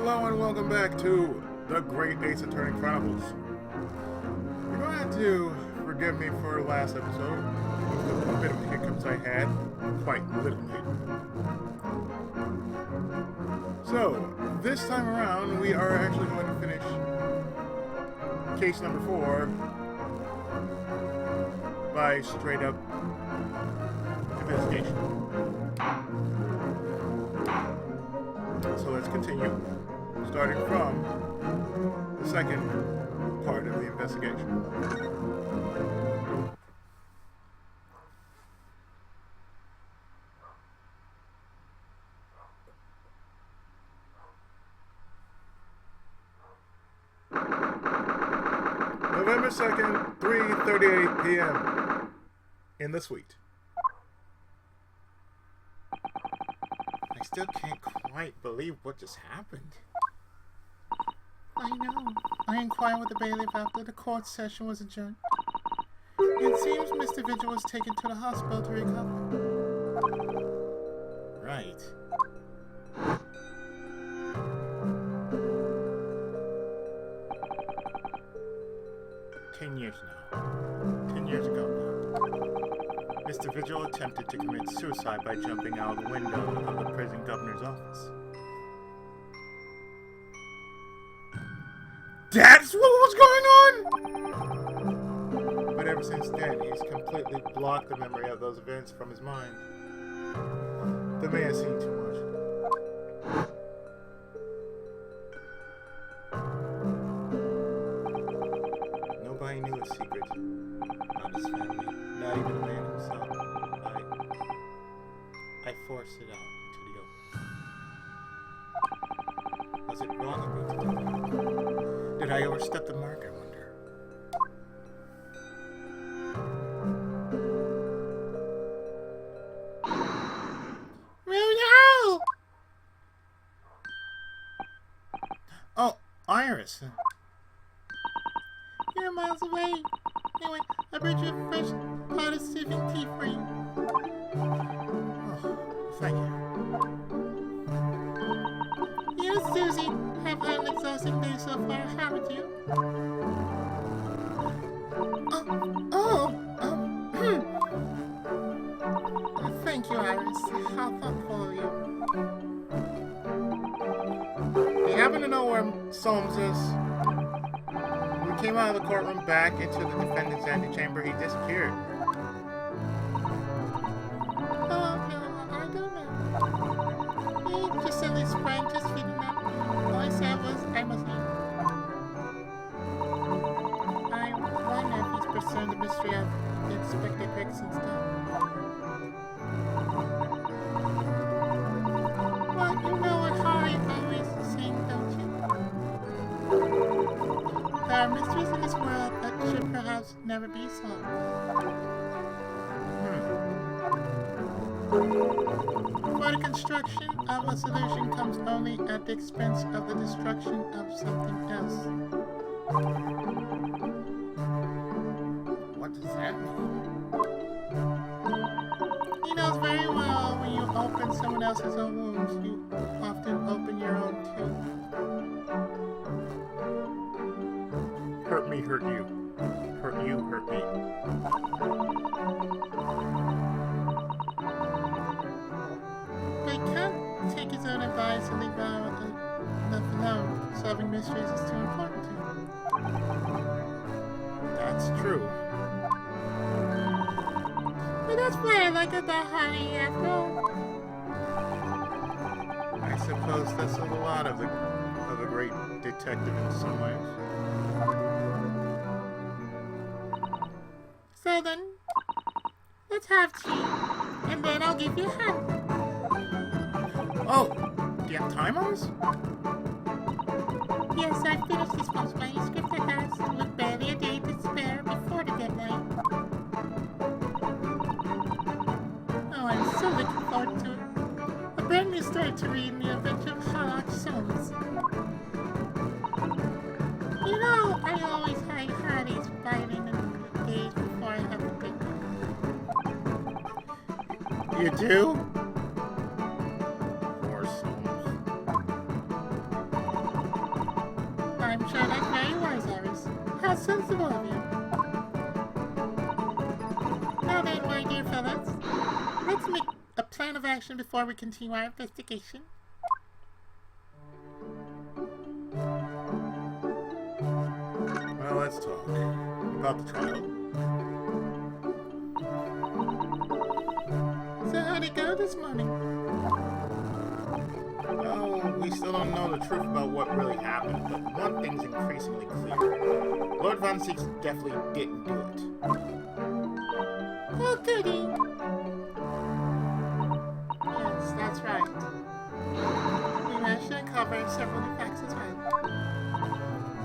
Hello and welcome back to the Great Ace Attorney Chronicles. You're going to have to forgive me for last episode. A bit of hiccups I had, quite literally. So, this time around, we are actually going to finish case number 4 by straight up investigation. So let's continue, starting from the second part of the investigation. November 2nd, 3:38 p.m. in the suite. I still can't quite believe what just happened. I know. I inquired with the bailiff after the court session was adjourned. It seems Mr. Vigil was taken to the hospital to recover. Right. Ten years ago now. Mr. Vigil attempted to commit suicide by jumping out of the window of the prison governor's office. That's what was going on! But ever since then, he's completely blocked the memory of those events from his mind. The man has seen too much. Nobody knew his secret. Not his family. Not even the man himself. I forced it out into the open. Was it wrong of me to do that? Did I overstep the mark, I wonder? Rudolph! Oh, Iris. You're miles away. Anyway, I brought you a fresh pot of sipping tea for you. Oh, thank you. You, Susie, have had an exhausting day so far, haven't you? Thank you, Iris. How thoughtful of you. You happen to know where Soames is? We came out of the courtroom back into the defendant's antechamber. He disappeared. Oh, no, I don't know. He just suddenly sprang to his feet and all I said was, I must leave. I wonder if he's pursuing the mystery of Inspector Greggson's death. Well, you know what Harry always saying, don't you? There are mysteries in this world that should perhaps never be solved. For the construction of a solution comes only at the expense of the destruction of something else. What does that mean? He knows very well when you open someone else's own wounds, you often open your own too. Hurt me, hurt you. Hurt you, hurt me. But he can't take his own advice and leave left alone. Solving mysteries is too important to him. That's true. But that's what I like about Harry after all. I suppose that's a lot of a great detective in some ways. So then, let's have tea, and then I'll give you a hand. Oh, do you have time on us? Yes, I finished this most manuscript at last, with barely a day to spare before the deadline. Oh, I'm so looking forward to it. A brand new story to read in the adventure of Sherlock Holmes. You know, I always hide Harry's violin in the days before I have the big. You do? Poor Soames. I'm sure that's very wise, Iris. How sensible of you. Now then, my dear fellows, let's make a plan of action before we continue our investigation. Well, let's talk about the trial. So how'd it go this morning? Oh, we still don't know the truth about what really happened, but one thing's increasingly clear. Lord Von Zieks definitely didn't do it. Oh, goody. Yes, that's right. We managed to uncover several new facts as well.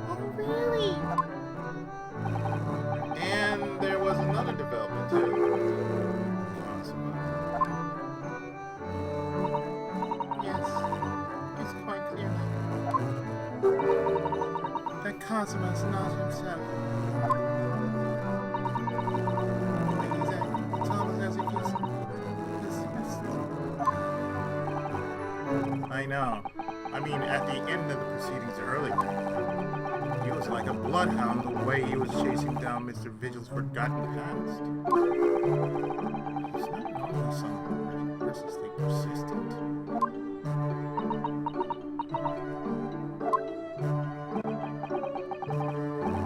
Oh, really? And there was another development too. Yes, it's quite clear now. That Cosimo is not himself. Exactly. It's almost as if he's possessed. I know. I mean, at the end of the proceedings earlier, he was like a bloodhound the way he was chasing down Mr. Vigil's forgotten past. He's not normally someone restlessly persistent.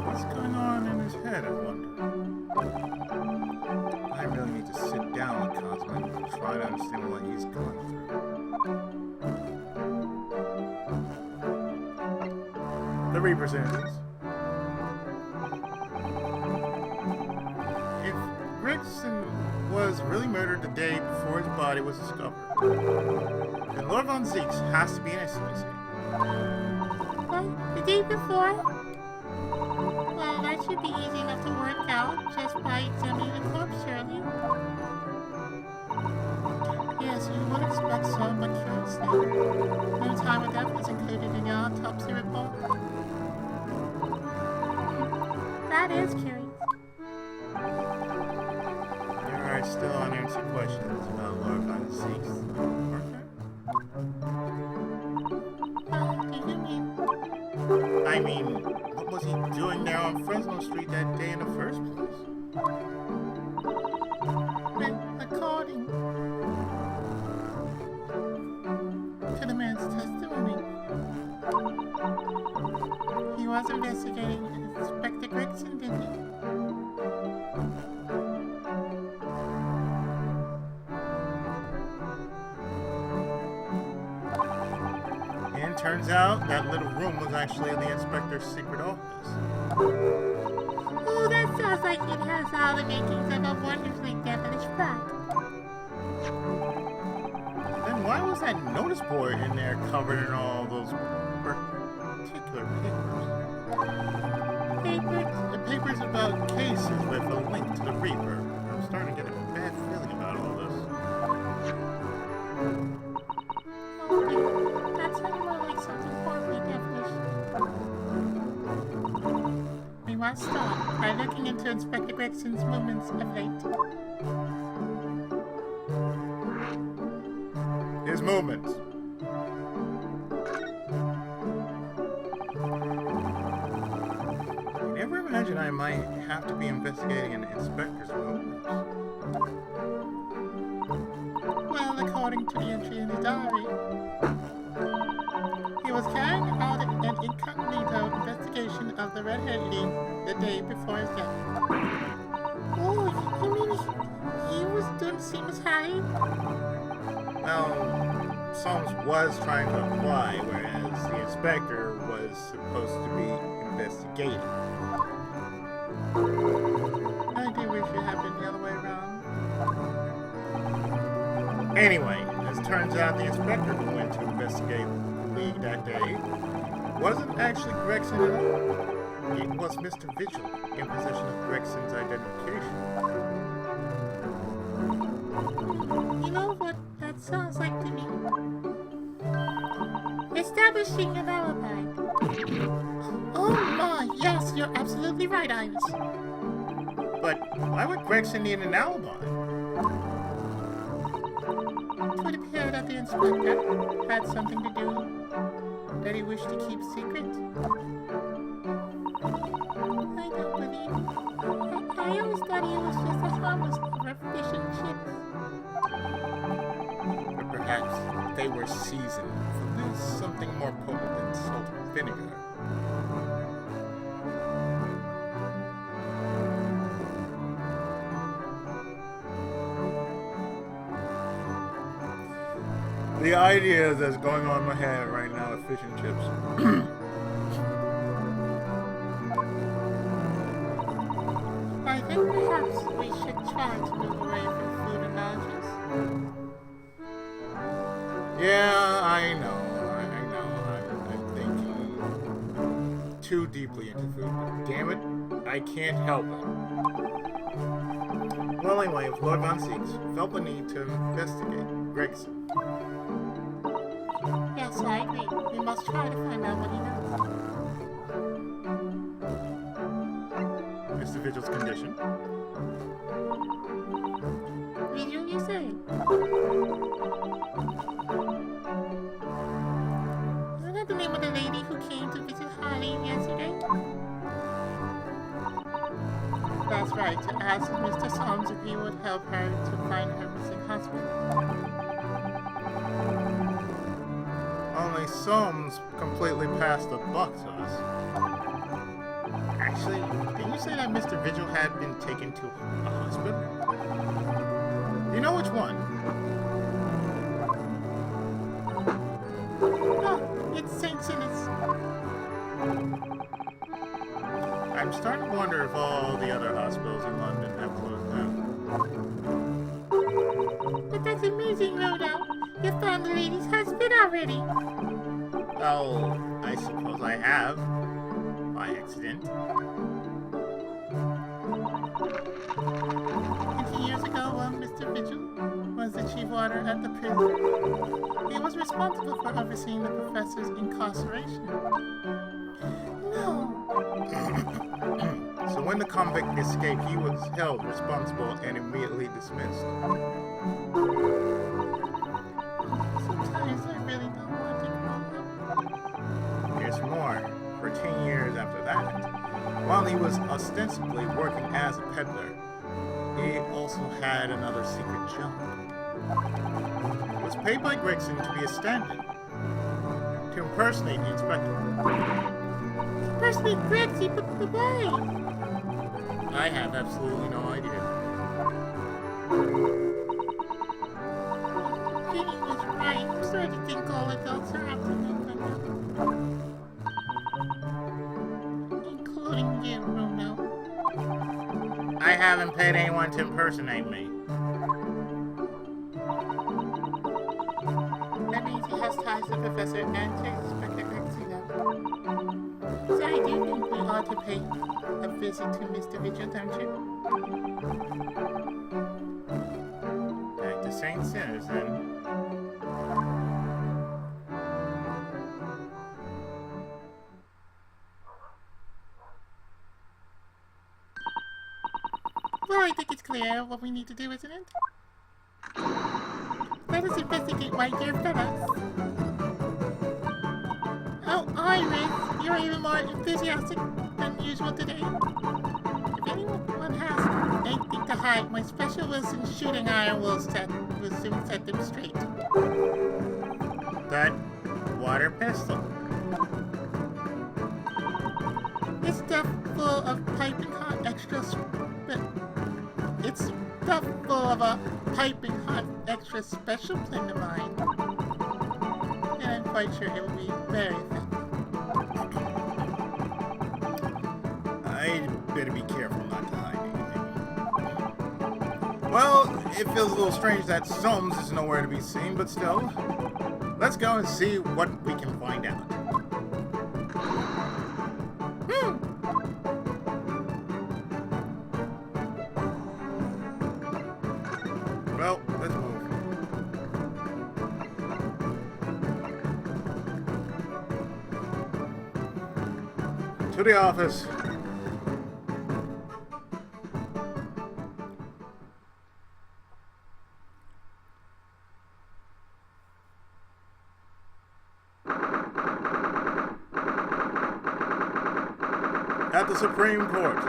What's going on in his head, I wonder? I really need to sit down with Cosmo and try to understand what he's going through. The representatives. If Gregson was really murdered the day before his body was discovered, then Lord Von Zieks has to be innocent, you see. What? The day before? Well, that should be easy enough to work out just by examining the corpse, surely. Yes, you would expect so, but curiously, no time of death was included in your autopsy report. That is curious. There are still unanswered questions about Lord Von Zieks. What do you mean? I mean, what was he doing there on Fresno Street that day in the first place? Well, according to the man's testimony, he was investigating Inspector Gregson, didn't he? And turns out that little room was actually in the inspector's secret office. Oh, that sounds like it has all the makings of a wonderfully devilish plot. Then why was that notice board in there covered in all those particular papers? Papers? The papers about cases with a link to the Reaper. I'm starting to get a bad feeling about all this. Okay, that sounds more like something horribly devilish. We must start by looking into Inspector Gregson's movements of late. His movements. I never imagined I might have to be investigating an inspector's movements. Well, according to the entry in his diary, he was carrying out an incognito investigation of the red-haired lead the day before his death. Oh, you mean he was doing the same as Harry? Well, Solms was trying to apply, whereas the inspector was supposed to be investigating. I do wish it happened the other way around. Anyway, as it turns out, the inspector who went to investigate the league that day wasn't actually Gregson at all. It was Mr. Vigil in possession of Gregson's identification. You know what that sounds like to me? Establishing an alibi. Oh my, yes, you're absolutely right, Iris. But why would Gregson need an alibi? It would appear that the inspector had something to do that he wished to keep secret. they were seasoned with something more potent than salt or vinegar. The idea that's going on in my head right now with fish and chips. I think perhaps we should try to move away from food analogies. Yeah, I know. I'm thinking too deeply into food, but damn it, I can't help it. Well, anyway, if Lord Von Seeks felt the need to investigate Gregson. Yes, I agree. We must try to find out what he knows. Mr. Vigil's condition. Vigil, you say? Isn't that the name of the lady who came to visit Harley yesterday? That's right, to ask Mr. Solms if he would help her to find her missing husband. Only Soames completely passed the buck to us. Actually, didn't you say that Mr. Vigil had been taken to a hospital? You know which one? Oh, it's St. Silas. I'm starting to wonder if all the other hospitals in London have closed down. But that's amazing, Rhoda. You found the lady's husband already. Oh, I suppose I have. By accident. 20 years ago, while Mr. Vigil was the chief warder at the prison, he was responsible for overseeing the professor's incarceration. No. So when the convict escaped, he was held responsible and immediately dismissed. Sometimes I really don't want to grow up. Here's more. For 10 years after that, while he was ostensibly working as a peddler, he also had another secret job. He was paid by Gregson to be a stand-in, to impersonate the inspector. Personally, Grexy, but why? I have absolutely no idea. Jenny was right. I'm starting to think all adults are absolute criminals. Including you, Bruno. I haven't paid anyone to impersonate me. That means he has ties to Professor and to Inspector Grexy, though. So I do think we ought to pay a visit to Mr. Vigil, don't you? Back to St. Sinners, then. Well, I think it's clear what we need to do, isn't it? Let us investigate, my dear fellows. Oh, Iris, you're even more enthusiastic than usual today. If anyone has anything to hide, my special Wilson shooting iron will soon set them straight. That water pistol. It's stuffed full of piping hot It's stuffed full of a piping hot extra special blend of mine. And I'm quite sure it will be very effective. I'd better be careful not to hide anything. Well, it feels a little strange that Soames is nowhere to be seen, but still, let's go and see what we can find out. Well, let's move. To the office. At the Supreme Court,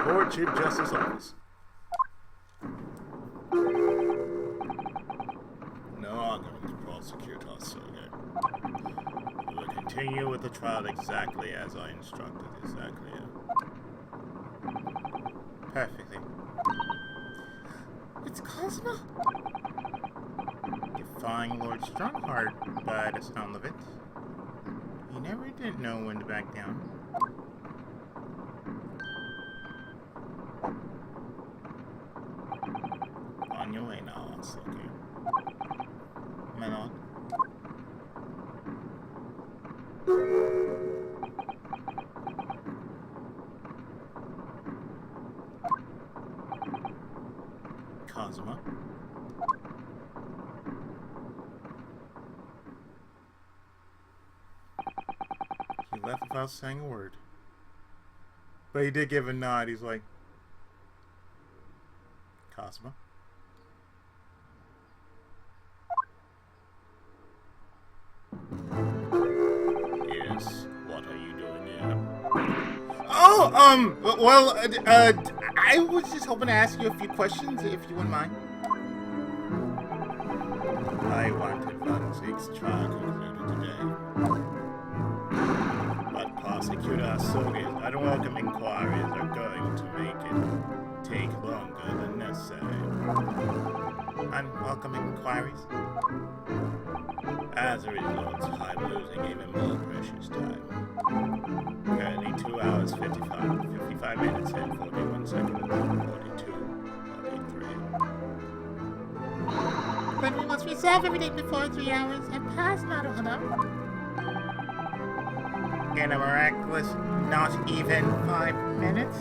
Lord Chief Justice Office. No argument, Asogi. We will continue with the trial exactly as I instructed. Exactly. Perfectly. It's Cosmo? Defying Lord Strongheart by the sound of it. He never did know when to back down. On your way now, Asogi. My lord. Kazuma. He left without saying a word. But he did give a nod. He's like, Kazuma. Yes, what are you doing here? Oh, well, I was just hoping to ask you a few questions, if you wouldn't mind. I wanted Van Zieg's trial concluded today. But Prosecutor Asogi's unwelcome inquiries are going to make it take longer than necessary. Unwelcome inquiries? As a result, I'm losing even more precious time. Currently 2 hours, 55 minutes and 41 seconds, 42, 43. Then we must resolve everything before 3 hours have passed, Naruhodo. In a miraculous, not even 5 minutes?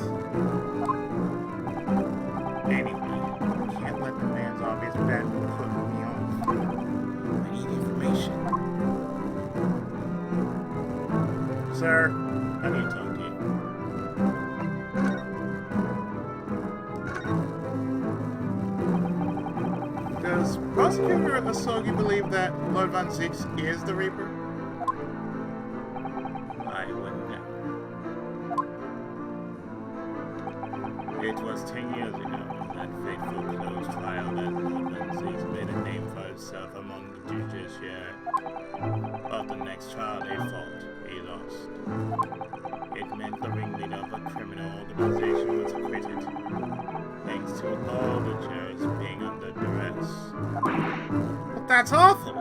Anyway, can't let the man's obvious bet put me off. I need information. Sir, I need to talk to you. Does Prosecutor Asogi believe that Lord Van Zieks is the Reaper? I wouldn't know. It was 10 years ago, that fateful closed trial, that Lord Van Zieks made a name for himself among the judiciary. But the next trial they fought, he lost. It meant the ringleader of a criminal organization was acquitted, thanks to all the jurors being under duress. But that's awful.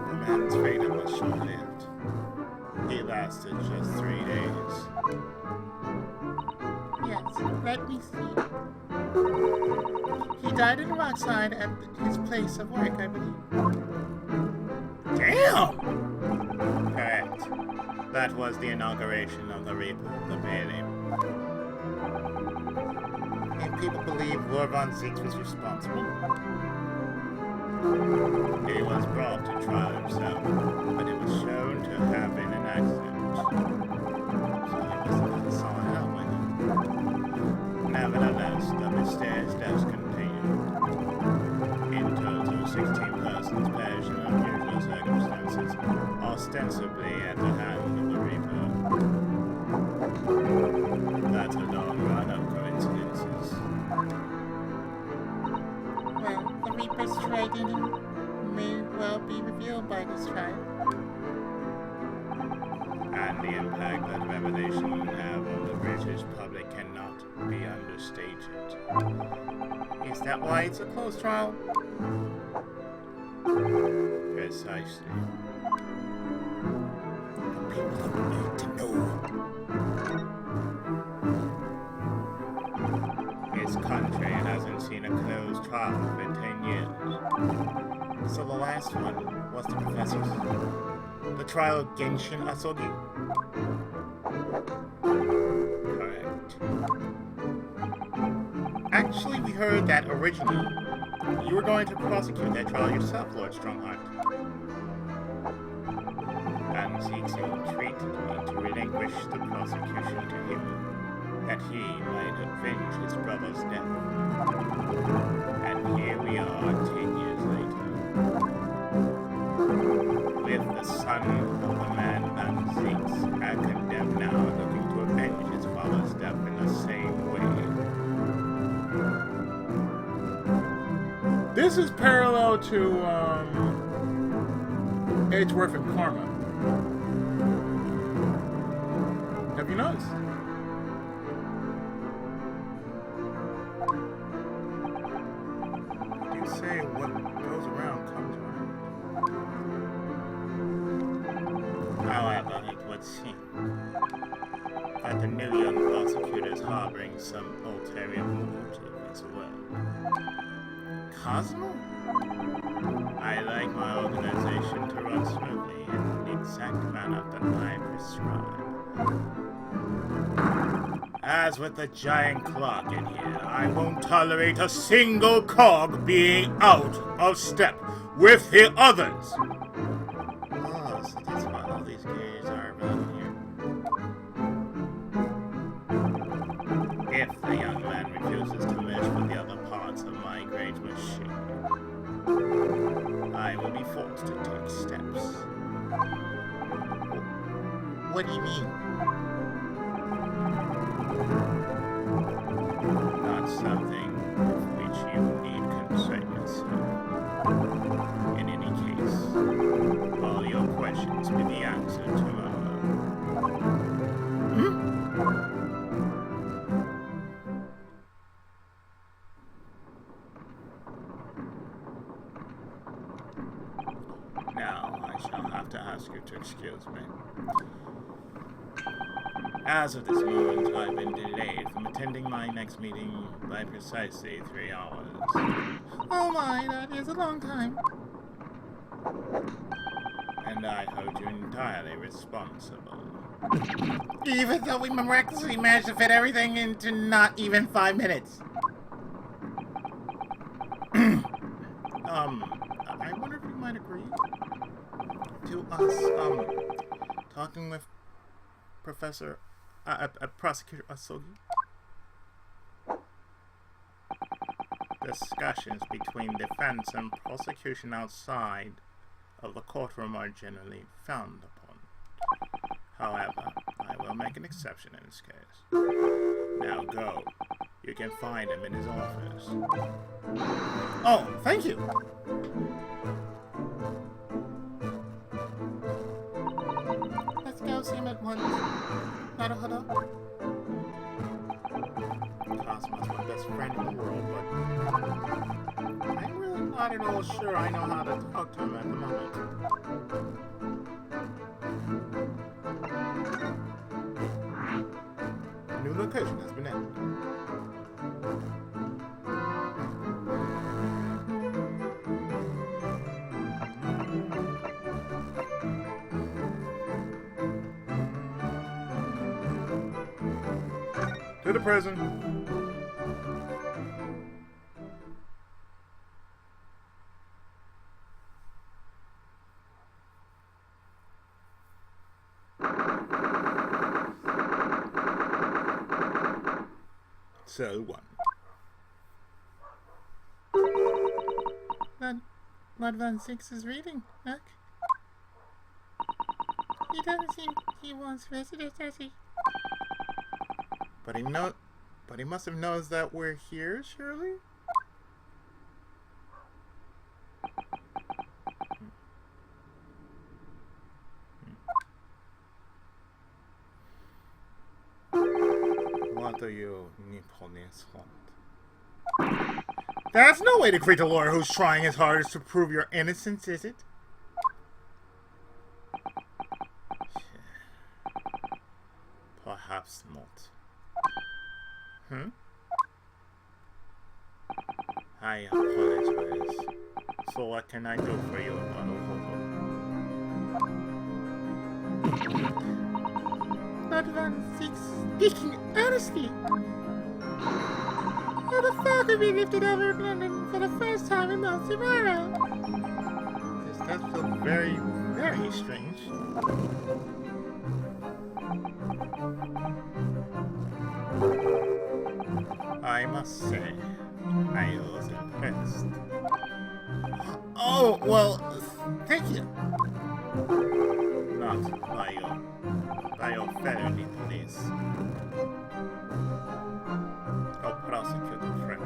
The man's freedom was short-lived. He lasted just 3 days. Yes, let me see. He died in the roadside at his place of work, I believe. Damn! Correct. That was the inauguration of the Reaper, the Bailey. And people believe Lord Van Zieks was responsible. He was brought to trial himself, but it was shown to have been an accident. So he must have been someone help with him. Nevertheless, the mysterious deaths continued. In total, 16 persons perished in unusual circumstances, ostensibly at the hand of the Reaper. That's a long run of coincidences. Well, the Reaper's tragedy may well be revealed by this trial. And the impact that revelation will have on the British public cannot be understated. Is that why it's a closed trial? Precisely. The people need to know. His country hasn't seen a closed trial in 10 years. So the last one was the professor's. The trial of Genshin Asogi. Correct. Actually, we heard that originally you were going to prosecute that trial yourself, Lord Strongheart. And Zeeks entreated me to relinquish the prosecution to him, that he might avenge his brother's death. And here we are 10 years later, with the son of the man Van Zieks, and condemned now, looking to avenge his father's death in the same way. This this is parallel to Edgeworth and Karma. Have you noticed? You say what goes around comes around. However, it would seem that the new young prosecutor is harboring some ulterior motive as well. Cosmo? I like my organization to run smoothly in the exact manner that I prescribe. As with the giant clock in here, I won't tolerate a single cog being out of step with the others. Oh, so that's why all these gears are around here. If the young man refuses to mesh with the other parts of my great machine, I will be forced to take steps. What do you mean? Not something of which you need concern yourself. In any case, all your questions will be answered tomorrow. Now, I shall have to ask you to excuse me. As of this moment, I've been delayed from attending my next meeting by precisely 3 hours. Oh my, that is a long time. And I hold you entirely responsible. Even though we miraculously managed to fit everything into not even 5 minutes. I wonder if you might agree to us, talking with Prosecutor Asogi. Discussions between defense and prosecution outside of the courtroom are generally frowned upon. However, I will make an exception in this case. Now go. You can find him in his office. Oh, thank you. Let's go see him at once. Naruhodo. Cosmo's my best friend in the world, but I'm really not at all sure I know how to talk to him at the moment. New location has been added. To the prison. Cell 1. What 1-6 is reading, Mac? He doesn't seem he wants visitors, does he? But he must have noticed that we're here, surely? What do you Nipponians want? That's no way to greet a lawyer who's trying his hardest to prove your innocence, is it? Perhaps not. I apologize. So what can I do for you, Naruhodo? Not 1-6 speaking honestly. How the fuck will be lifted over London for the first time in months tomorrow? That feels very, very strange. I must say, I was impressed. Oh, well, thank you. Not by your felony police. Or prosecutor friend.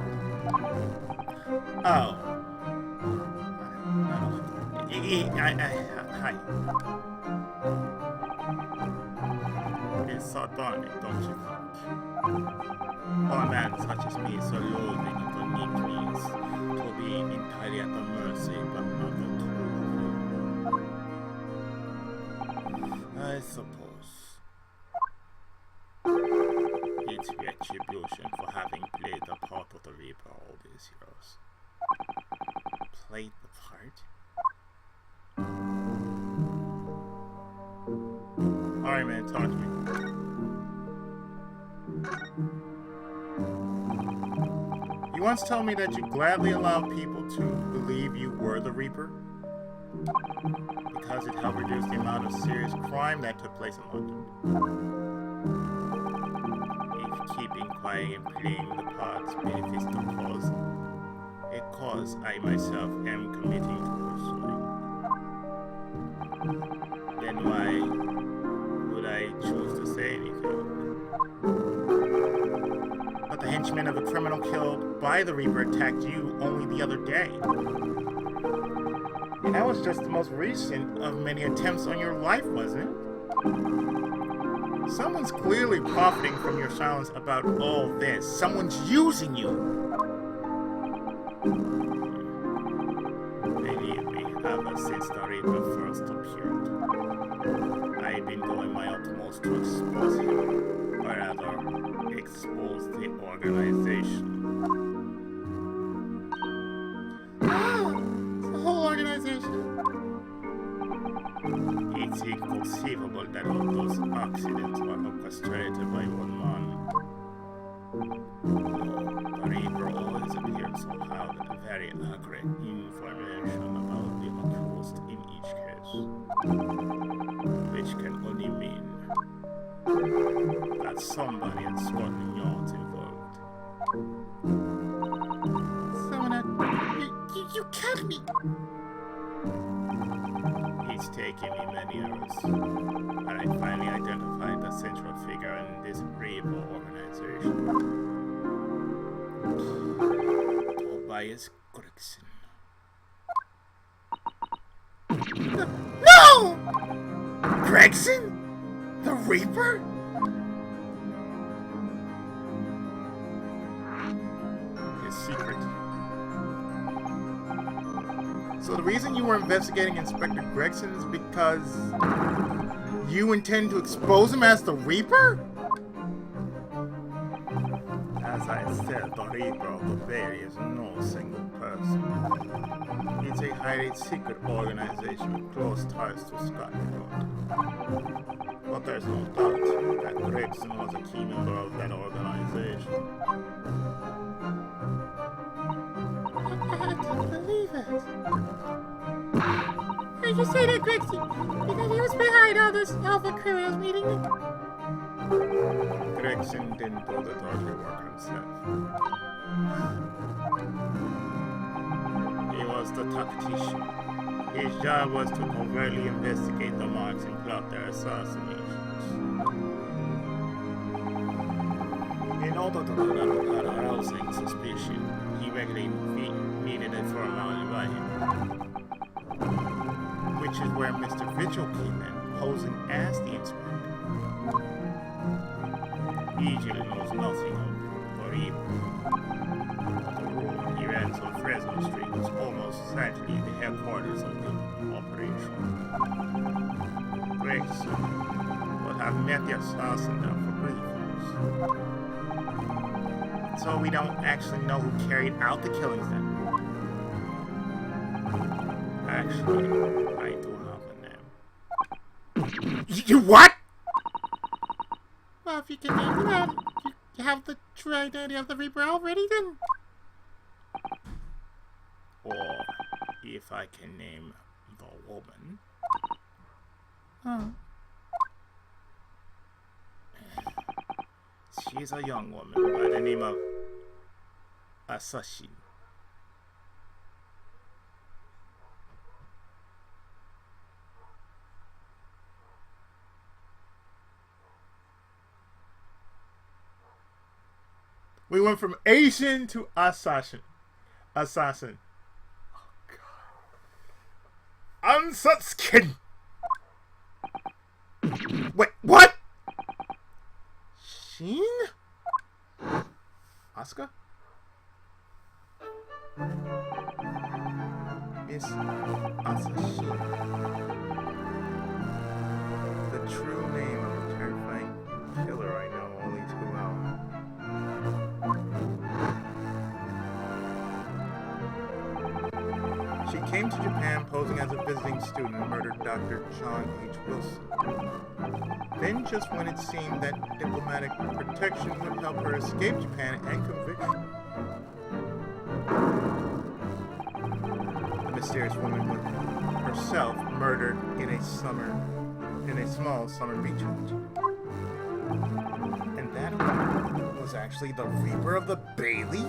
Oh, Hi. It's sardonic, don't you think? For a man such as me, so loathing and beneath me is to be entirely at the mercy of another tool. I suppose it's retribution for having played the part of the Reaper all these years. Played the part? Alright, man, talk to me. You once told me that you gladly allowed people to believe you were the Reaper because it helped reduce the amount of serious crime that took place in London. If keeping quiet and playing the parts benefits the cause, a cause I myself am committing to pursuing, then why would I choose to say anything? But the henchman of the criminal killed by the Reaper attacked you only the other day. And that was just the most recent of many attempts on your life, wasn't it? Someone's clearly profiting from your silence about all this. Someone's using you. Believe me, ever since the Reaper first appeared, I've been doing my utmost to expose him, or rather, expose the organization. The whole organization. It's inconceivable that all those accidents were orchestrated by one man. The Reaper always appears to have very accurate information about the accused in each case, which can only mean that somebody at Scotland Yard's involved. Someone at... You killed me! It's taken me many years, but I finally identified the central figure in this Reaper organization. Tobias Gregson. No! Gregson? The Reaper? His secret. So the reason you were investigating Inspector Gregson is because you intend to expose him as the Reaper? As I said, the Reaper of the Bay is no single person. It's a highly secret organization with close ties to Scotland. But there's no doubt that Gregson was a key member of that organization. I can't believe it. Did you say that Gregson, because he was behind all this Alpha criminals meeting? Gregson didn't do the dirty work himself. He was the tactician. His job was to covertly investigate the marks and plot their assassinations. In order to do that without arousing suspicion, he regularly needed a formality by him. Which is where Mr. Vigil came in, posing as the inspector. Izzy knows nothing of the Reaper. The room he ran on Fresno Street was almost certainly the headquarters of the operation. Gregson would have met the assassin there for briefings. So we don't actually know who carried out the killings then. Actually, I do have a name. You what? Well, if you can name that, you have the true identity of the Reaper already then? Or if I can name the woman. Oh. She's a young woman by the name of Asashi. We went from Asian to assassin. Oh god. Ansatsuken! Wait, what? Shin? Asuka? Miss Asashin. The true name of the terrifying killer I know only too well. She came to Japan posing as a visiting student and murdered Dr. John H. Wilson. Then, just when it seemed that diplomatic protection would help her escape Japan and conviction, the mysterious woman was herself murdered in a small summer beach hut. And that woman was actually the Reaper of the Bailey?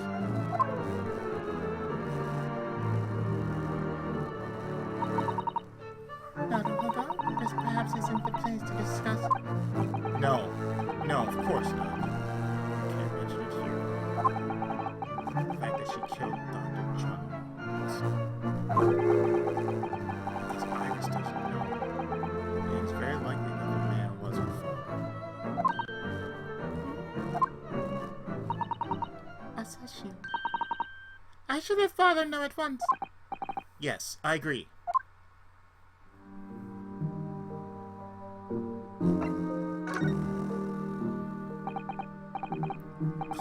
This perhaps isn't the place to discuss. No, of course not. You can't mention it here. The fact that she killed Dr. John Wilson. Because Iris doesn't know. And it's very likely that the man was her father. Assassin. I should have father know at once. Yes, I agree.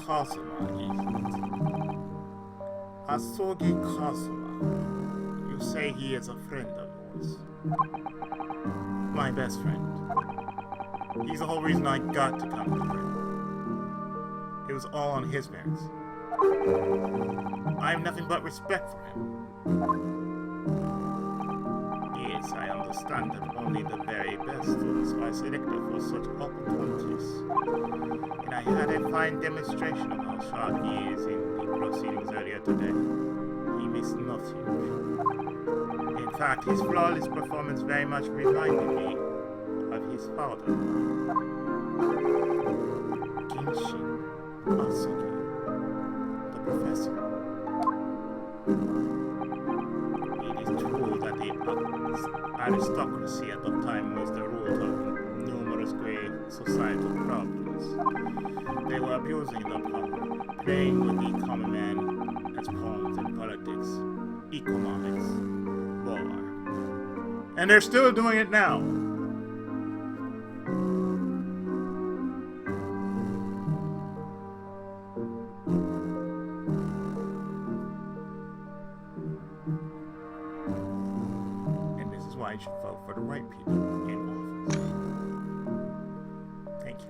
Kazuma, Asogi Kazuma. You say he is a friend of yours. My best friend. He's the whole reason I got to come to here. It was all on his merits. I have nothing but respect for him. Yes, I understand that only the very best students are selected for such opportunities. And I had a fine demonstration of how sharp he is in the proceedings earlier today. He missed nothing. In fact, his flawless performance very much reminded me of his father, Genshin Asuki, the professor. It is true that the aristocracy at the time was the root of numerous grave societal problems. They were abusing the power, playing with the common man as pawns in politics, economics, war. And they're still doing it now. And this is why you should vote for the right people in office. Thank you.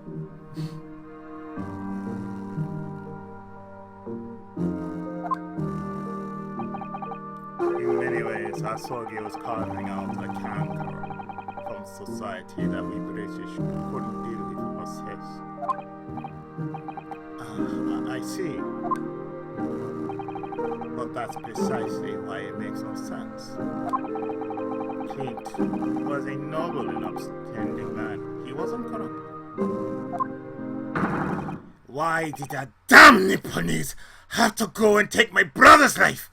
In many ways, Asogi was carving out a canker from society that we British couldn't deal with ourselves. I see. But that's precisely why it makes no sense. Clint was a noble and upstanding man. He wasn't corrupt. Why did that damn Nipponese have to go and take my brother's life?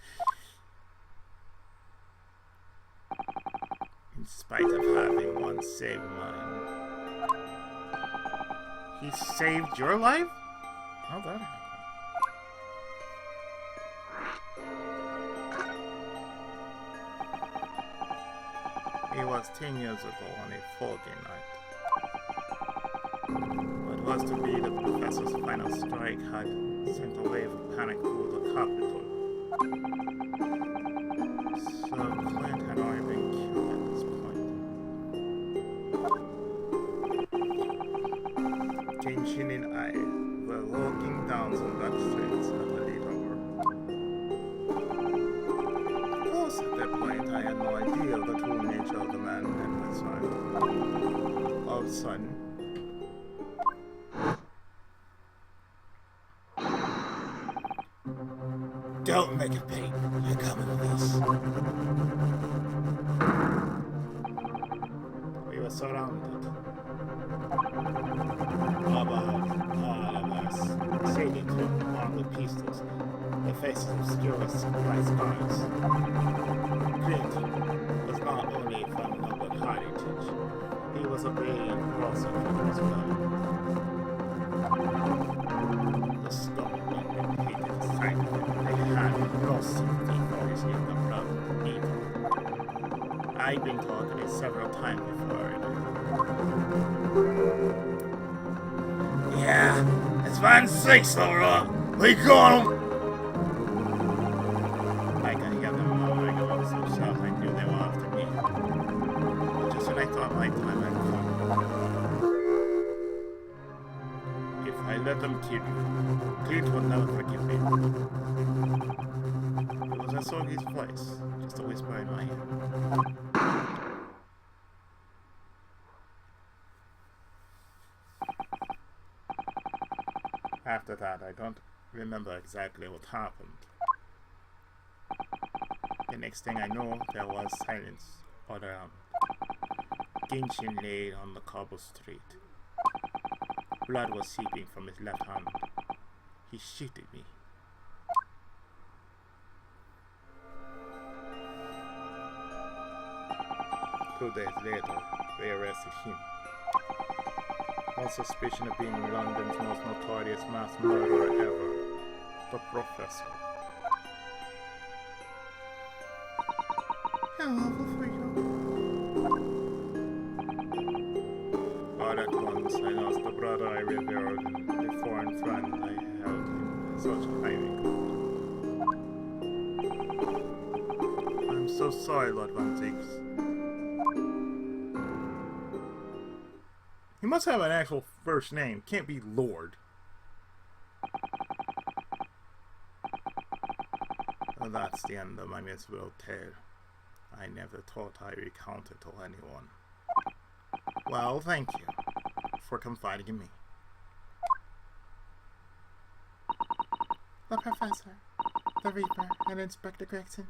In spite of having once saved mine. He saved your life? How'd that happen? It was 10 years ago on a foggy night. What was to be the professor's final strike had sent a wave of panic through the capital. So Clint had already been killed at this point. Genshin and I were walking down some dark streets of the little world. Of course, at that point, I had no idea of the true nature of the man at my side. All of a sudden, don't make it pay. You're coming with us. We were surrounded. Above all of us, sailing to armed with pistols, their faces obscured by scars. Clint was not only He was a being prosecutor's blood. The skull indicated the sight of him. They had no sympathy for his younger brother, either. I've been taught it several times before. Yeah, it's Van Six, alright. We got him! I could hear them murmuring amongst themselves. I knew they were after me. But just when I thought my time had come, if I let them kill you, Clint will never forgive me. It was in Sogi's voice, just a whisper in my ear. After that, I don't remember exactly what happened. The next thing I know, there was silence all around. Genshin lay on the cobble street. Blood was seeping from his left hand. He shot at me. 2 days later, they arrested him. On suspicion of being London's most notorious mass murderer ever, the Professor. How awful for you. All at once, I lost the brother I revered and the foreign friend I held in such high regard. I'm so sorry, Lord Van Zix. He must have an actual first name. Can't be Lord. Well, that's the end of my miserable tale. I never thought I'd recount it to anyone. Well, thank you for confiding in me. The Professor, the Reaper, and Inspector Gregson.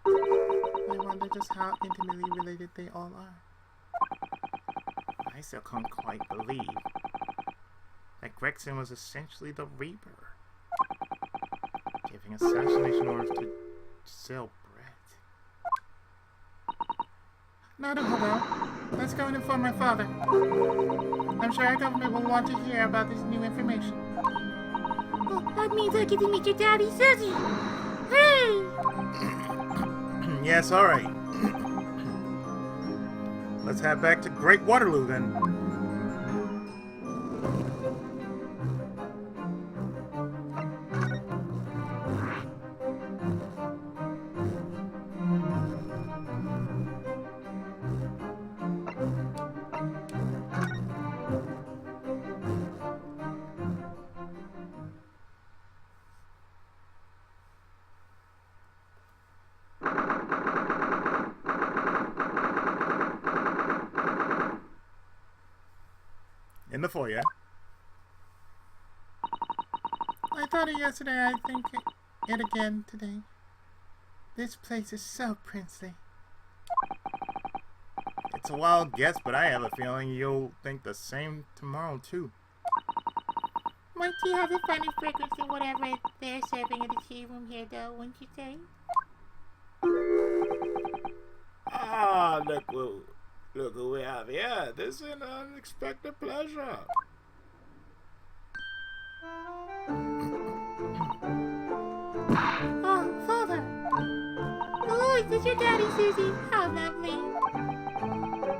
I wonder just how intimately related they all are. I still can't quite believe that Gregson was essentially the Reaper, giving assassination orders to sell bread. Not a hobo. Let's go and inform my father. I'm sure our government will want to hear about this new information. Oh, that means I get to meet your daddy, Susie! Hey! Yes, alright. Let's head back to Great Waterloo then. In the foyer. I thought it yesterday, I think it again today. This place is so princely. It's a wild guess, but I have a feeling you'll think the same tomorrow too. Might you have the funny fragrance in whatever they're serving in the tea room here, though, wouldn't you say? Ah, look who we have here. This is an unexpected pleasure. Oh, Father! Oh, is this your daddy, Susie? How lovely!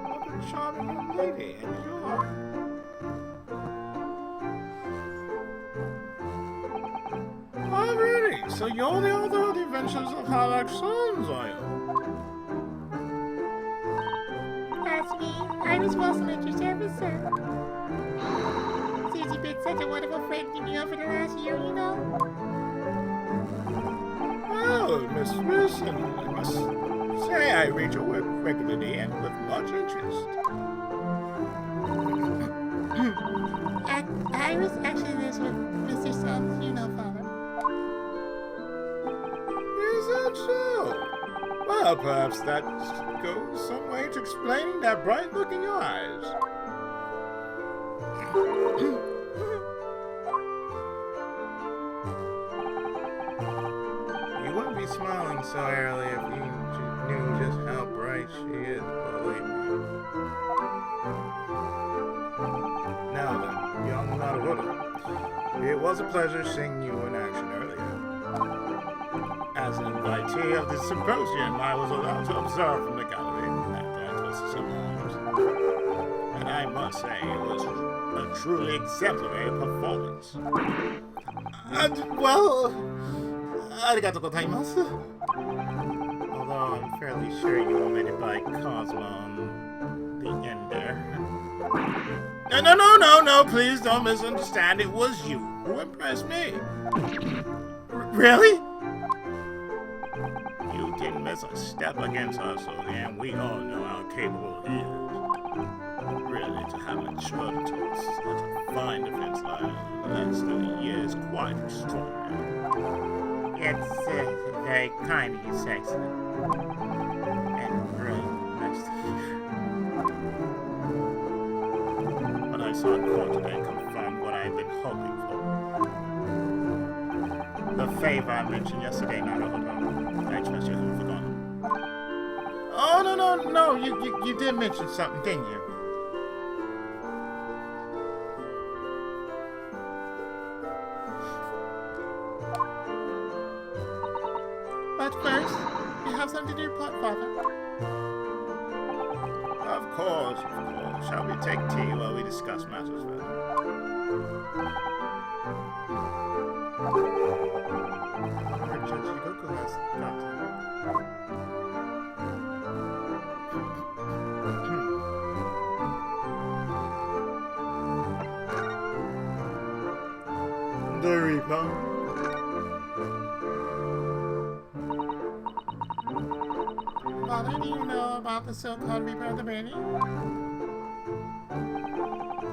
What a charming young lady, and you are. Oh, really? So you're the author of the Adventures of Harlock Sons, are you? That's me, Iris Wilson at your service, sir. Susie been such a wonderful friend to me over the last year, you know. Oh, Miss Wilson, I must say I read your work regularly and with much interest. Iris actually lives with Mr. Sons, you know, Father. Is that so? Well, perhaps that goes some way to explaining that bright look in your eyes. You wouldn't be smiling so early if you knew just how bright she is. It was a pleasure seeing you in action earlier. As an invitee of the symposium, I was allowed to observe from the gallery after I twisted some arms. And I must say, it was a truly exemplary performance. Well, arigatou gozaimasu. Although I'm fairly sure you omitted by Cosmo on the end there. No, please don't misunderstand. It was you who impressed me. Really? You didn't miss a step against us, and we all know how capable he is. Really, to have matured to such a fine defense line in less than a year is quite extraordinary. It's very kind of you, Saxon. And really nice to hear. What I saw in court today confirmed what I had been hoping for. The favor I mentioned yesterday, Naruto. I trust you haven't forgotten. Oh, no. You did mention something, didn't you? But first, you have something to report, Father. Of course. Shall we take tea while we discuss matters further? The Reaper. Father, do you know about the so-called Reaper of the Burning?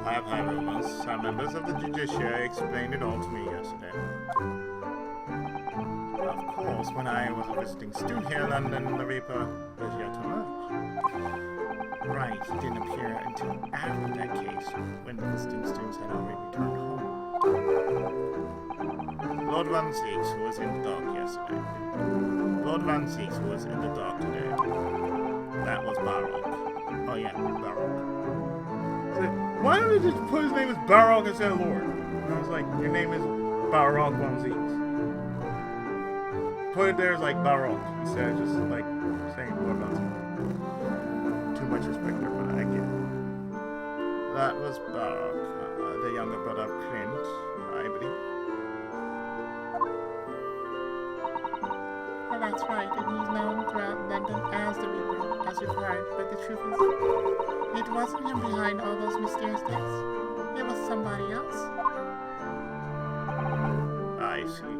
I have heard rumors. Some members of the judiciary explained it all to me yesterday. Of course, when I was a visiting student here in London, the Reaper was yet to emerge. Right, he didn't appear until after that case, when the visiting students had already returned home. Lord Van Zeeks was in the dock yesterday. Lord Van Zeeks was in the dock today. That was Baroque. Oh yeah, Baroque. Why don't they just put his name as Baroque instead of Lord? And I was like, your name is Baroque Van Zeeks. Put it there as like Baroque instead of just like saying Lord Van Zeeks. Too much respect there, but I get it. That was Baroque, the younger brother of Clint, I believe. Oh, that's right, and he's known throughout London as the Reaper, as you've heard, but the truth is, it wasn't him behind all those mysterious deaths. It was somebody else. I see.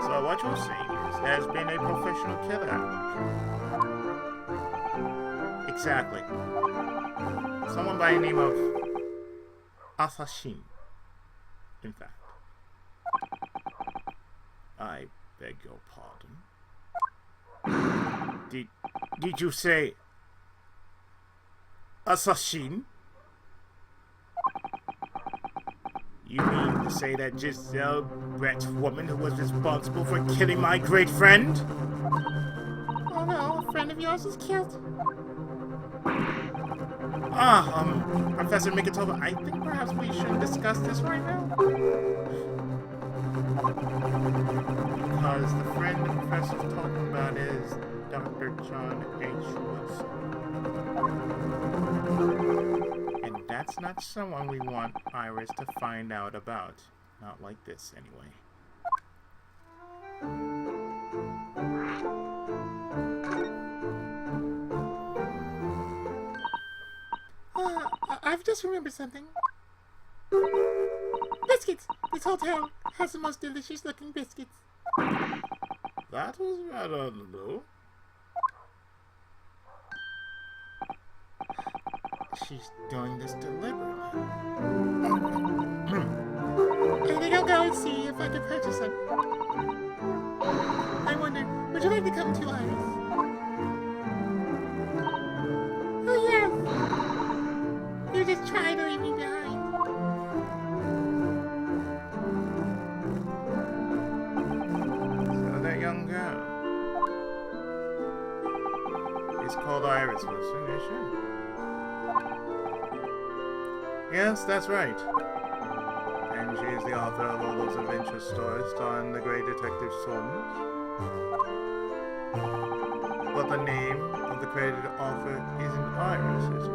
So what you're saying is there's been a professional killer at work. Exactly. Someone by the name of Assassin, in fact. I beg your pardon. Did you say Assassin? You mean to say that Giselle Brett's woman who was responsible for killing my great friend? Oh no, a friend of yours was killed. Professor Mikitova, I think perhaps we shouldn't discuss this right now. Because the friend the professor's talking about is Dr. John H. Wilson. And that's not someone we want Iris to find out about. Not like this, anyway. I've just remembered something. Biscuits! This hotel has the most delicious looking biscuits. That was rather low. She's doing this deliberately. I think I'll go and see if I can purchase them. I wonder, would you like to come to Iris? Oh yes! You just try to leave me behind. So that young girl is called Iris Wilson, is she? Yes, that's right. she is the author of all those adventure stories starring the great Detective Solness. But the name of the credited author isn't Iris, is it?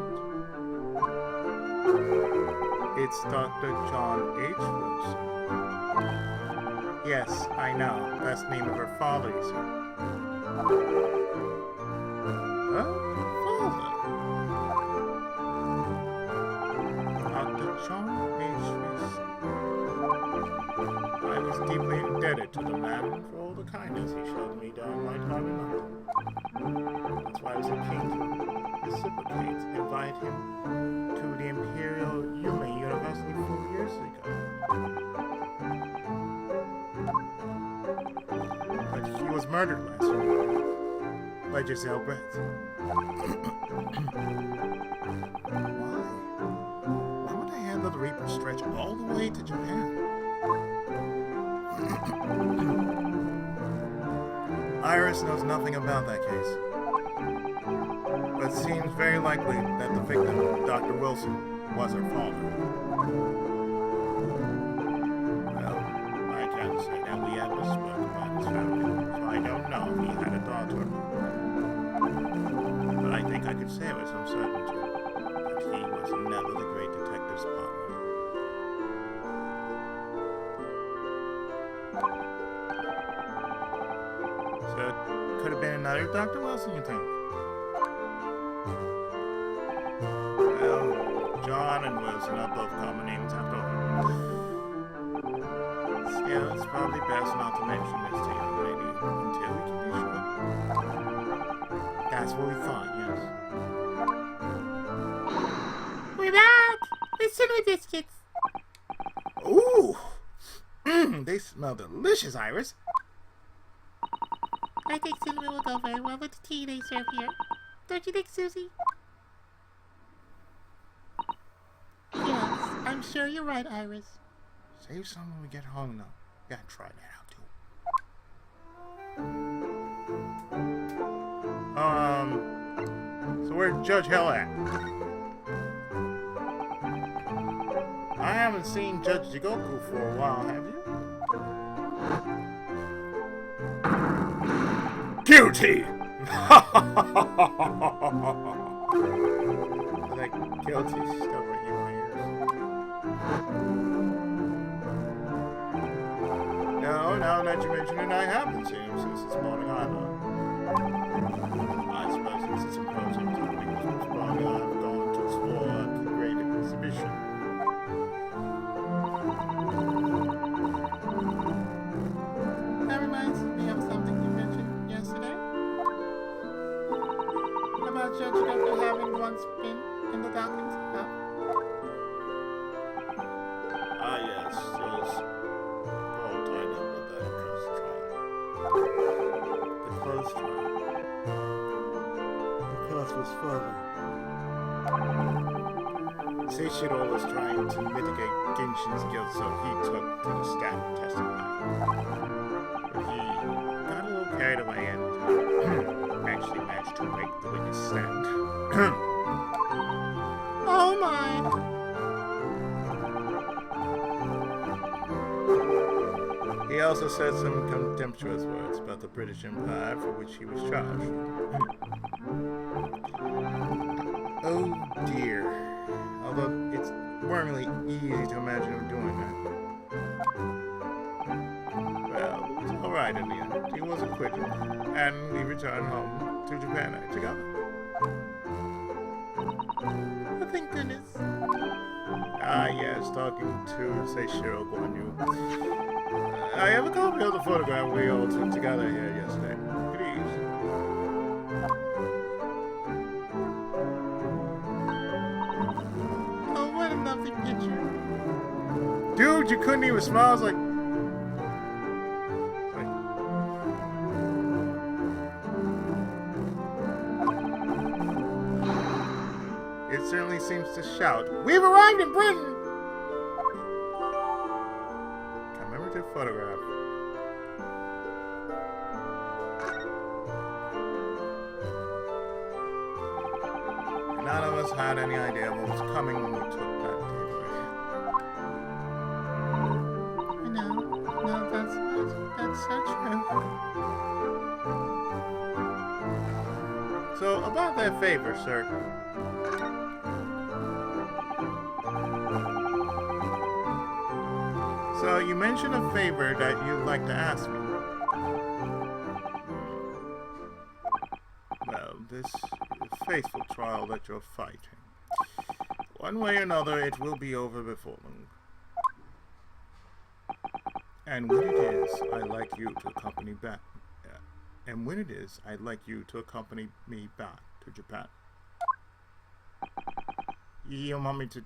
It's Dr. John H. Wilson. Yes, I know. That's the name of her father, you see. Huh? Father? Dr. John H. Wilson. I was deeply indebted to the man for all the kindness he showed me during my time in London. That's why I was keen to reciprocate, invite him to the Imperial Human University 4 years ago. But he was murdered last year by Giselle Brett. Why? Why would I handle the Reaper stretch all the way to Japan? Iris knows nothing about that case. But it seems very likely that the victim, Dr. Wilson, was her father. Well, I can't say that we ever spoke about his family, so I don't know if he had a daughter. But I think I could say with some certainty that he was never the great detective's partner. So it could have been another Dr. Wilson, you think? Well, John and Wilson are both common names after all. Still, it's probably best not to mention this to young lady until we can be sure. That's what we thought, yes. We're back! With cinnamon biscuits. Ooh! They smell delicious, Iris. I think cinnamon will go very well with the tea they serve here. Don't you think, Susie? Yes, I'm sure you're right, Iris. Save some when we get home, though. Gotta try that out, too. So where's Judge Hell at? I haven't seen Judge Jigoku for a while, have you? Guilty! That guilty stuff in your ears. No, now that you mention it, I haven't seen him since this morning either. I suppose since the symposium topic was postponed, I've gone to explore a great exhibition. That reminds me of something you mentioned yesterday. About Judge Doctor having once been in the Dawkins house. Ah, yes, those all tied up with that cursed trial. The closed trial. The cause was further. Seishiro was trying to mitigate Genshin's guilt, so he took to the stand to testify. But he got a little carried away and actually managed to break the witness stand. Oh my! He also said some contemptuous words about the British Empire for which he was charged. Oh dear. Although it's wormingly easy to imagine him doing that. Well, it was alright in the end. He was acquitted, and we returned home to Japan together. Oh, thank goodness. Ah, yes, talking to Seishiro Guanyu. I have a copy of the photograph we all took together here yesterday. Please. Oh, what a lovely picture. Dude, you couldn't even smile. I was like... It certainly seems to shout, "We've arrived in Britain!" Commemorative photograph. None of us had any idea what was coming when we took that takeaway. So, about that favor, sir. So, you mentioned a favor that you'd like to ask me. Well, this faithful trial that you're fighting. One way or another, it will be over before long. And when it is, I'd like you to accompany back. And when it is, I'd like you to accompany me back to Japan. You want me to...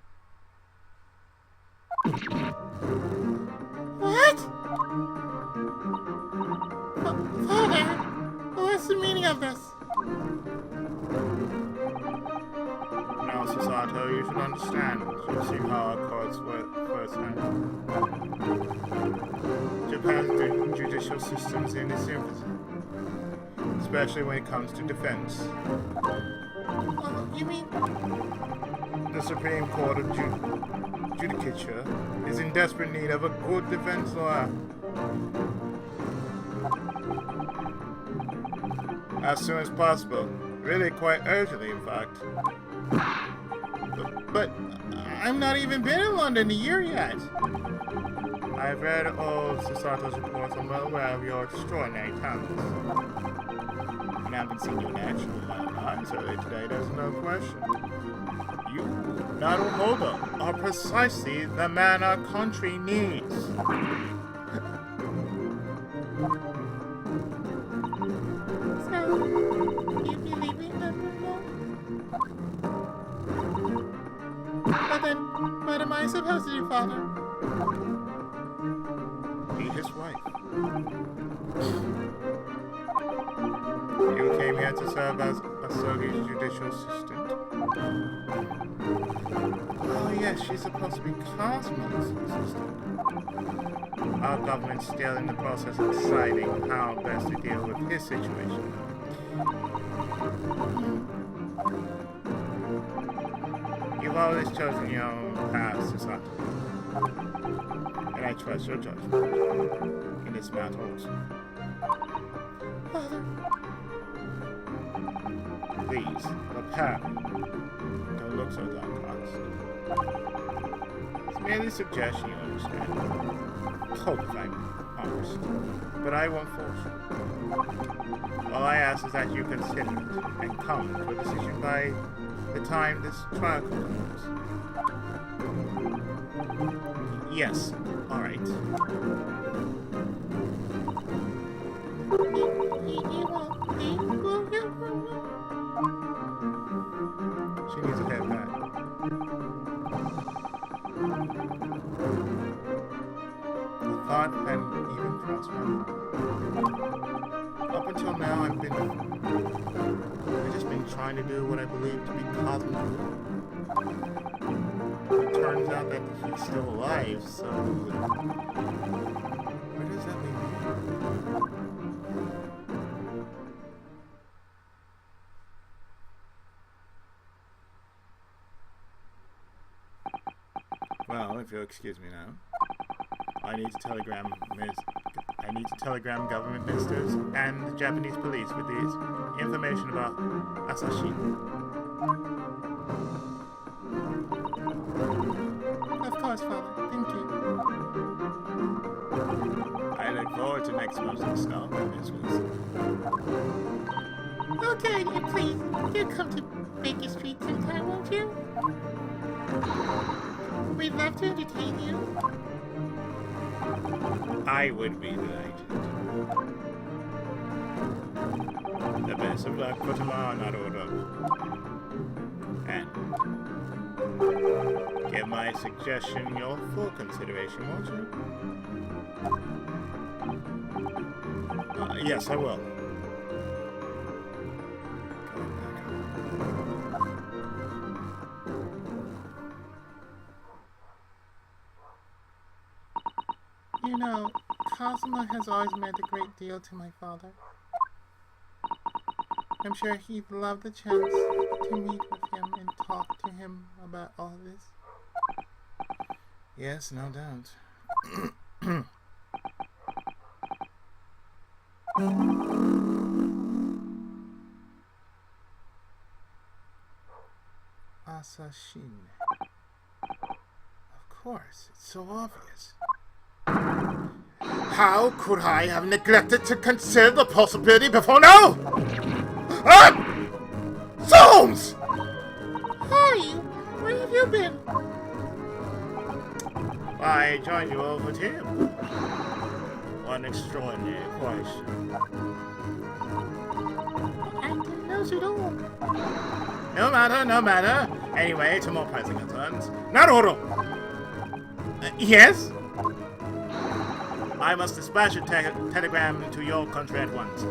What? Father, what's the meaning of this? Now, Sasato, you should understand. You've seen how our courts work firsthand. Japan's judicial system is in its infancy, especially when it comes to defense. You mean... The Supreme Court of Judicature is in desperate need of a good defense lawyer. As soon as possible. Really quite urgently, in fact. But I've not even been in London a year yet. I've read all of Sasato's reports. I'm well aware of your extraordinary talents. And having seen you in action with my own eyes earlier today, there's no question. You, Naruhodo, are precisely the man our country needs. So, you believe in them now? But then, what am I supposed to do, Father? Be his wife. You came here to serve as Asogi's judicial assistant. Oh yes, she's supposed to be Cosmo's assistant. Our government's still in the process of deciding how best to deal with his situation. You've always chosen your own path, Sasato. And I trust your judgment in this matter also. Father, Please, prepare. Don't look so downcast. It's merely a suggestion, you understand. Hope if I'm honest. But I won't force you. All I ask is that you consider it and come to a decision by the time this trial concludes. Yes, alright. you won't leave, will you? She needs a head back. The thought hadn't even crossed my mind. Up until now, I've just been trying to do what I believe to be cosmic. It turns out that he's still alive, so where does that leave me? Well, if you'll excuse me now, I need to telegram government ministers and the Japanese police with this information about Asashi. Of course, Father. Thank you. I look forward to next month's installment, Miss Wilson. Okay, please, do come to Baker Street sometime, won't you? We'd love to entertain you. I would be delighted. The best of luck for tomorrow, Naruto. And give my suggestion your full consideration, won't you? Yes, I will. You know, Cosmo has always meant a great deal to my father. I'm sure he'd love the chance to meet with him and talk to him about all this. Yes, no doubt. Masashin. Of course, it's so obvious. How could I have neglected to consider the possibility before now? Ah! Soames! Hi! Where have you been? I joined you over here. One extraordinary question. I didn't know you at all. No matter. Anyway, to more pressing concerns. Naruto! Yes? I must dispatch a telegram to your country at once.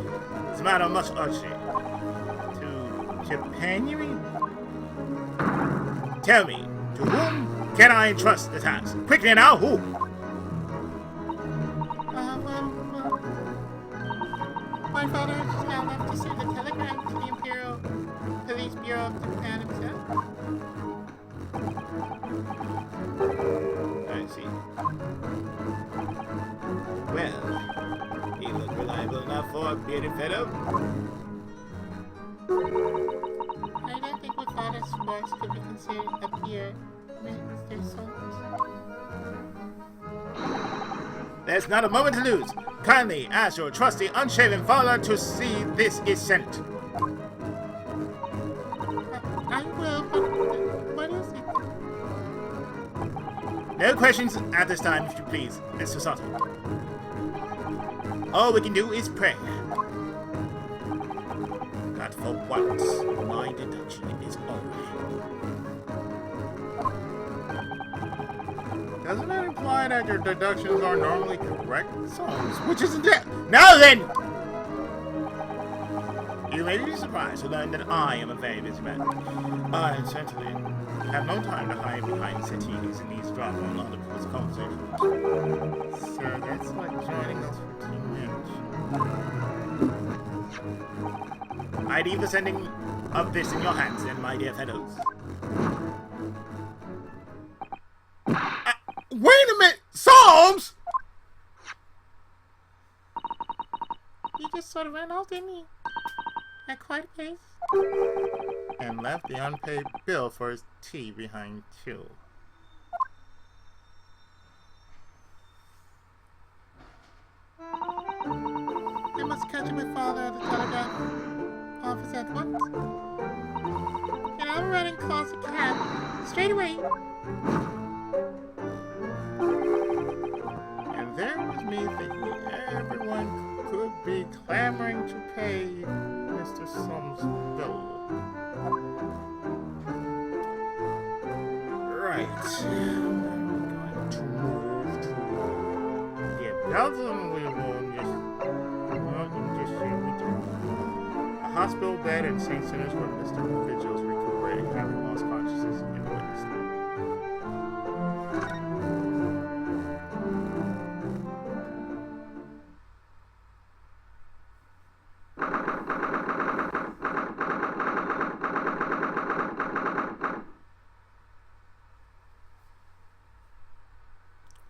It's a matter of much urgency. To Japan, you mean? Tell me, to whom can I entrust the task? Quickly now, who? My father just now left to send a telegram to the Imperial Police Bureau of Japan himself. I see. Well, he looked reliable enough for a bearded fellow. I don't think my father's words could be considered a peer, Mr. Soames. There's not a moment to lose. Kindly ask your trusty, unshaven father to see this is sent. I will, but what is it? No questions at this time, if you please, Mr. Sato. All we can do is pray. That for once, my deduction is already. Doesn't that imply that your deductions are normally correct? Soames, which isn't it? Now then! You may be surprised to learn that I am a very busy man. I certainly have no time to hide behind settees and eavesdrop on other people's conversations. So that's what joining us for 2 minutes. I'd leave the sending of this in your hands, then, my dear fellows. Wait a minute! Soames! He just sort of ran off, didn't he? At quite a pace. And left the unpaid bill for his tea behind too. I must catch my father at the telegraph office at once. And I'll run and call the cab straight away. And there was me thinking everyone could be clamoring to pay Mr. Soames' bill. Right. Going to move to the Belgium. We will just here we do. A hospital bed in St. Sinners where Mr. Vigil's recuperating, having lost consciousness in the witness stand.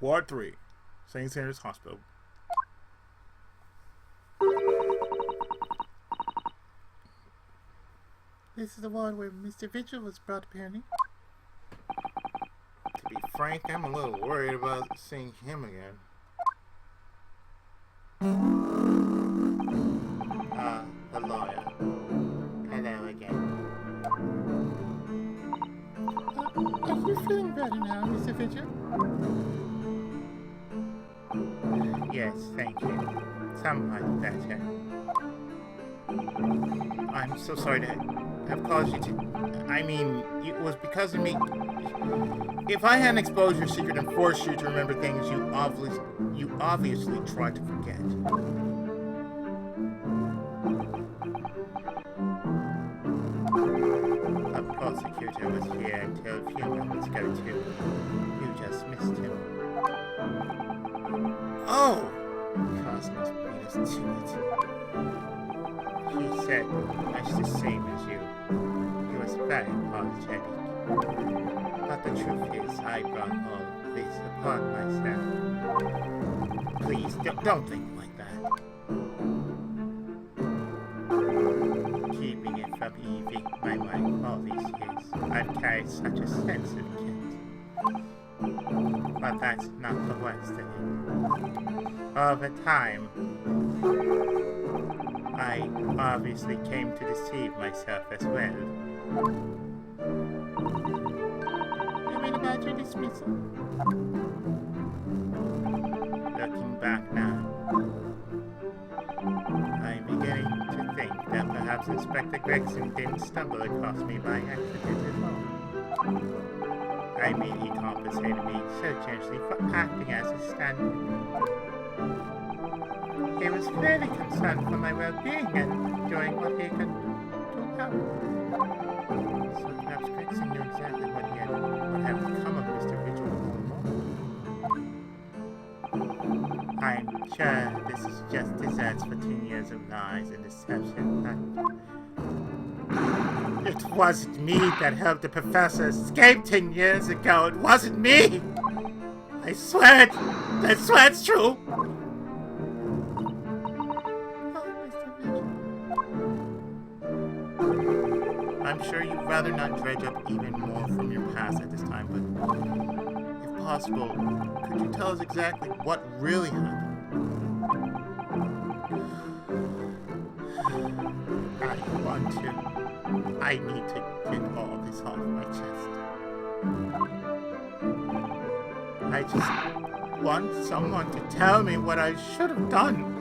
Ward 3, St. Sinners Hospital. This is the ward where Mr. Vigil was brought, apparently. To be frank, I'm a little worried about seeing him again. The lawyer. Hello again. Are you feeling better now, Mr. Vigil? Yes, thank you. Somewhat better. I'm so sorry to have caused you to... I mean, it was because of me. If I hadn't exposed your secret and forced you to remember things you obviously tried to forget. The prosecutor was here until a few moments ago, too. You just missed him. Oh! Cosmos beat us to it. He said much the same as you. He was very apologetic. But the truth is, I brought all of this upon myself. Please, don't think like that. Keeping it from Evie, my wife, all these years. I've carried such a sensitive kid. But that's not the worst of it. Over time, I obviously came to deceive myself as well. You mean about your dismissal? Looking back now, I'm beginning to think that perhaps Inspector Gregson didn't stumble across me by accident at all. I mean, he compensated me so generously for acting as his stand-in. He was clearly concerned for my well-being and doing what he could to help. So perhaps Gregson knew exactly what had become of Mr. Vigil all along. I'm sure this is just desserts for 10 years of lies and deception, but it wasn't me that helped the professor escape 10 years ago. It wasn't me! I swear it's true! I'm sure you'd rather not dredge up even more from your past at this time, but if possible, could you tell us exactly what really happened? I need to get all this off my chest. I just want someone to tell me what I should have done.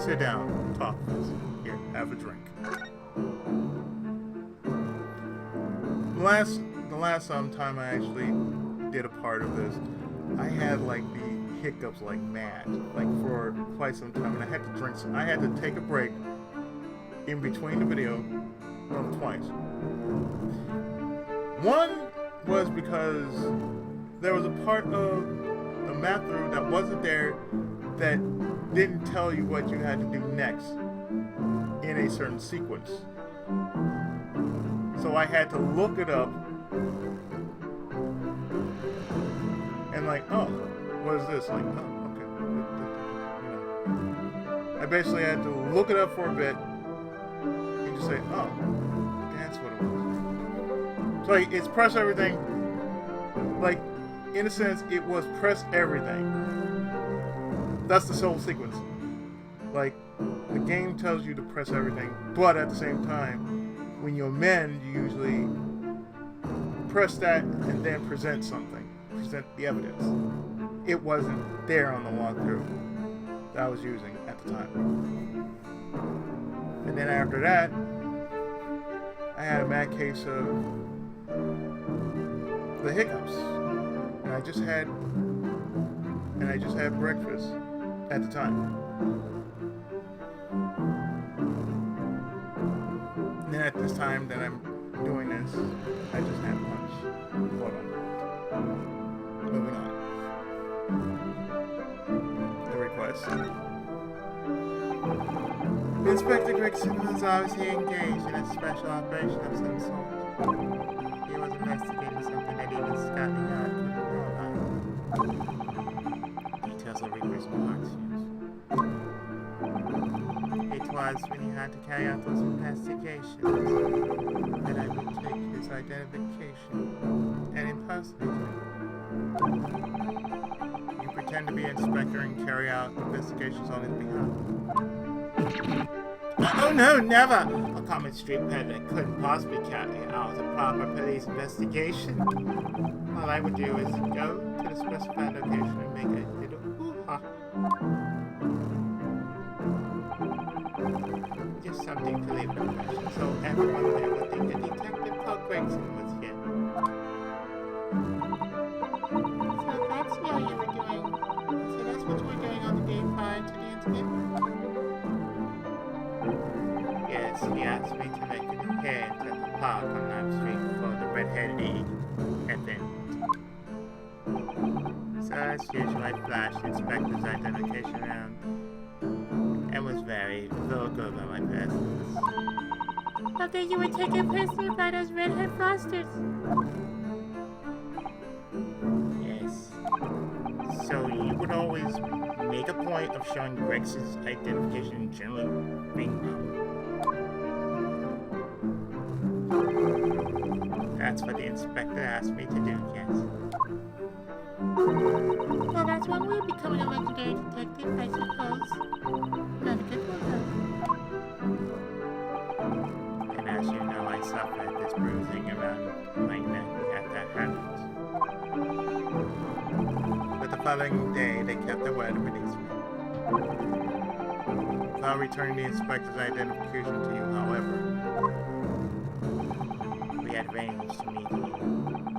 Sit down, talk. Here, have a drink. The last time I actually did a part of this, I had like the hiccups like mad, like for quite some time, and I had to drink. I had to take a break in between the video, well, twice. One was because there was a part of the math through that wasn't there that didn't tell you what you had to do next in a certain sequence. So I had to look it up and like, oh, what is this? Like, oh, okay. I basically had to look it up for a bit and just say, oh, that's what it was. So like, it's press everything. Like, in a sense, it was press everything. That's the whole sequence. Like, the game tells you to press everything, but at the same time, when you amend, you usually press that and then present something. Present the evidence. It wasn't there on the walkthrough that I was using at the time. And then after that, I had a bad case of the hiccups. And I just had breakfast at the time. And then at this time that I'm doing this, I just had lunch. Hold on. Moving on. The request. Inspector Gregson was obviously engaged in a special operation of some sort. He was investigating something that even Scotland Yard couldn't know about. Details of Reaper's marks used. It was when he had to carry out those investigations that I would take his identification and impersonate him. You pretend to be an inspector and carry out investigations on his behalf. Oh no, never! A common street peddler couldn't possibly carry out a proper police investigation. All I would do is go to the specified location and make a little hoo-ha. Just something to leave an impression, so everyone there would think that Detective Paul Gregson was here. So that's what you were doing. So that's what you were doing on the day prior to the incident? Yes, he asked me to make an appearance at the park on 9th Street for the Redhead League event. So as usual, I flashed the inspector's identification around and was very vocal about my presence. How that you were taken prisoner by those redhead frosters? Yes. So you would always make a point of showing Greg's identification generally being known. That's what the inspector asked me to do, yes. Well, that's one way of becoming a legendary detective, I suppose. Not a good one, though. And as you know, I suffered this bruising around my neck at that happened. But the following day, they kept their word and released me. Without returning the inspector's identification to you, however, we had arranged to meet in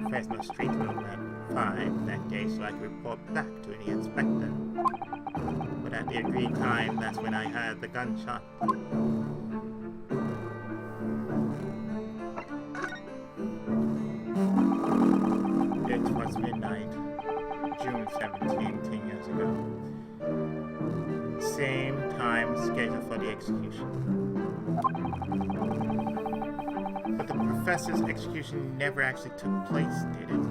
Fresno Street Room at 5 that day so I could report back to the inspector. But at the agreed time, that's when I heard the gunshot. It was midnight, June 17, 10 years ago. Same time scheduled for the execution. But the professor's execution never actually took place, did it?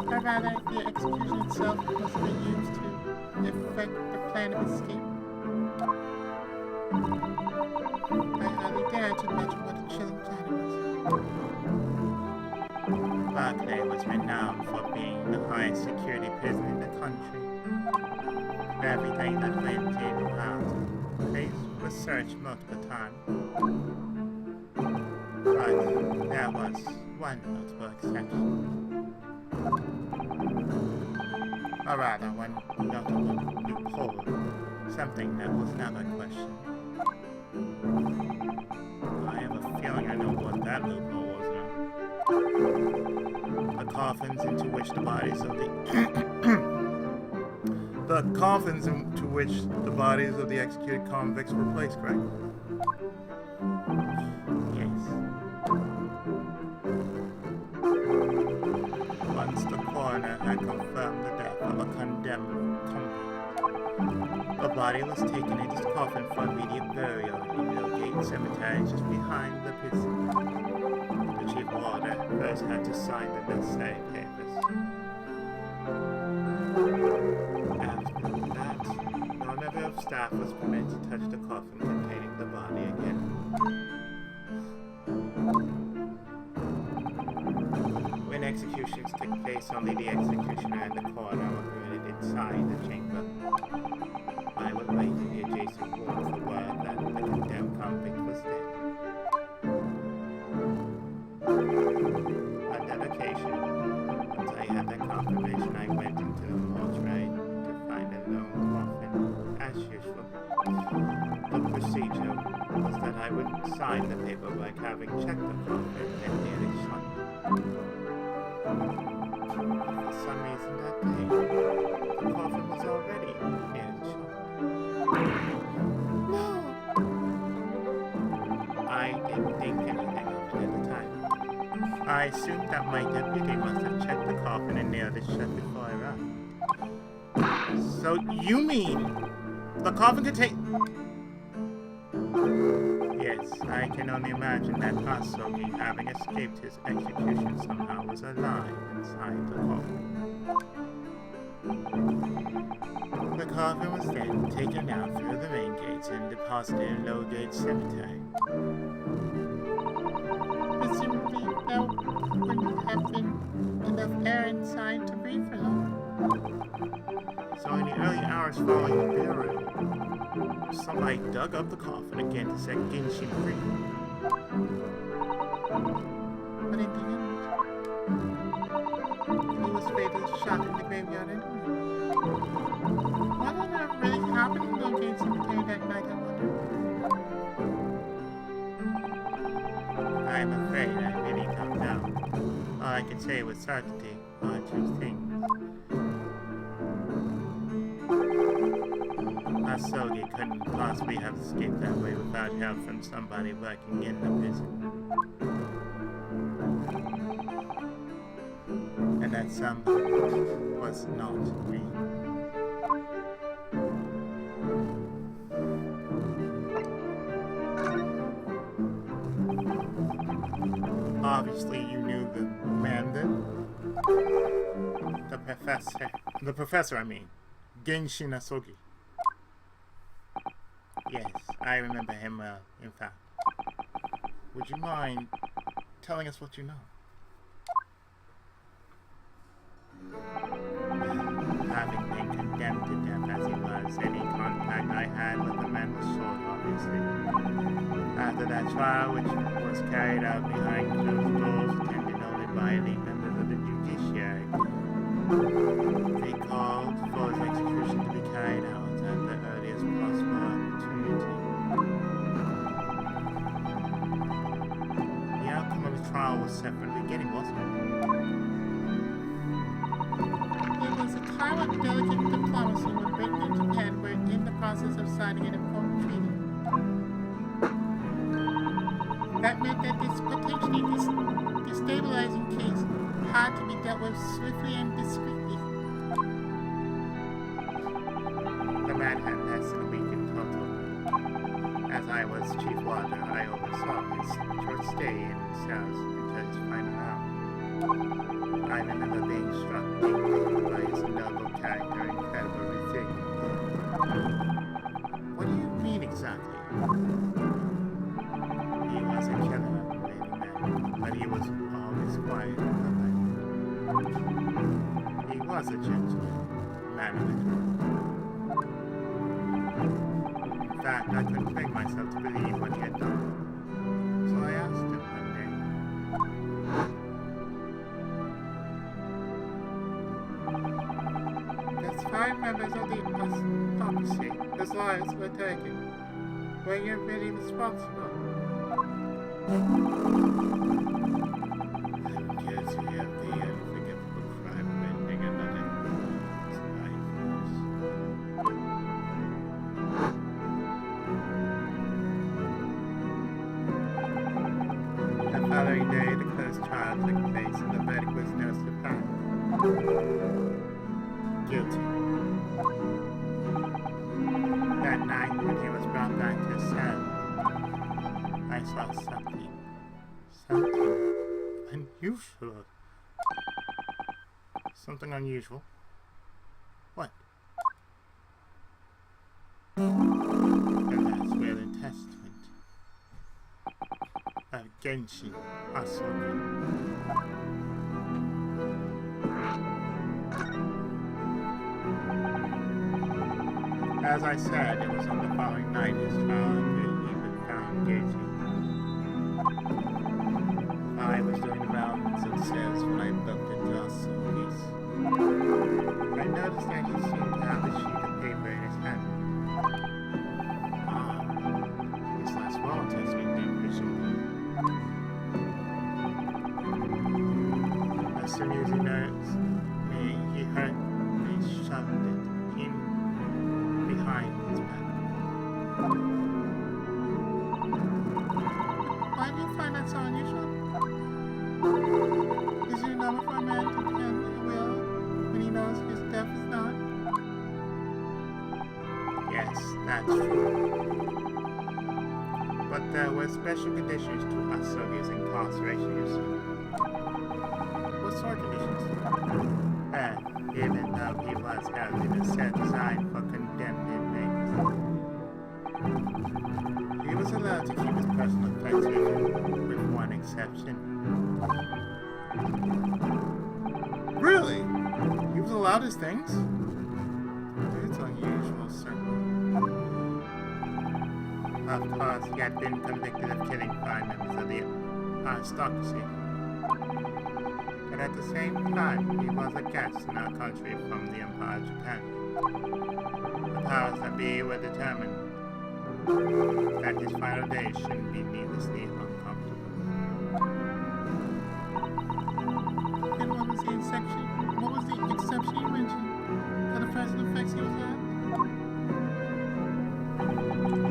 Or rather, the execution itself must have been used to effect the plan of escape. I hardly dare to imagine what a chilling plan it was. Barclay was renowned for being the highest security prison in the country. Everything that went in and out, the place was searched multiple times. But there was one notable exception. Or rather, one notable loophole, something that was never questioned. I have a feeling I know what that loophole was now. The coffins into which the bodies of the executed convicts were placed, correct? Yes. Once the coroner had confirmed the death of a condemned convict, the body was taken into his coffin for immediate burial in Millgate Cemetery just behind the prison. The chief warder first had to sign the necessary papers. After that, no member of staff was permitted to touch the coffin containing the body again. When executions took place, only the executioner and the coroner were permitted inside the chamber. I would wait in the adjacent room for word that the condemned convict was dead. On that occasion, once I had that confirmation, I went into the mortuary to find a lone coffin, as usual. The procedure was that I would sign the paperwork having checked the coffin and nearly shut. For some reason that day, the coffin was already nearly shut. No! I didn't think anything of it at the time. I assumed that my deputy must have checked the coffin and nailed it shut before I arrived. So you mean the coffin contained... Yes, I can only imagine that Asogi, having escaped his execution somehow, was alive inside the coffin. The coffin was then taken out through the main gates and deposited in Lowgate Cemetery. Presumably, there wouldn't have been enough air inside to breathe for long. So in the early hours following the burial, somebody dug up the coffin again to set Genshin free. But in the end, he was fatally shot in the graveyard anyway. What on earth really happened in Lowgate Cemetery that night, I wonder? I'm afraid I really don't know. All I can say with certainty are two things. Asogi couldn't possibly have escaped that way without help from somebody working in the prison. And that somebody was not me. Obviously, you knew the man then? The The professor, I mean. Genshin Asogi. Yes, I remember him well, in fact. Would you mind telling us what you know? Having been condemned to death as he was, any contact I had with the man was short, obviously. After that trial, which was carried out behind closed doors, attended only by elite members of the judiciary, they called for his execution to be carried out at the earliest possible opportunity. The outcome of the trial was set for the beginning, wasn't it? It was a time of delicate diplomacy when Britain and Japan were in the process of signing an important treaty. That meant that this potentially destabilizing case had to be dealt with swiftly and discreetly. The man had less than a week in total. As I was chief warder, I oversaw his short stay in the cells until his final hour. I remember being struck deeply by his noble character and incredible resilience. What do you mean exactly? He was a killer of many men, but he was always quiet and polite. He was a gentleman, man of his word. In fact, I couldn't bring myself to believe what he had done. So I asked him one day. There's 5 members of the Obscurity whose lives were taken. Were you really responsible? I'm guilty of the unforgivable crime of ending another man's life. The following day, the closed trial took place and the verdict was no surprise. Guilty. That night, when he was brought back to his cell, I saw something unusual. Something unusual? What? The last will and testament of Genshin Asogi. As I said, it was on the following night his trial had been found guilty. I was doing the rounds upstairs when I bumped into Asogi's. I noticed that he seemed to have a sheet of paper in his hand. His last will and testament, then, presumably. As soon as he noticed me, he heard me shoved it in behind his back. Why do you find that so unusual? Is it normal for a man to pen a will when he knows his death is not? Yes, that's true. But there were special conditions to Asogi's incarceration, you see. What sort of conditions? Even though he was held in a cell designed for condemned inmates, he was allowed to keep his personal effects with one exception. Really? He was allowed his things? It's unusual, certainly. Of course, he had been convicted of killing 5 members of the aristocracy. But at the same time, he was a guest in our country from the Empire of Japan. The powers that be were determined that his final days shouldn't be needlessly uncomfortable. And what was the exception you mentioned for the personal effects he was at?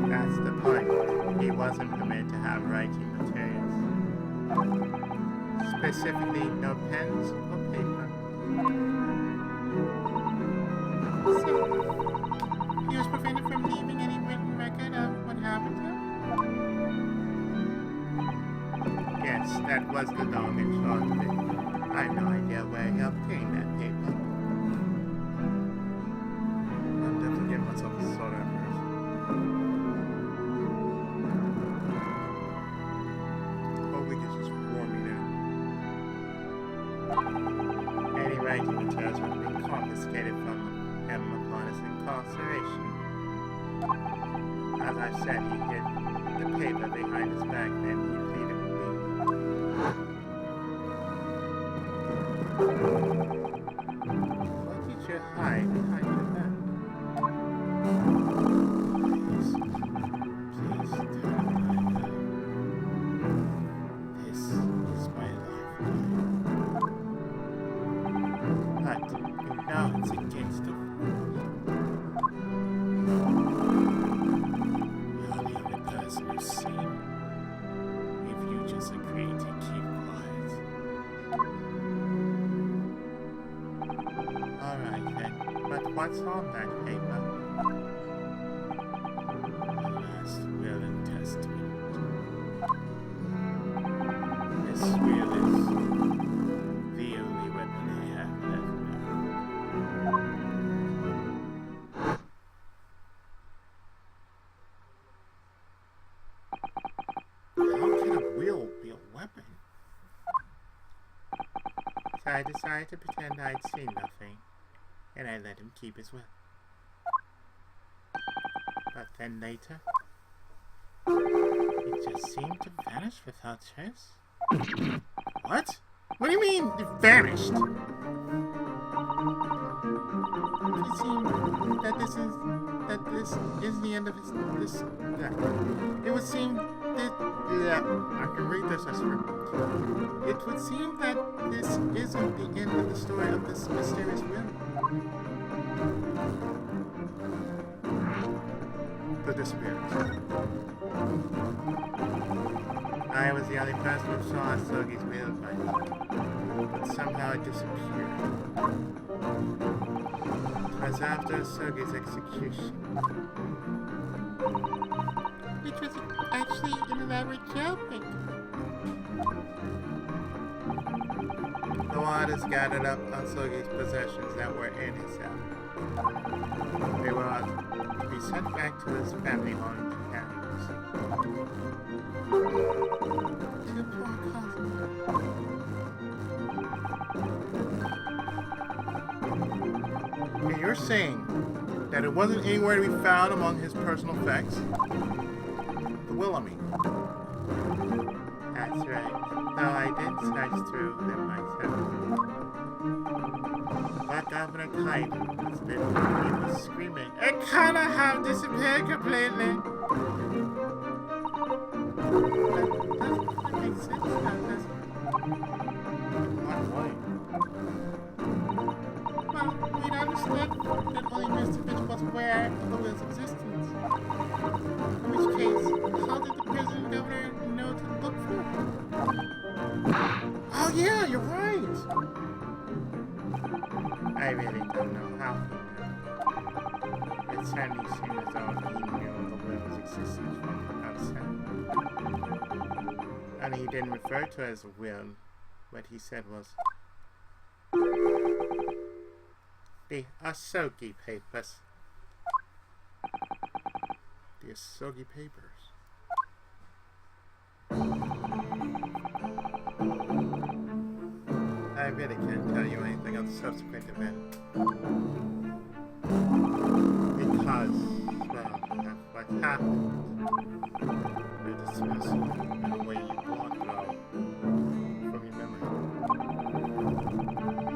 That's the point. He wasn't permitted to have writing materials. Specifically, no pens or paper. So, he was prevented from leaving any written record of what happened to him? Yes, that was the long and short of it. I have no idea where he obtained that paper. I said he hid the paper behind his back, then he pleaded with me. What did you hide behind your back? Please tell me this is my lifeline. But you know it's against the rules. You're the only person who's seen. If you just agree to keep quiet. Alright then, but what's on that paper? The last will and testament. This will is the only weapon I have left now. How can a will be a weapon? So I decided to pretend I'd seen nothing, and I let him keep his will. But then later, it just seemed to vanish without trace. What? What do you mean, it vanished? It seemed that this is the end of this. It would seem that I can read this as well. It would seem that this isn't the end of the story of this mysterious will. The disappearance. I was the only person who saw Sogi's will fight, but somehow it disappeared. It was after Sogi's execution. Which was actually an elaborate jailbreak. The waters gathered up on Sogi's possessions that were in his cell. They were to be sent back to his family home in Japan. To poor cousin. And you're saying that it wasn't anywhere to be found among his personal effects? The will, I mean. That's right. Though I did search through them myself. But Governor Kite was literally, he was screaming, "It kinda have disappeared completely!" That makes sense now, doesn't it? What way? Well, we'd understood that only Mr. Fitch was aware of the will's existence. In which case, how did the president governor know to look for it? Oh yeah, you're right! I really don't know how he knew. It certainly seemed as though he knew the will's existence from the outset. And he didn't refer to it as a will. What he said was the Asogi Papers. The Asogi Papers. I really can't tell you anything of the subsequent event. Because, well, that's what happened. You're dismissed in a way you blocked it out from your memory.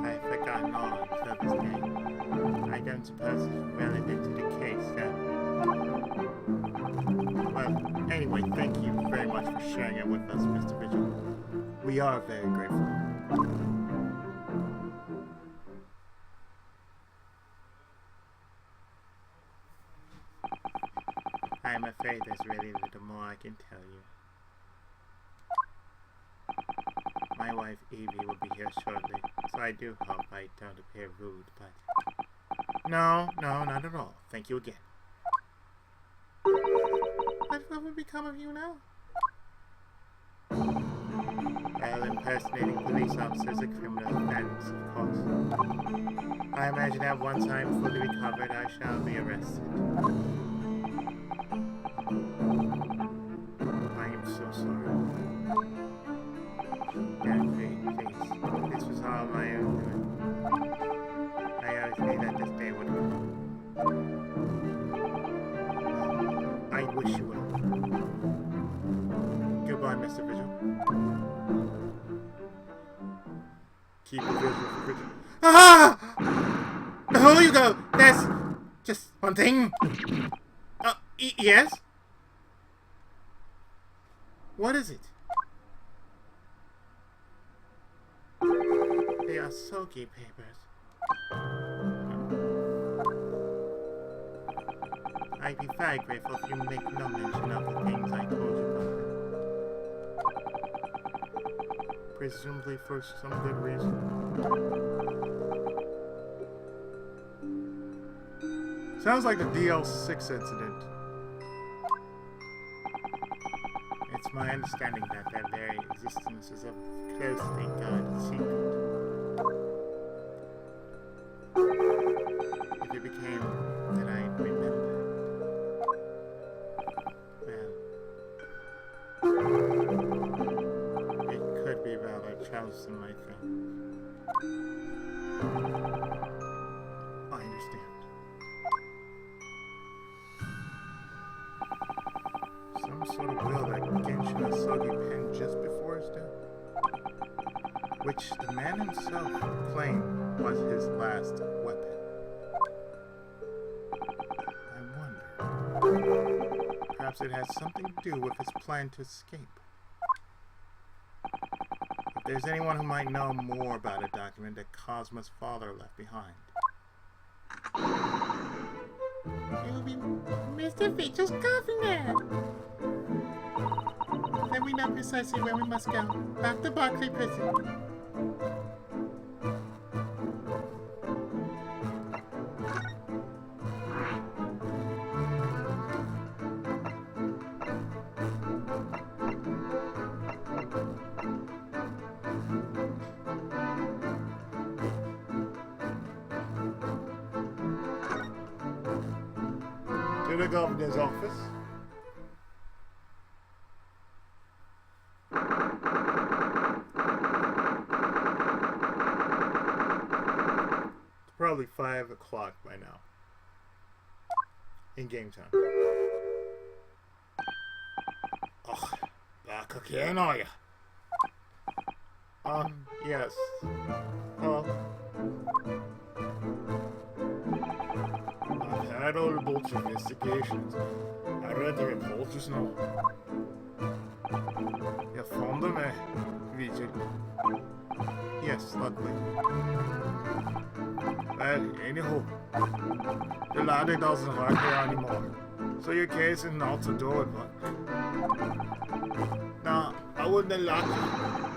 I've forgotten all until this day. I don't suppose it's relevant to the case, then. Well, anyway, thank you very much for sharing it with us, Mr. Vigil. We are very grateful. I'm afraid there's really little more I can tell you. My wife Evie will be here shortly, so I do hope I don't appear rude, but... No, not at all. Thank you again. What will become of you now? Well, impersonating police officers are criminal offense, of course. I imagine that once I'm fully recovered, I shall be arrested. I am so sorry. Dad, please. This was all my own doing. I always knew that this day would come. I wish wish you well. Goodbye, Mr. Vigil. Keep the vigil for Vigil. Ah! Before you go, there's just one thing. Yes? What is it? The Asogi papers. I'd be very grateful if you make no mention of the things I told you about them. Presumably for some good reason. Sounds like the DL6 incident. It's my understanding that their very existence is a closely guarded secret. If it became that I remembered, well, it could be rather troublesome, I think. I understand. Some sort of will that Genshin Asogi penned just before his death, which the man himself claimed was his last weapon. I wonder, perhaps it has something to do with his plan to escape. If there's anyone who might know more about a document that Cosmo's father left behind. It will be Mr. Vigil's coffin there. Then we know precisely where we must go. Back to Barclay Prison. To the governor's office. It's probably 5 o'clock by now. In game time. Oh, back again, are you? Yes. I've had all the bunch of investigations. I read the report just now. You found them, Vigil? Yes, luckily. Well, anyhow, the ladder doesn't work here anymore, so your case is not to do it, but... Nah, I wouldn't have liked you.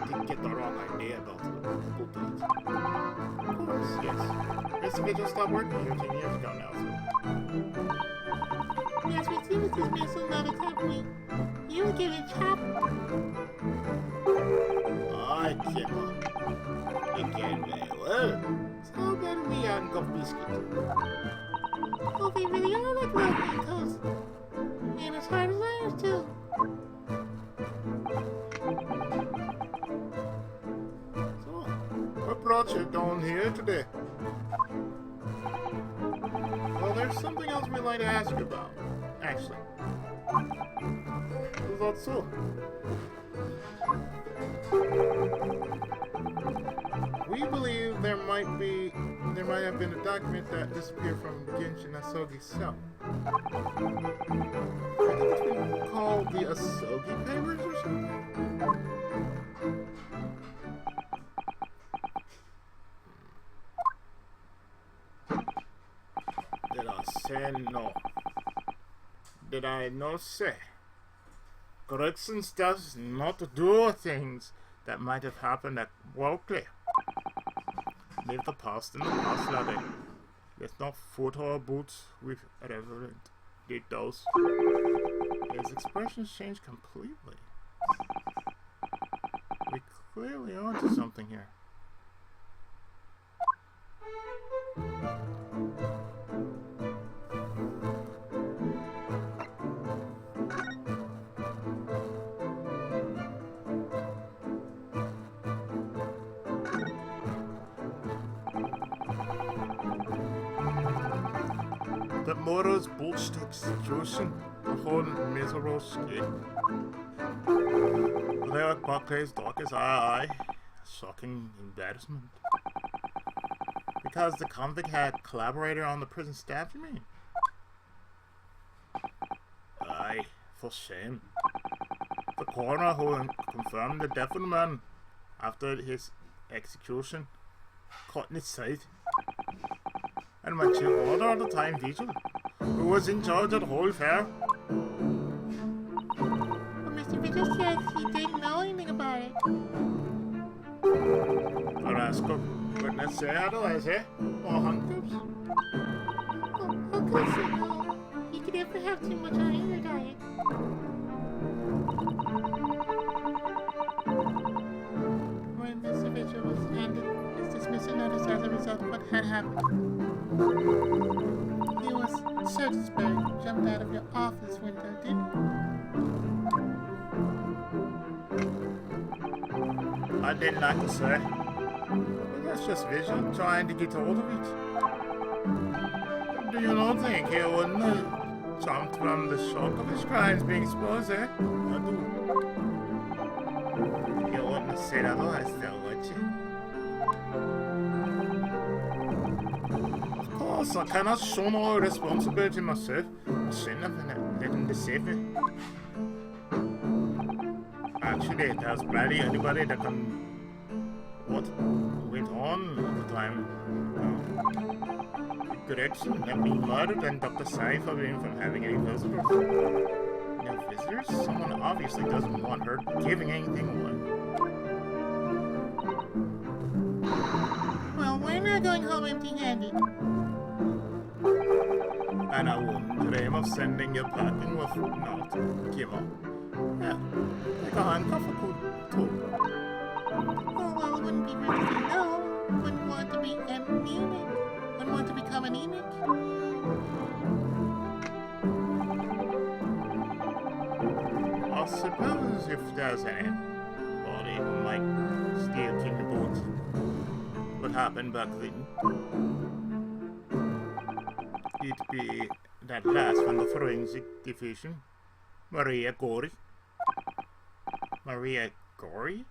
Didn't get the wrong idea about the good things. Of course, yes. Mr. Vigil stopped working here 10 years ago now, so... Yes, we see with this mess a lot of time for me. You will get a chop. I came on. You can very well. So how about we and go biscuit? Oh, they really are like lovely toast. And as hard as iron, too. So, what brought you down here today? Well, there's something else we'd like to ask you about, actually. Is that so? We believe there might have been a document that disappeared from Genshin Asogi's cell. I think it's been called the Asogi Papers or something. Did I say no? Did I not say? Corrections does not do things that might have happened at Walkley. Leave the past in the past, laddie. Let's not foot our boots with Reverend did those. His expressions changed completely. We're clearly onto something here. The murder's bullshit execution. The whole miserable skit. They were Buckley's dark as eye. Shocking embarrassment. Because the convict had collaborated on the prison staff, you mean? Aye, for shame. The coroner who confirmed the death of the man after his execution caught in his sight. And my chief warder at the time, Vigil, who was in charge of the whole affair. But Mr. Vigil says he didn't know anything about it. The rascal witness say otherwise, eh? Or handcuffs? Of course you know. He could never have too much on your diet. When Mr. Vigil was handed his dismissal notice as a result of what had happened, he was Sergeant jumped out of your office window, didn't he? I didn't like to say. But that's just Vision trying to get hold of it. Do you not think he wouldn't have jumped from the shock of his crimes being exposed, eh? I do. You wouldn't have said otherwise, though, would you? Of course, I cannot show no responsibility myself. I shouldn't have let him deceive me. Actually, there's barely anybody that can... What went on at the time? Gregson had been murdered and Dr. Sai forbidden from having any visitors. No visitors? Someone obviously doesn't want her giving anything away. Well, we're not going home empty-handed. And I wouldn't dream of sending you packing with not give up. Yeah, like a handcuff or two. Oh, well, it wouldn't be rude if you know. Wouldn't want to be anemic. Wouldn't want to become anemic. I suppose if there's anybody who might steal kidney bones, what happened back then? It'd be that last from the forensic division, Maria Gori. Maria Gori?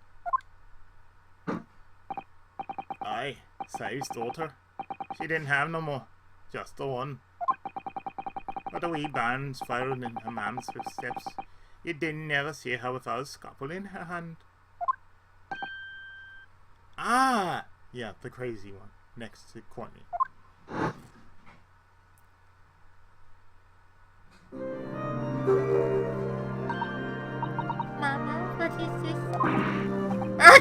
Aye, Sai's daughter. She didn't have no more, just the one. But the wee bands followed in her mom's footsteps. You didn't never see her without a scalpel in her hand. Ah! Yeah, the crazy one, next to Courtney. Mama, what is this? Ah!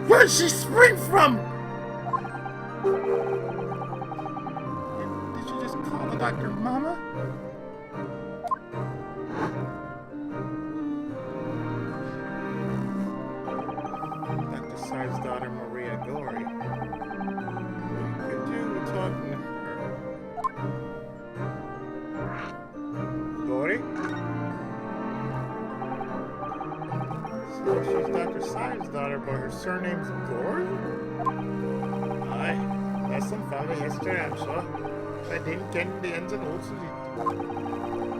Where'd she spring from? Did you just call the doctor Mama? Dr. Sai's daughter Maria Gori. Could you talk to her? Gori? So she's Dr. Sai's daughter, but her surname's Gori? Aye, that's some family history, I'm sure. I didn't get the ins and outs of it.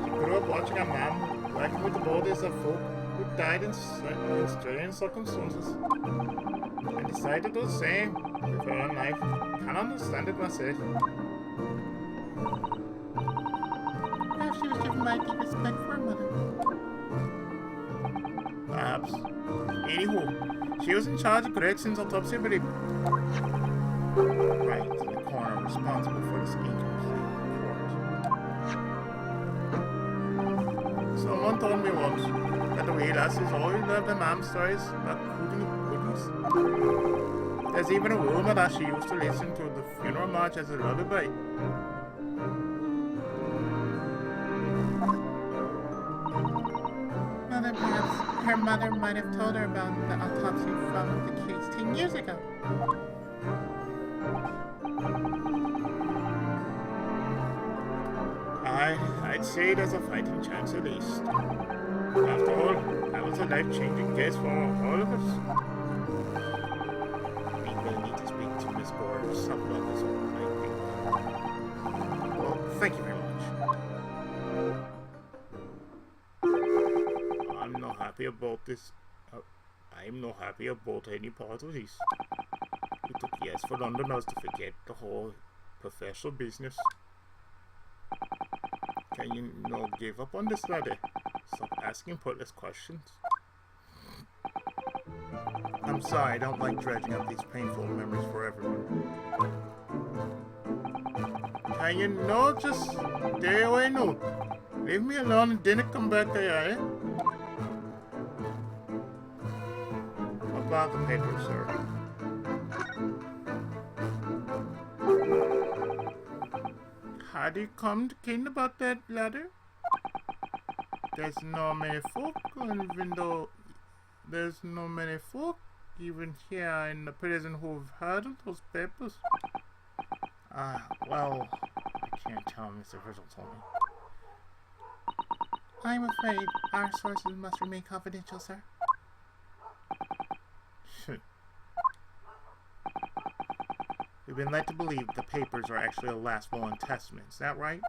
She grew up watching her mom working with the bodies of folk who died in strange circumstances. And decided to do the same with her own life. Can't understand it myself. Perhaps she was driven by deep respect for her mother. Perhaps. Anywho, she was in charge of Gregson's autopsy, but right in the corner responsible for this incomplete report. Someone told me once that the way lasses always love the mom stories about cooking cookies. There's even a rumor that she used to listen to the funeral march as a lullaby. Mother, perhaps her mother might have told her about the autopsy from the case 10 years ago. I'd say there's a fighting chance at least. After all, that was a life-changing case for all of us. We will need to speak to Miss Gore for some of this, I think. Well, Thank you very much. I'm not happy about this. I'm not happy about any part of this. It took years for Londoners to forget the whole professional business. Can you not give up on this, laddie? Stop asking pointless questions. I'm sorry, I don't like dredging up these painful memories for everyone. Can you not just stay away now? Leave me alone and didn't come back here, eh? About the paper, sir. How do you come to king about that letter? There's no many folk, even though there's no many folk even here in the prison who've heard of those papers. Well, I can't tell, Mr. Virgil told me. I'm afraid our sources must remain confidential, sir. We've been led to believe the papers are actually a last will and testament. Is that right?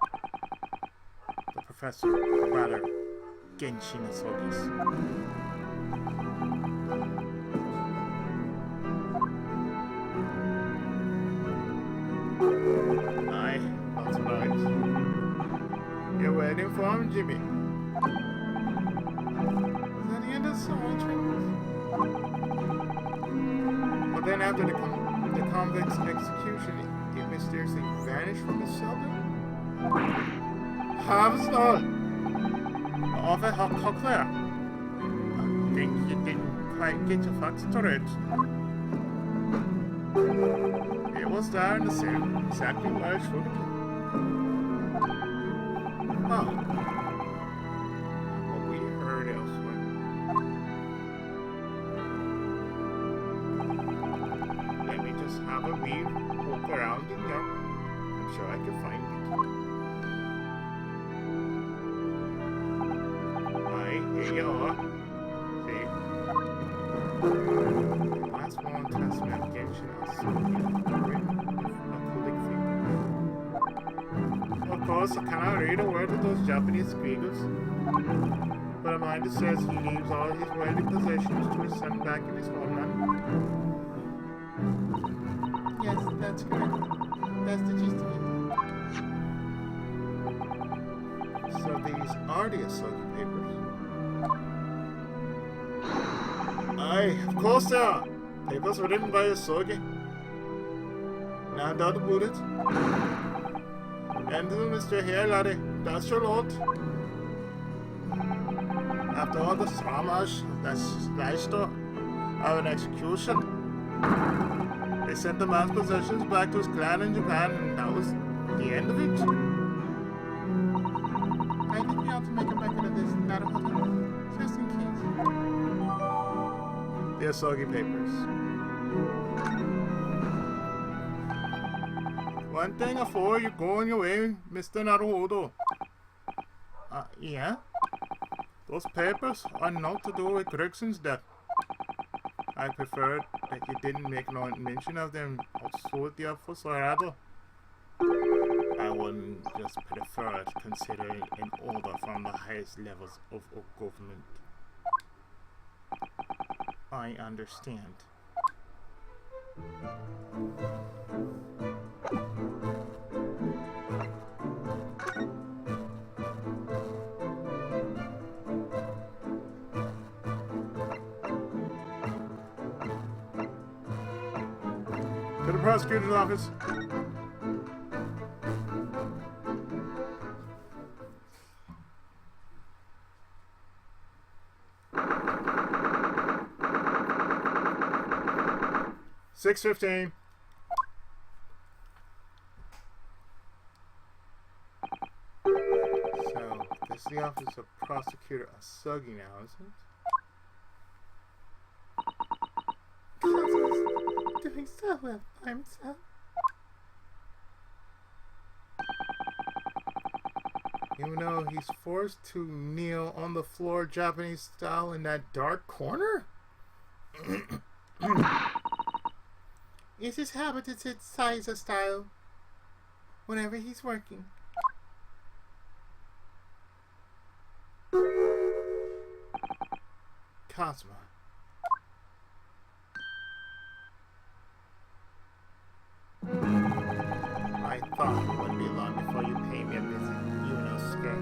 The professor, or rather, Genshin Asogis. Aye, that's right. You're waiting for him, Jimmy. Is that the end of the story, Travis? But then after the convict's execution, it mysteriously vanished from his cell. Havstall! Of it, how clear? I think you didn't quite get your facts straight. It was there in the same, exactly where it should be. Huh. What we heard elsewhere. Let me just have a wee walk around in here. I'm sure I can find it. Aye, here you are. See? Last one testament Genshin Asogis written with calligraphy. Of course, I cannot read a word of those Japanese scribbles. But a mind that says he leaves all his worldly possessions to his son back in his homeland. Yes, that's correct. That's the gist of it. So these are the Asogi papers. Aye, of course they are. Papers were written by Asogi. No doubt about it. And Mr. Here, laddie, that's your lot. After all the dramas that's sliced of an execution, they sent the man's possessions back to his clan in Japan, and that was the end of it. I think we ought to make a record of this, not a hotel, just in case. The Asogi papers. One thing before you go on your way, Mr. Naruhodo. Yeah? Those papers are not to do with Greggson's death. I preferred that you didn't make no mention of them also the Sorado. I wouldn't just prefer it, considering an order from the highest levels of government. I understand. To the prosecutor's office. $6.15. So, this is the office of Prosecutor Asagi now, isn't it? Cousin's doing so well by himself. Even though he's forced to kneel on the floor Japanese style in that dark corner? It's his habit to sit Saiza style whenever he's working. Cosmo. I thought it wouldn't be long before you pay me a visit, Yunosuke.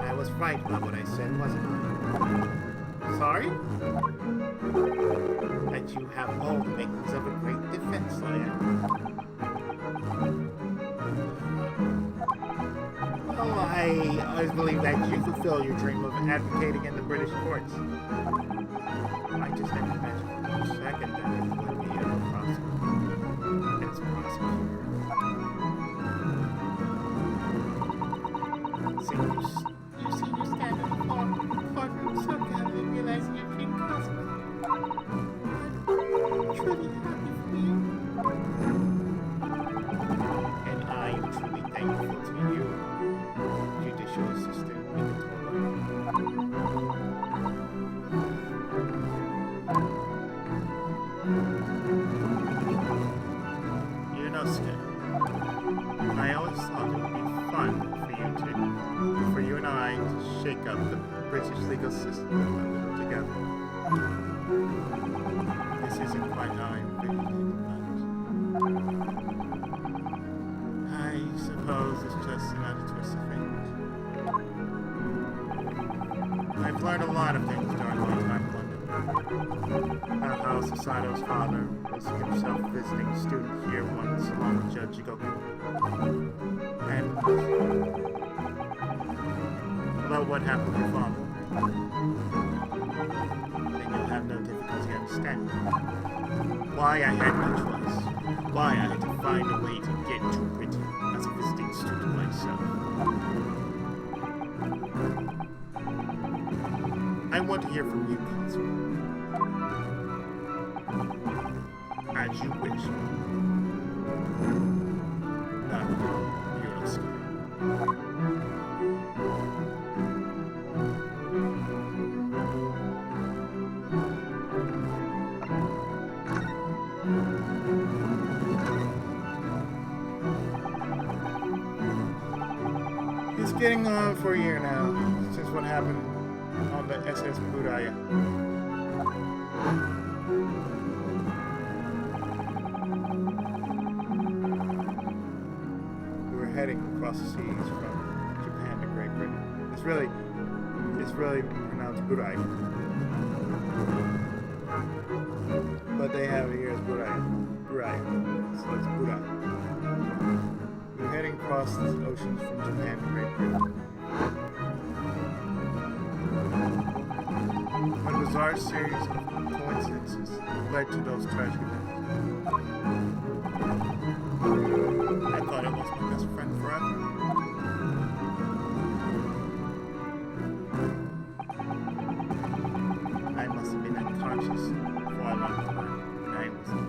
I was right about what I said, wasn't I? Sorry? That you have all the makings of a great defense lawyer. Well, I always believed that you fulfill your dream of advocating in the British courts. I just didn't imagine for a second that it would be a prosecutor. See, You see your stand on the courtroom so casually realizing your dream Cosmo. I'm truly happy for you. and I am truly thankful to you, Judicial Assistant Minotaur. Yunosuke, I always thought it would be fun for you and I to shake up the British legal system and put together. This isn't quite how I envisioned it, but I suppose it's just another twist of fate. I've learned a lot of things during my time in London. About how Sasato's father was himself a visiting student here once along with Judge Goku. And about what happened with your father. Then you'll have no difficulty understanding why I had no choice. Why I had to find a way to get to Britain as a visiting student myself. I want to hear from you, Cosmo. As you wish. Now, Yunosuke. It's getting on for a year now, since what happened on the SS Budaya. We were heading across the seas from Japan to Great Britain. It's really pronounced Budaya. But they have it here as Budaya. So it's Budaya. We were heading across the oceans from Japan to Great Britain. A bizarre series of coincidences led to those tragic events. I thought it was my best friend forever. I must have been unconscious for a long time.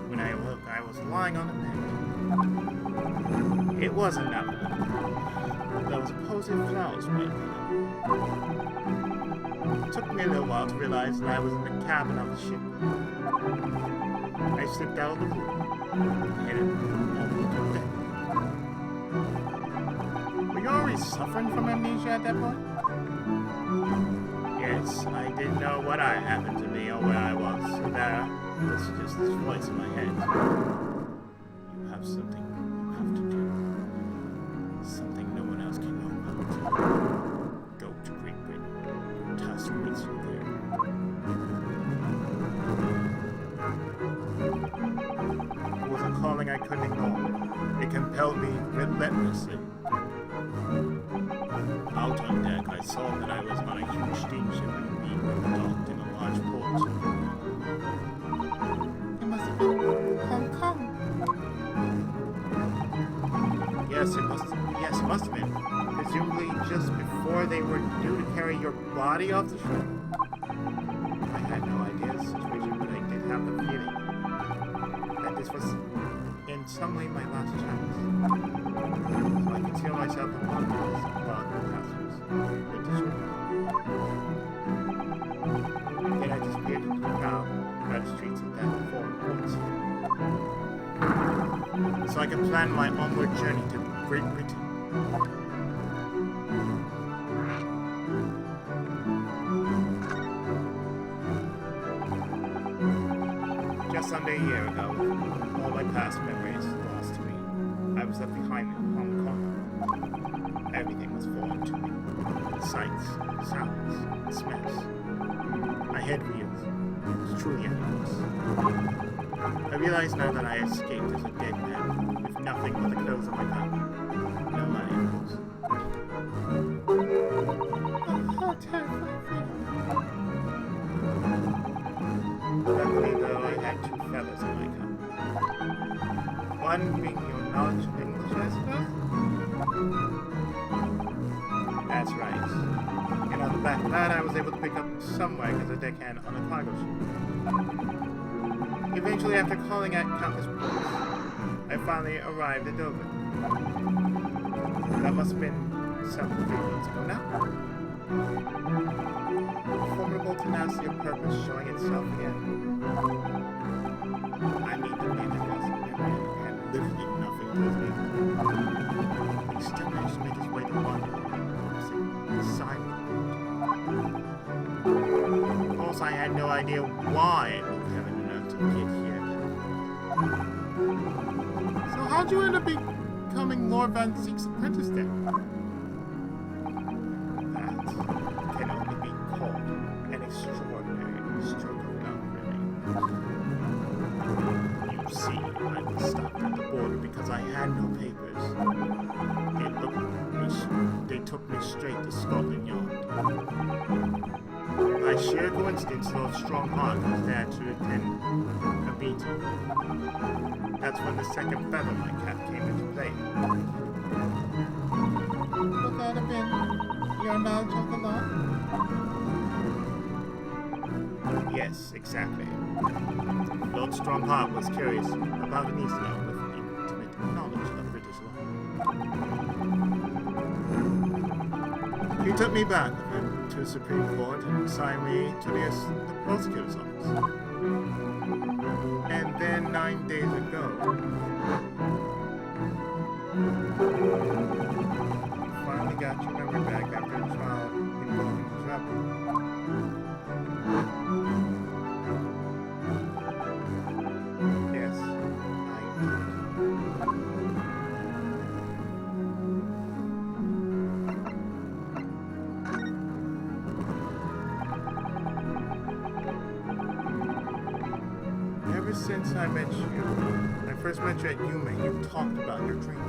When I awoke, I was lying on the bed. It wasn't that one. There was positive flowers right there. It took me a little while to realize that I was in the cabin of the ship. I slipped out of the room and headed over to the deck. Were you already suffering from amnesia at that point? Yes, I didn't know what had happened to me or where I was, so that was just this voice in my head. You have something you have to do. Something no one else can know about. Go to Great Britain. Your task waits you there. It was a calling I couldn't ignore. It compelled me relentlessly. Out on deck, I saw that I was on a huge steamship and being docked in a large port. It must have been Hong Kong. Yes, it must have been. Presumably just before they were due to carry your body off the ship. I had no idea of the situation, but I did have the feeling that this was in some way my last chance. So I could feel myself among those passengers. Then I disappeared into the crowd by the streets of that foreign ports. So I could plan my onward journey to Great Britain. a year ago, all my past memories lost to me. I was left behind in Hong Kong. Everything was foreign to me. Sights, sounds, smells. My head reels. It was truly endless. I realize now that I escaped as a dead man, with nothing but the clothes on my back. No money, of course. How terrifying. Luckily, though, I had two feathers in my cap. One being your knowledge of English, I suppose? That's right. And on the back of that, I was able to pick up some work as a deckhand on a cargo ship. Eventually, after calling at countless ports, I finally arrived at Dover. That must have been some 3 months ago now. Formidable tenacity of purpose showing itself again. I need to make a lesson, and literally nothing to me. He still managed to make his way to London, silent. Of course, I had no idea why I moved heaven and earth to get here. So how'd you end up becoming Lord Van Zeek's apprentice then? That can only be called an extraordinary stroke of luck, really. You see, I was stopped at the border because I had no papers. They took me straight to Scotland Yard. By sheer coincidence, Lord Strongheart was there to attend a meeting. That's when the second feather in my cap came into play. Would that have been your knowledge of the law? Yes, exactly. Lord Strongheart was curious about an Easterner with intimate knowledge of British law. He took me back with him to Supreme Court and assigned me to the prosecutor's office. And then 9 days ago, finally got your memory back after a trial involving travel. Yes, I did. Ever since I met you, I first met you at Yuma, you talked about your dream.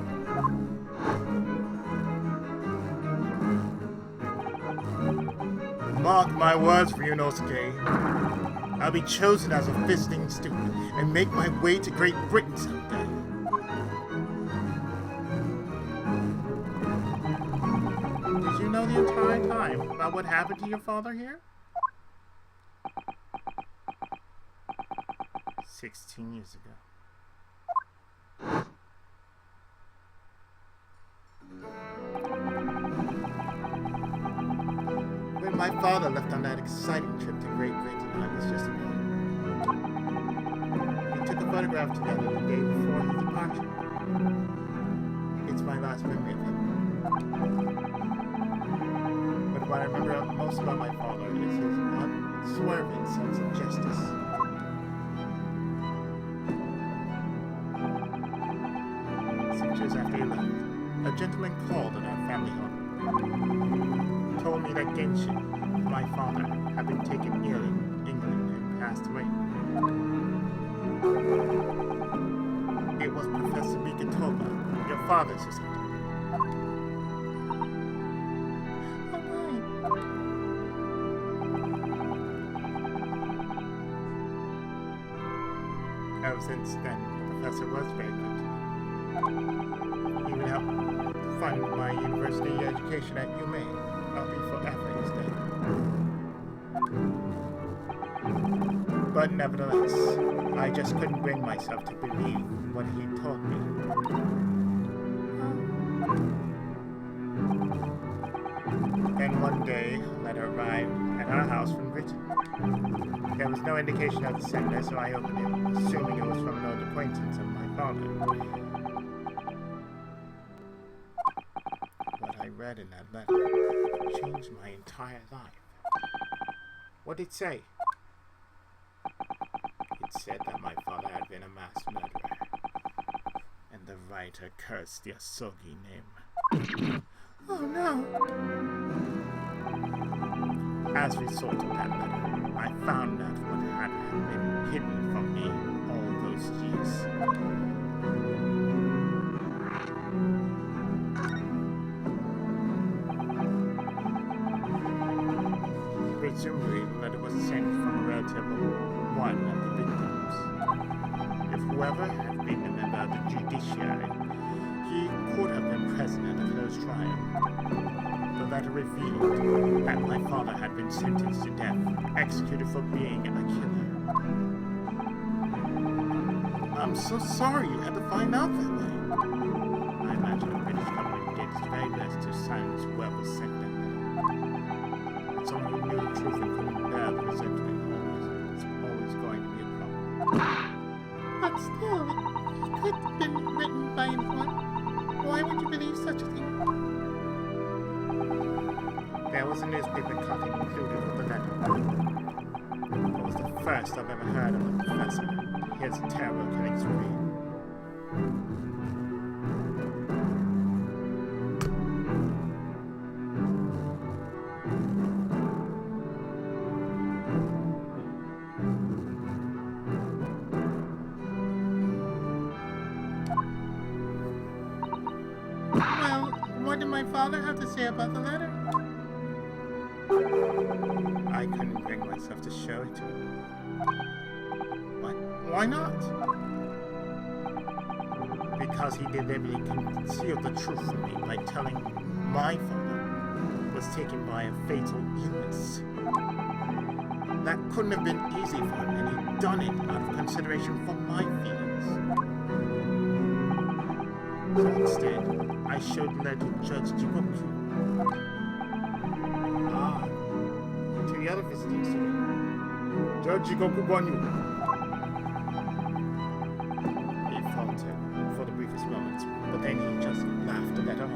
Mark my words, Ryunosuke. I'll be chosen as a visiting student and make my way to Great Britain someday. Did you know the entire time about what happened to your father here? 16 years ago. When my father left on that exciting trip to Great Britain, I was just a boy. We took a photograph together the day before his departure. It's my last memory of him. But what I remember most about my father is his unswerving sense of justice. 6 years after he left, a gentleman called at our family home. Told me that Genshin, my father, had been taken ill in England and passed away. It was Professor Mikitoba, your father's assistant. Ever since then, the professor was very good to me. He would help fund my university education at UMA. I'll be forever his debt. But nevertheless, I just couldn't bring myself to believe what he taught me. Then one day, a letter arrived at our house from Britain. There was no indication of the sender, so I opened it, assuming it was from an old acquaintance of my father. What I read in that letter changed my entire life. What did it say? It It said that my father had been a mass murderer, and the writer cursed the Asogi name. Oh no. As we sorted that letter, I found out what had been hidden from me all those years. Presumably, the letter was sent from a relative of one of the victims. If whoever had been a member of the judiciary, he could have been present at the first trial. The letter revealed that my father had been sentenced to death, executed for being a killer. I'm so sorry you had to find out that way. I imagine the British government did its very best to silence whoever sent that letter. But someone who knew the truth and couldn't bear the resentment was always going to be a problem. But still, it could have been written by anyone. Why would you believe such a thing? There was a newspaper cutting included with the letter. It was the first I've ever heard of the professor. His terrible killing spree. Well, what did my father have to say about the letter? I couldn't bring myself to show it to him. Why not? Because he deliberately concealed the truth from me by telling my father was taken by a fatal illness. That couldn't have been easy for him, and he'd done it out of consideration for my feelings. So instead, I showed the letter to Judge Jigoku. To the other visiting student. Judge Jigoku Guanyu. For the briefest moments, but then he just laughed the letter off.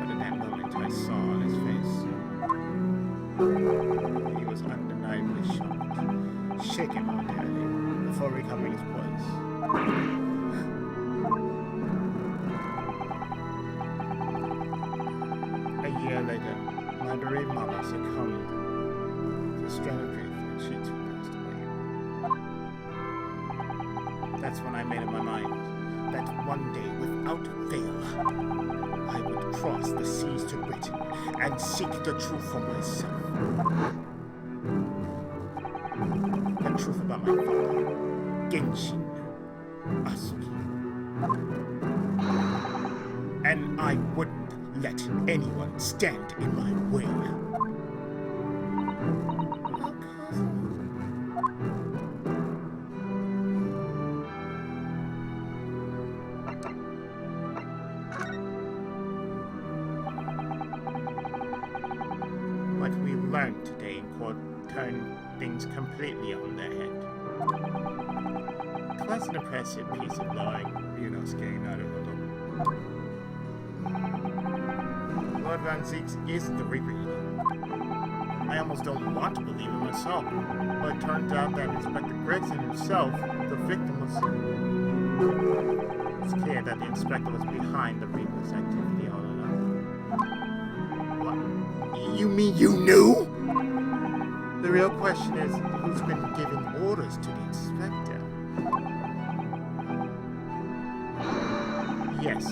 But in that moment, I saw on his face he was undeniably shocked, shaken momentarily before recovering his poise. A year later, my bereaved mother succumbed to a strain of grief, and she too passed away. That's when I made up my mind that one day, without fail, I would cross the seas to Britain and seek the truth for myself. The truth about my father, Genshin Asuki. And I wouldn't let anyone stand in my way. What we learned today in court turned things completely on their head. It was an impressive piece of law, Lord Van Zeeks is the Reaper. I almost don't want to believe it myself, but it turned out that Inspector Gregson himself, the victim, was... It's clear that the Inspector was behind the Reaper's activity all along. What? You mean you knew? The real question is, who's been giving orders to the Inspector? Yes,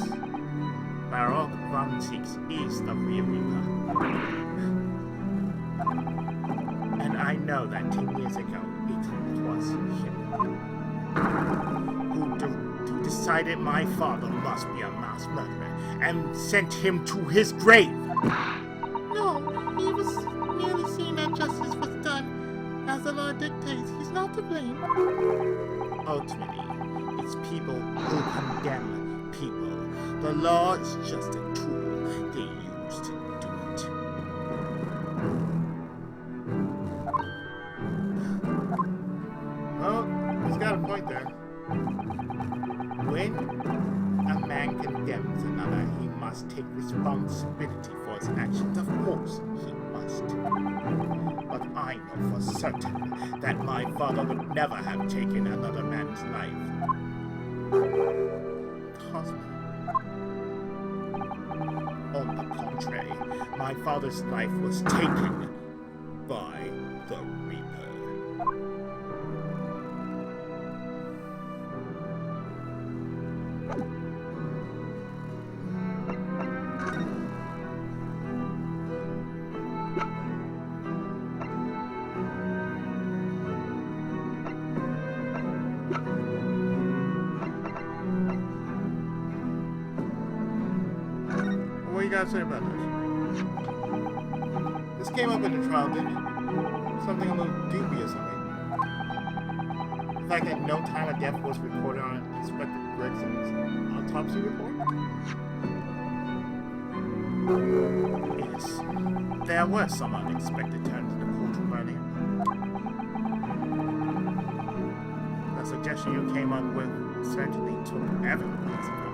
Baroque Van Zeeks is the real Reaper. And I know that 10 years ago, it was him who decided my father must be a mass murderer and sent him to his grave. No, he was merely seeing that justice was done as the law dictates. He's not to blame. Ultimately, it's people who condemn people. The law is just a tool they use to do it. Well, he's got a point there. When a man condemns another, he must take responsibility for his actions. Of course, he must. But I know for certain that my father would never have taken another man's life. Cosmo. On the contrary, my father's life was taken by the Reaper. What do you gotta say about this? This came up in the trial, didn't it? Something a little dubious, I mean. The fact that no time of death was recorded on Inspector Gregson's autopsy report? Yes, there were some unexpected turns in the courtroom earlier. The suggestion you came up with certainly took everyone by surprise.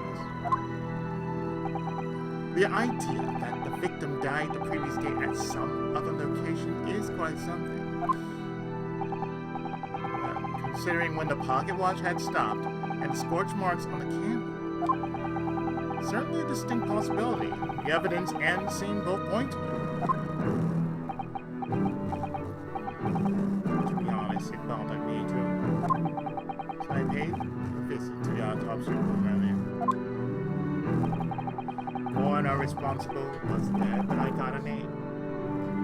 The idea that the victim died the previous day at some other location is quite something. Well, considering when the pocket watch had stopped and scorch marks on the camera, certainly a distinct possibility. The evidence and the scene both point to it. To be honest, it bothered me too. So I paid a visit to the autopsy room earlier. Coroner responsible was there, but I got a name.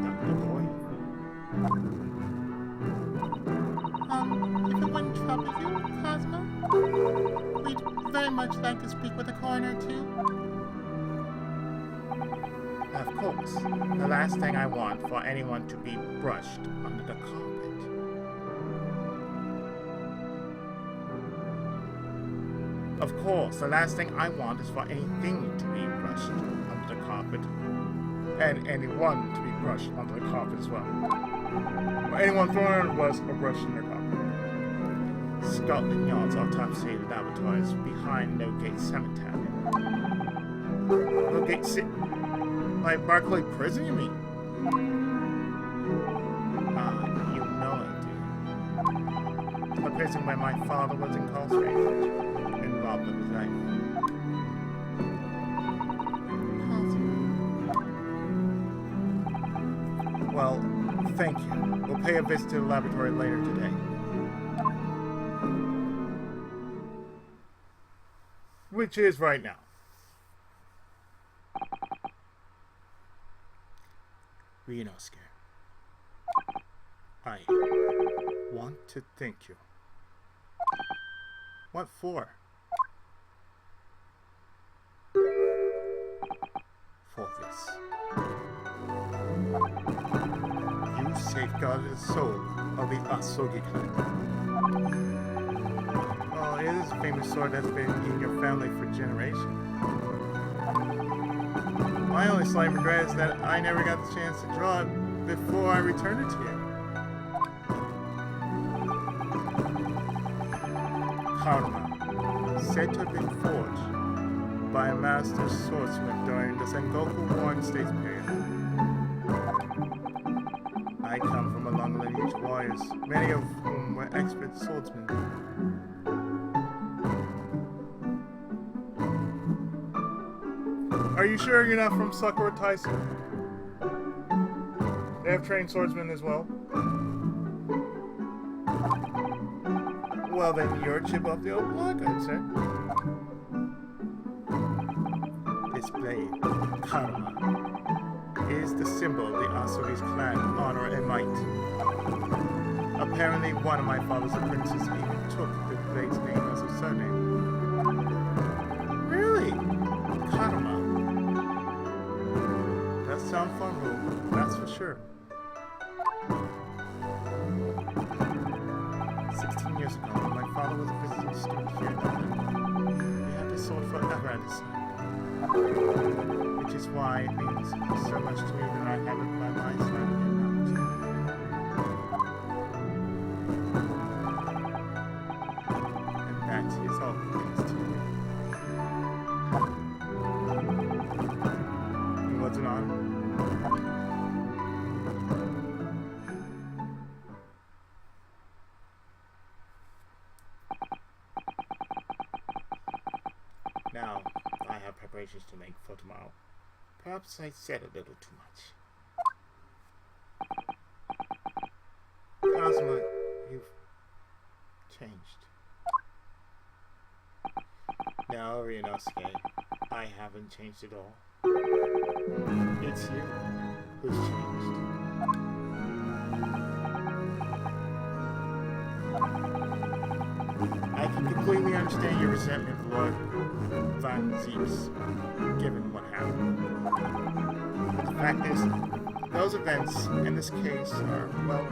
Dr. Boyd. If it wouldn't trouble you, Cosmo, we'd very much like to speak with the coroner, too. Of course, the last thing I want for anyone to be brushed under the carpet. Of course, the last thing I want is for anything to be brushed under the carpet. And anyone to be brushed under the carpet as well. Or anyone throwing under the bus or brushing their carpet. Scotland Yard's autopsy laboratories behind No Gate Cemetery. No Gate like Barclay Prison, you mean? You know it, do. The prison where my father was incarcerated and robbed of his life. Well, thank you. We'll pay a visit to the laboratory later today. Which is right now. Ryunosuke, I want to thank you. What for? For this. You safeguarded the soul of the Asogi clan. Oh, it is a famous sword that's been in your family for generations. My only slight regret is that I never got the chance to draw it before I returned it to you. Karma, said to have been forged by a master swordsman during the Sengoku War in States period. I come from a long lineage of warriors, many of whom were expert swordsmen. Are you sure you're not from Sakura Taisen? They have trained swordsmen as well? Well, then you're a chip off the old block, I'd say. This blade, Karma, is the symbol of the Asogi's clan honor and might. Apparently, one of my father's apprentices even took the blade's name as a surname. Really? Karma. Does sound fun, Rule, that's for sure. 16 years ago, when my father was a visiting student here in London, he had this sword forever at his side. Which is why it means so much to me that I have it by my side here now. And that is all thanks to you. It was an honor. preparations to make for tomorrow. Perhaps I said a little too much. Cosmo, you've changed. No, Ryunosuke, I haven't changed at all. It's you who's changed. I can completely understand your resentment of Lord Van Zeeps, given what happened. But the fact is, those events, in this case, are, well,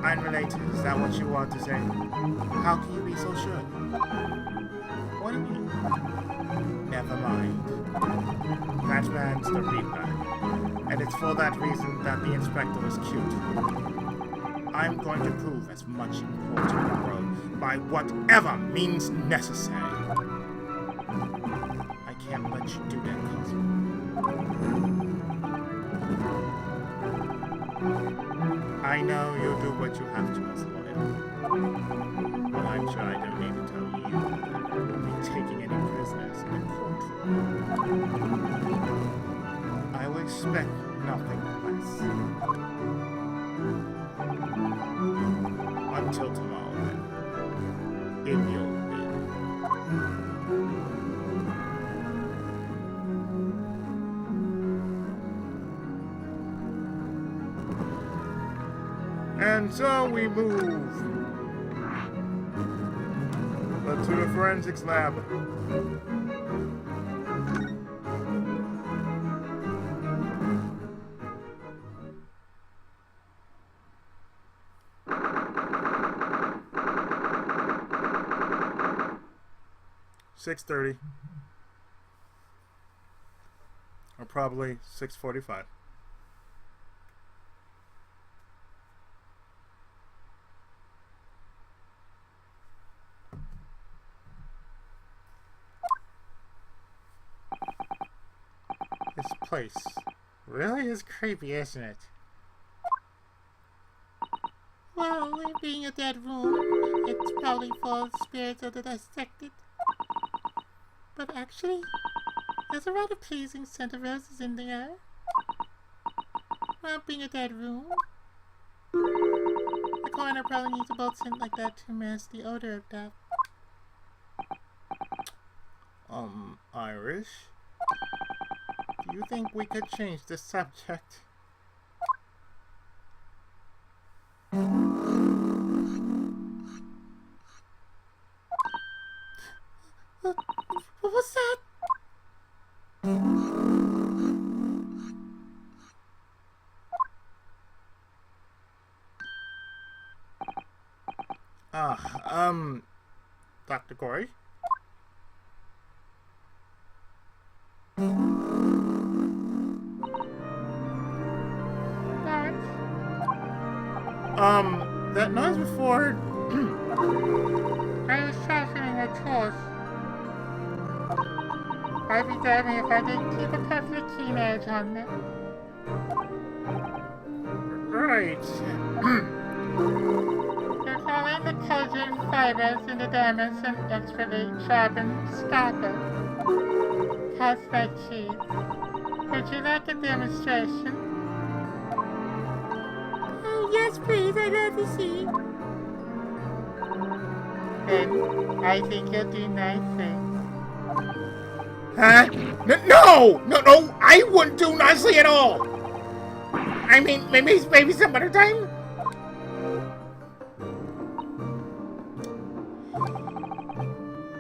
unrelated. Is that what you want to say? How can you be so sure? What do you mean? Never mind. That man's the Reaper, and it's for that reason that the Inspector was cute. I'm going to prove as much importance to the world by whatever means necessary. I can't let you do that, Cosmo. I know you'll do what you have to as a lawyer. But I'm sure I don't need to tell you that you'll be taking any prisoners in a courtroom. I will expect nothing less. Until tomorrow, then. In your bed. And so we move to the forensics lab. $6:30, or probably 6:45. This place really is creepy, isn't it? Well, it being a dead room, it's probably full of spirits of the dissected. But actually, there's a rather pleasing scent of roses in the air. Well, being a dead room, the coroner probably needs a boat scent like that to mask the odor of death. Irish? Do you think we could change the subject? What was that? Dr. Corey? That noise before... I was sharpening a tools. I'd be damned if I didn't keep a perfectly keen edge on them. Right. They're following the collagen fibers in the dermis and expertly sharpened scalpel. Cuts like cheese. Would you like a demonstration? Oh, yes, please. I'd love to see. Then, I think you'll do nicely. Huh? No! I wouldn't do nicely at all! I mean, maybe some other time?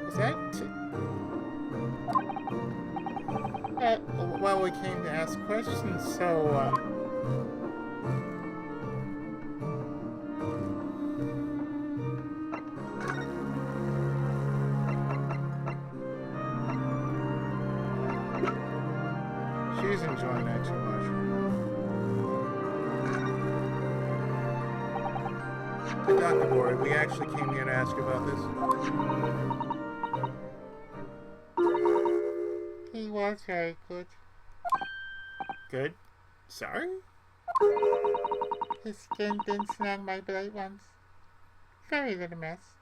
Is that... well, we came to ask questions, so, she's enjoying that too much. Hey, Dr. Bory, we actually came here to ask about this. He was very good. Good? Sorry? His skin didn't snag my blade once. Very little mess.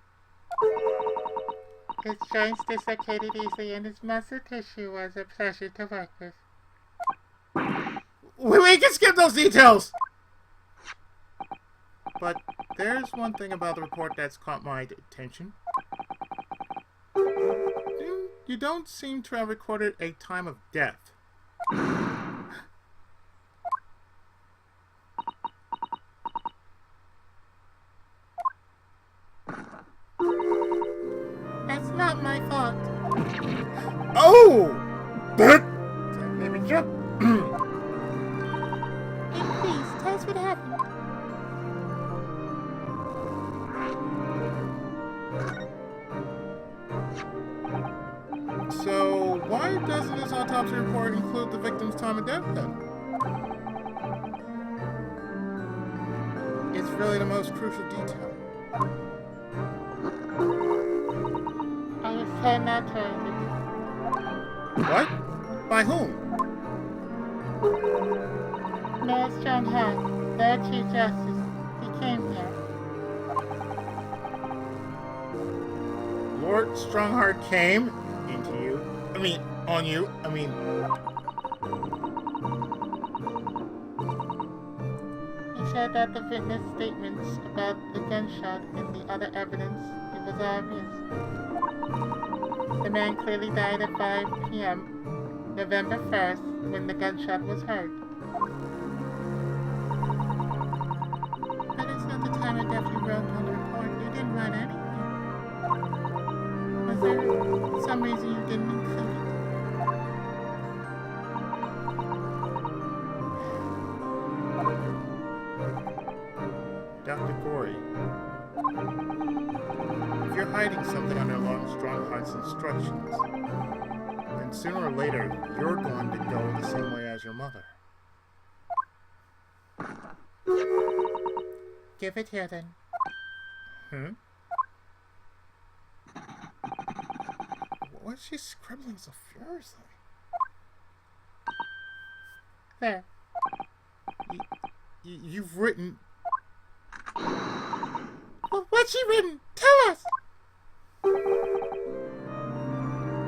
His joints dislocated easily and his muscle tissue was a pleasure to work with. We can skip those details! But there's one thing about the report that's caught my attention. You don't seem to have recorded a time of death. That's not my fault. Oh! That made me jump. Hey, please, tell us what happened. So, why doesn't this autopsy report include the victim's time of death then? It's really the most crucial detail. I was told not to. What? By whom? Mayor Strongheart, Lord Chief Justice, he came here. Lord Strongheart came into you. On you. He said that the witness statements about the gunshot and the other evidence, it was obvious. The man clearly died at 5 p.m. November 1st when the gunshot was heard. But it's not the time of death you wrote on the report. You didn't write anything. Was there some reason you didn't include it? Dr. Gory, if you're hiding something under Lord Strongheart's instructions, then sooner or later you're going to go the same way as your mother. Give it here then. Why is she scribbling so furiously? There. You've written... Well, what's she written? Tell us!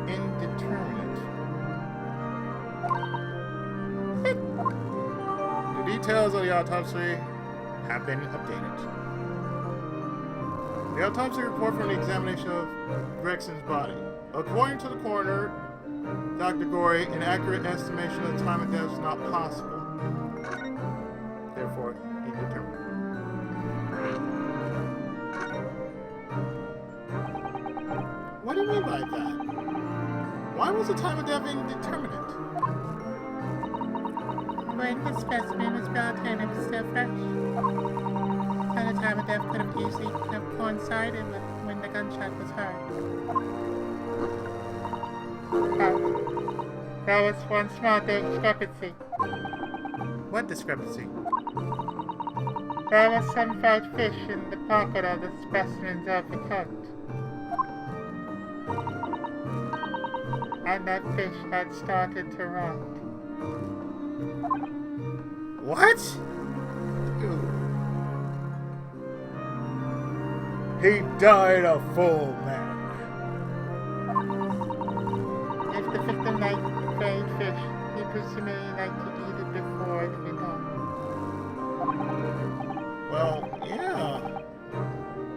Indeterminate. The details of the autopsy have been updated. The autopsy report from the examination of Gregson's body. According to the coroner, Dr. Gory, an accurate estimation of the time of death is not possible. Therefore, indeterminate. What do you mean by that? Why was the time of death indeterminate? When the specimen was brought in, it was still fresh. So the time of death could have easily coincided with when the gunshot was heard. There was one small discrepancy. What discrepancy? There was some fried fish in the pocket of the specimen's overcoat. And that fish had started to rot. What? He died a full man. If the victim liked fried fish, he presumably liked to eat it before it went on. Well, yeah.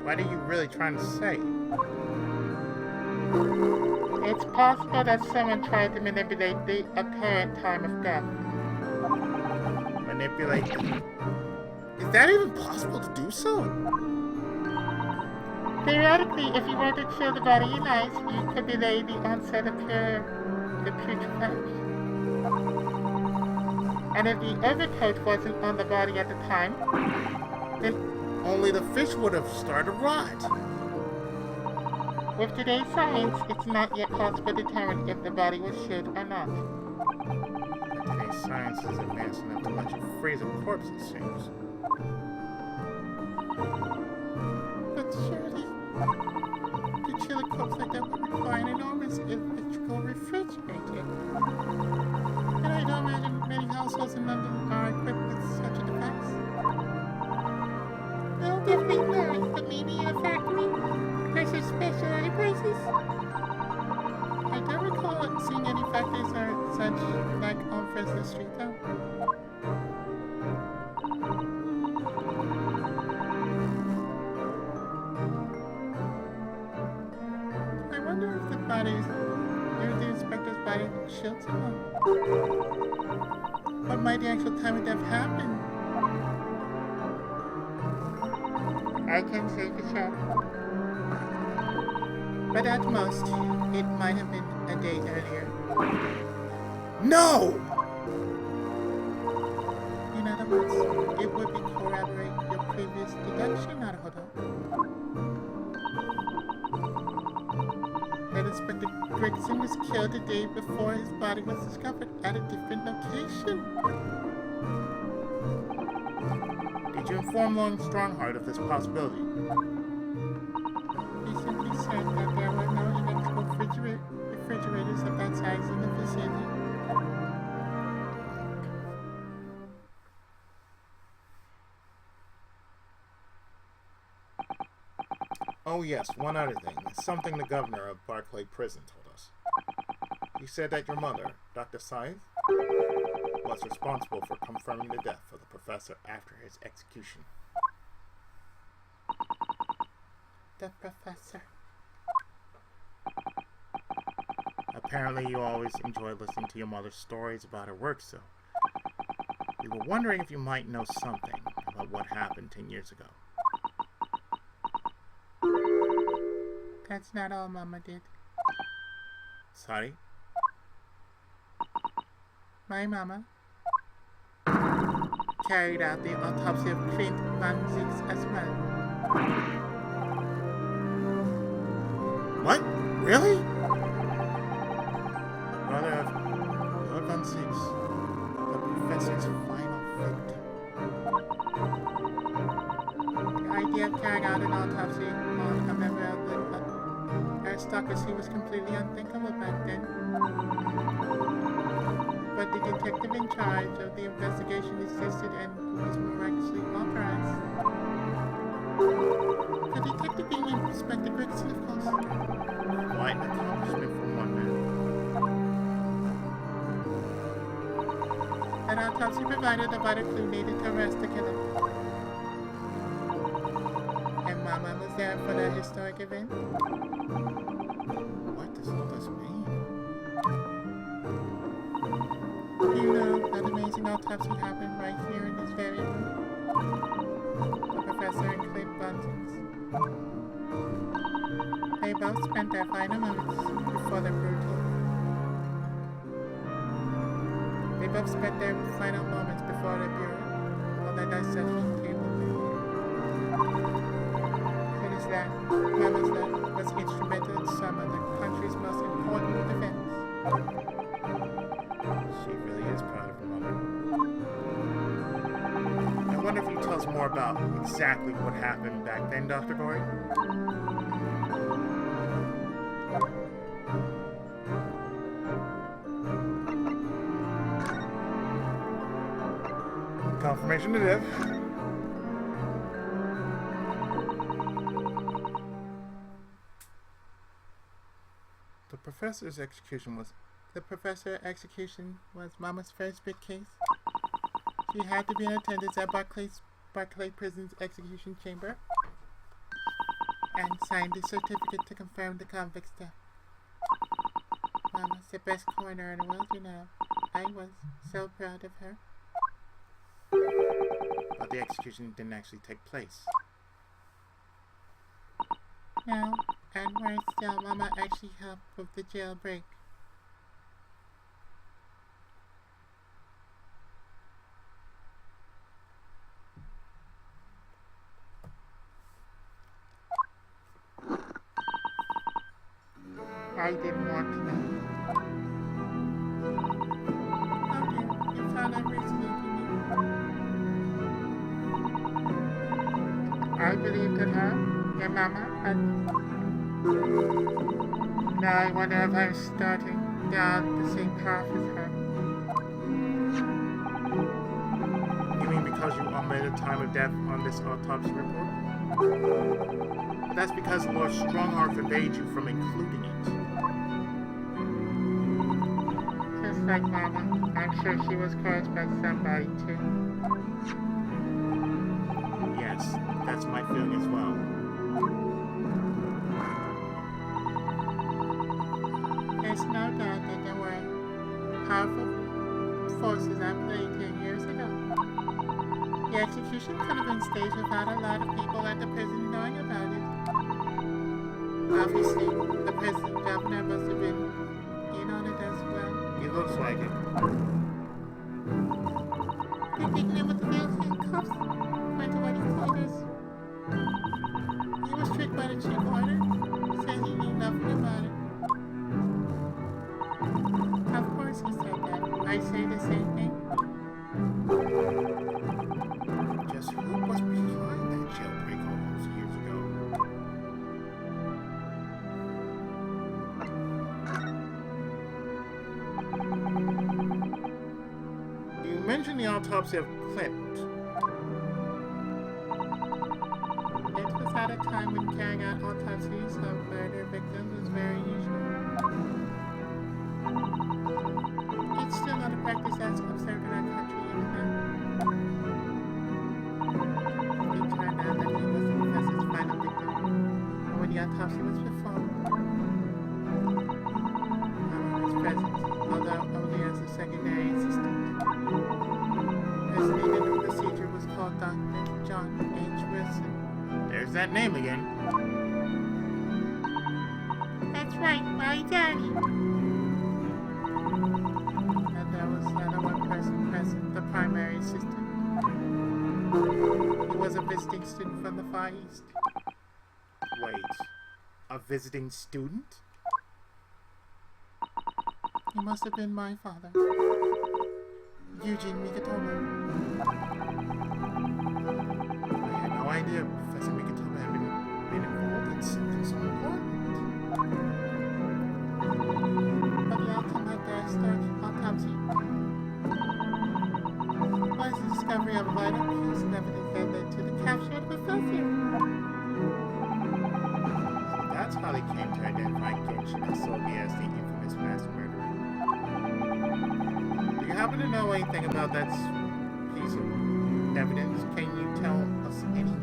What are you really trying to say? It's possible that someone tried to manipulate the apparent time of death. Manipulate? Is that even possible to do so? Theoretically, if you were to kill the body in ice, you could delay the onset of the putrefaction. And if the overcoat wasn't on the body at the time, then only the fish would have started to rot. With today's science, it's not yet possible to determine if the body was shit or not. Today's science is advanced enough to let you freeze a corpse, it seems. But surely, to chill a corpse like that would require an enormous electrical refrigerator. And I don't imagine many households in London are equipped with such a device. No, definitely not, but maybe in a factory. There's some specialized places. much like on Fresno Street, though. I wonder if the inspector's body showed someone. What might the actual time of death happen? I can't say for sure. But at most, it might have been a day earlier. No! In other words, it would be corroborate your previous deduction, Naruhodo. That Inspector Gregson was killed the day before his body was discovered at a different location. Did you inform Lone Strongheart of this possibility? He simply said that there were no electrical refrigerators of that size in the vicinity. Oh yes, one other thing. Something the governor of Barclay Prison told us. He said that your mother, Dr. Scythe, was responsible for confirming the death of the professor after his execution. The professor. Apparently you always enjoy listening to your mother's stories about her work, so we were wondering if you might know something about what happened 10 years ago. That's not all Mama did. Sorry? My mama carried out the autopsy of Clint Van Zix as well. What? Really? Brother of Lord Van Zix, the professor's final victim. The idea of carrying out an autopsy on a member of the aristocracy was completely unthinkable back then. But the detective in charge of the investigation insisted and was miraculously authorized. The detective being Inspector Gregson, of course. Quite an accomplishment for one man. An autopsy provided the vital clue needed to arrest the killer. And Mama was there for that historic event. What does all this mean? You know that amazing autopsy happened right here in this very room. The professor and Clint Bunting's. They both spent their final moments before the brutal. They both spent their final moments before the bureau on the dissection table. It is that Mama's life was instrumental in some of the country's most important events. She really is proud of her mother. I wonder if you tell us more about exactly what happened back then, Dr. Gory? Confirmation to Div. The professor's execution was... The professor execution was Mama's first big case. She had to be in attendance at Barclay Prison's execution chamber and signed the certificate to confirm the convict's death. Mama's the best coroner in the world, you know. I was so proud of her. But the execution didn't actually take place. No, and worse still, Mama actually helped with the jailbreak. I didn't want to know. Oh dear, you found out recently, didn't you? I believed in her, your Mama, and now I wonder if I'm starting down the same path as her. You mean because you omitted time of death on this autopsy report? That's because Lord Strongheart forbade you from including it. Just right, Mama. I'm sure she was caused by somebody, too. Yes, that's my feeling as well. There's no doubt that there were powerful forces at play 10 years ago. The execution could have been staged without a lot of people at the prison knowing about it. Obviously, the prison governor must have been in on it as well. It looks like it. They're beating him with the nail handcuffs. Went to what he told us. He was tricked by the chief order. Said he knew nothing about it. Of course he said that. I say the same thing. Just who was behind that jailbreak all those years ago? You mentioned the autopsy of Clint. It was at a time when carrying out autopsies of murder victims was very usual. It's still not a practice that's observed in our country even now. It turned out that he was the professor's final victim when the autopsy was performed. Mama was present, although only as a secondary assistant. Person in the procedure was called Dr. John H. Wilson. There's that name again. That's right, my daddy. And there was another one person present, the primary assistant. He was a visiting student from the Far East. Wait, a visiting student? He must have been my father, Eugene Mikitomo. I had no idea Professor Mikitomo had been involved in something so important. But the outcome of their autopsy was the discovery of a vital piece of evidence that led to the capture of the professor. So that's how they came to identify Genshin Asobi as the infamous mass murderer. Do you happen to know anything about that piece of evidence? Can you tell us any more?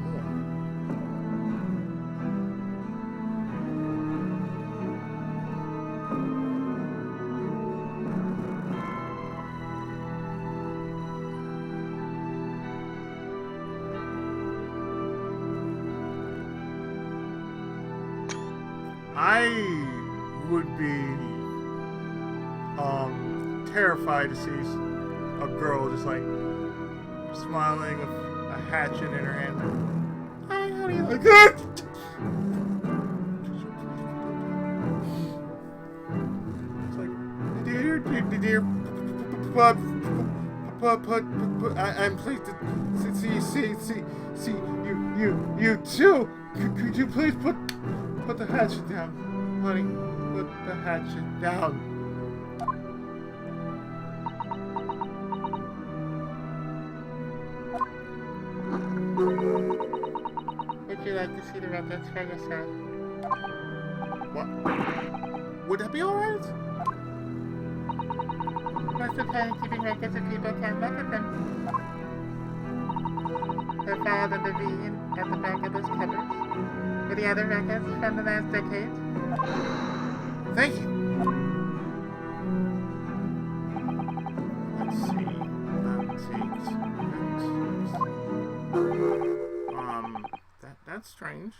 I would be terrified to see a girl just like smiling with a hatchet in her hand. Hi, how are you? Like that. It's like, dear, I'm pleased to see you too. Could you please put the hatchet down, honey? Put the hatchet down. Would you like to see the records for yourself? What? Would that be alright? What's the plan of keeping records if people can't look at them? They're filed in the V at the back of those cupboards. With the other records from the last decade. Thank you. Let's see. That's strange.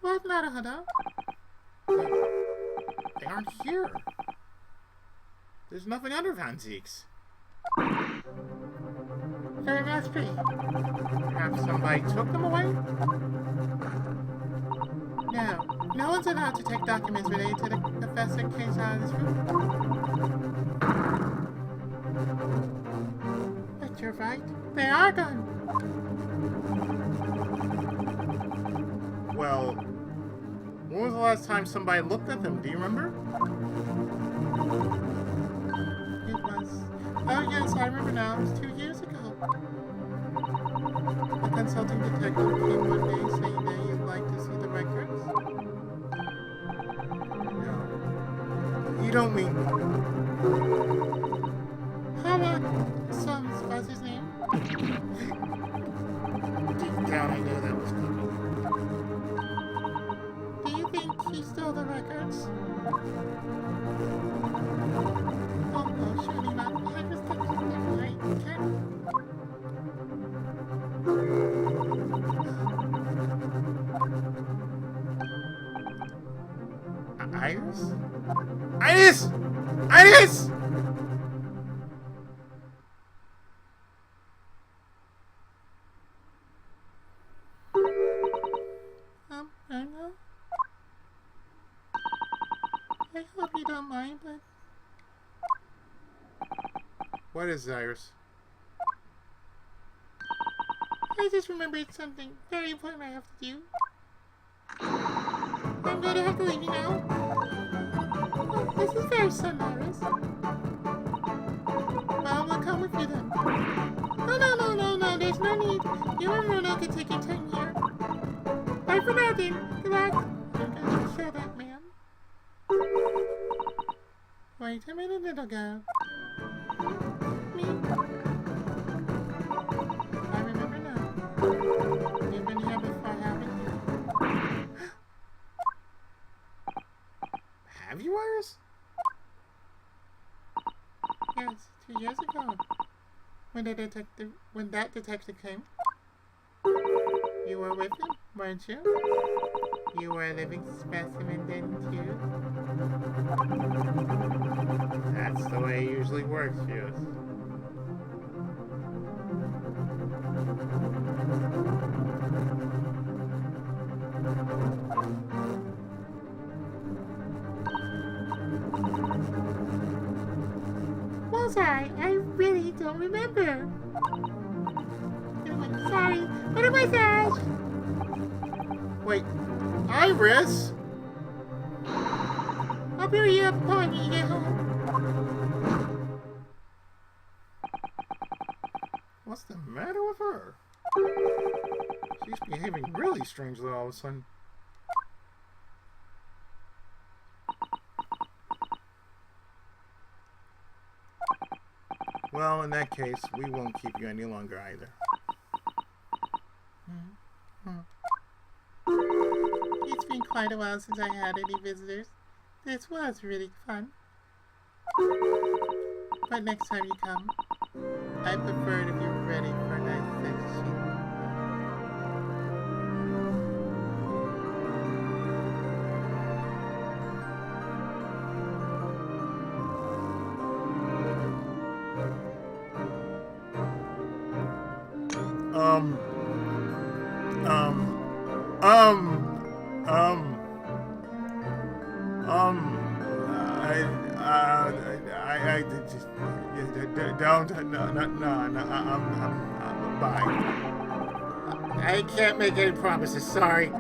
What, Naruhodo? They aren't here. There's nothing under Van Zeek's. There must be. Perhaps somebody took them away? No. No one's allowed to take documents related to the Professor case out of this room. But you're right. They are gone. Well, when was the last time somebody looked at them? Do you remember? It was. Oh, yes, I remember now. It was 2 years ago. The consulting detective came one day saying that he'd like to see the records. No. You don't mean... What's his name? Deep down, I knew that was coming. Do you think he stole the records? Oh no, surely not. I was thinking that I can't. Iris? Iris! Iris! Erna? I hope you don't mind, but What is Iris? I just remembered something very important I have to do. I'm going to have to leave you now. Oh, this is very sudden, Iris. Well, we'll come with you then. No, there's no need. You and Bruno can take your time here. Bye for now, then. Goodbye. I'm going to kill that man. Wait a minute, little girl. Me? I remember now. You've been here before, haven't you? Have you, Iris? Yes, 2 years ago. When that detective came. You were with him, weren't you? You were a living specimen then, too? That's the way it usually works, yes. Was I? I really don't remember. Anyway, sorry. What am I saying? Wait, Iris? I'll bury you up upon when you get home. What's the matter with her? She's behaving really strangely all of a sudden. Well, in that case, we won't keep you any longer either. It's been quite a while since I had any visitors. This was really fun. But next time you come, I prefer it if you're ready for a nice section. I just don't bye. I can't make any promises. Sorry.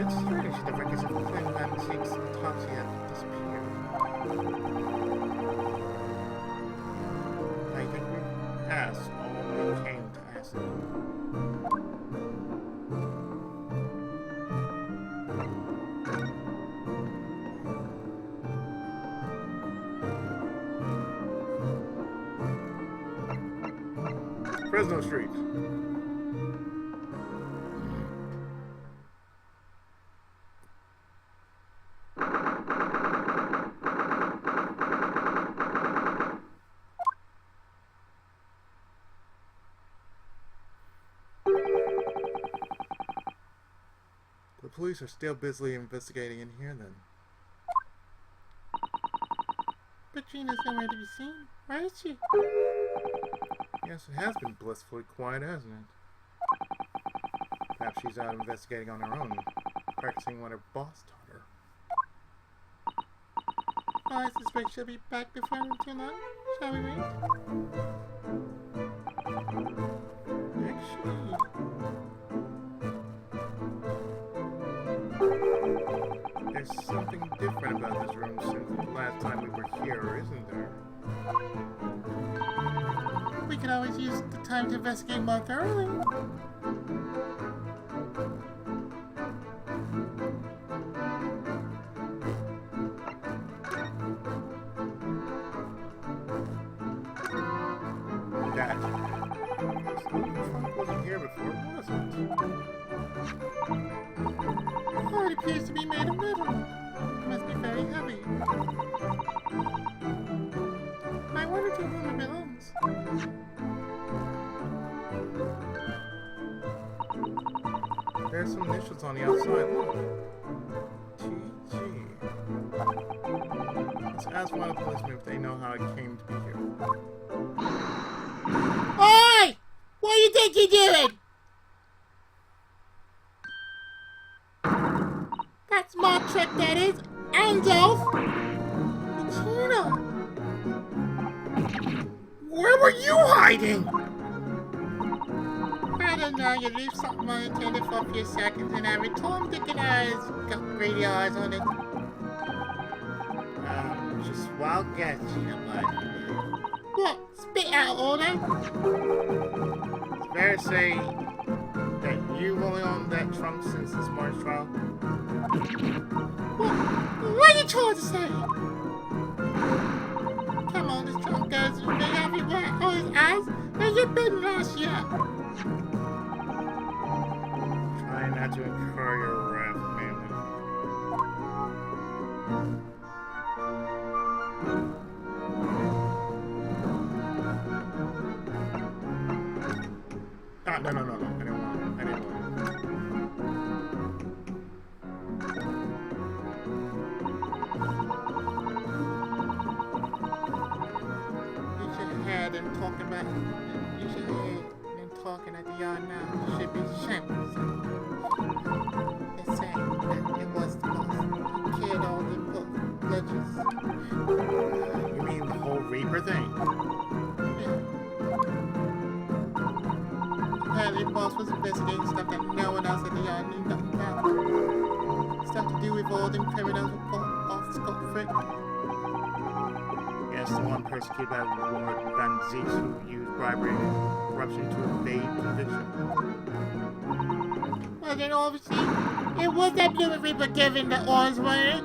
It's strange the records of Flynn Antiques autopsy have disappeared. I think we asked all we came to ask. Fresno Street. The police are still busily investigating in here then. But Gina's nowhere to be seen. Where is she? Yes, it has been blissfully quiet, hasn't it? Perhaps she's out investigating on her own, practicing what her boss taught her. Well, I suspect she'll be back before too long. Shall we wait? Actually, there's something different about this room since the last time we were here, isn't there? We can always use the time to investigate more thoroughly. wasn't. Oh, it appears to be made of metal. It must be very heavy. I wonder to whom it belongs. There's some initials on the outside. Look. TG. Let's ask one of the policemen if they know how it came to be here. Oi! What do you think you're doing? That's my trick, that is. Andolph! Regina! Where were you hiding? I don't know, you leave something unattended for a few seconds and I return thinking it's got radio eyes on it. Just wild guess, bud. What? Spit out, order? It's fair to say that you've only owned that trunk since this March trial. What are you trying to say? Come on, this trunk goes big everywhere. Oh, his eyes? Where you been last year? Trying not to incur your wrath, family. Ah, no. I didn't want it. You should hear them talking about. You should hear them talking at the yard now. You should be ashamed of yourself. They're saying that it was the boss who killed all the villagers. You mean the whole Reaper thing? Apparently, the boss was investigating stuff that no one else at the yard knew nothing about. Stuff to do with all them criminals who got off scot-free. Yes, the one persecuted by Lord Van Zeeks who used bribery and corruption to evade conviction. Well, then obviously, it was that Blue Reaper giving the orders, wasn't it?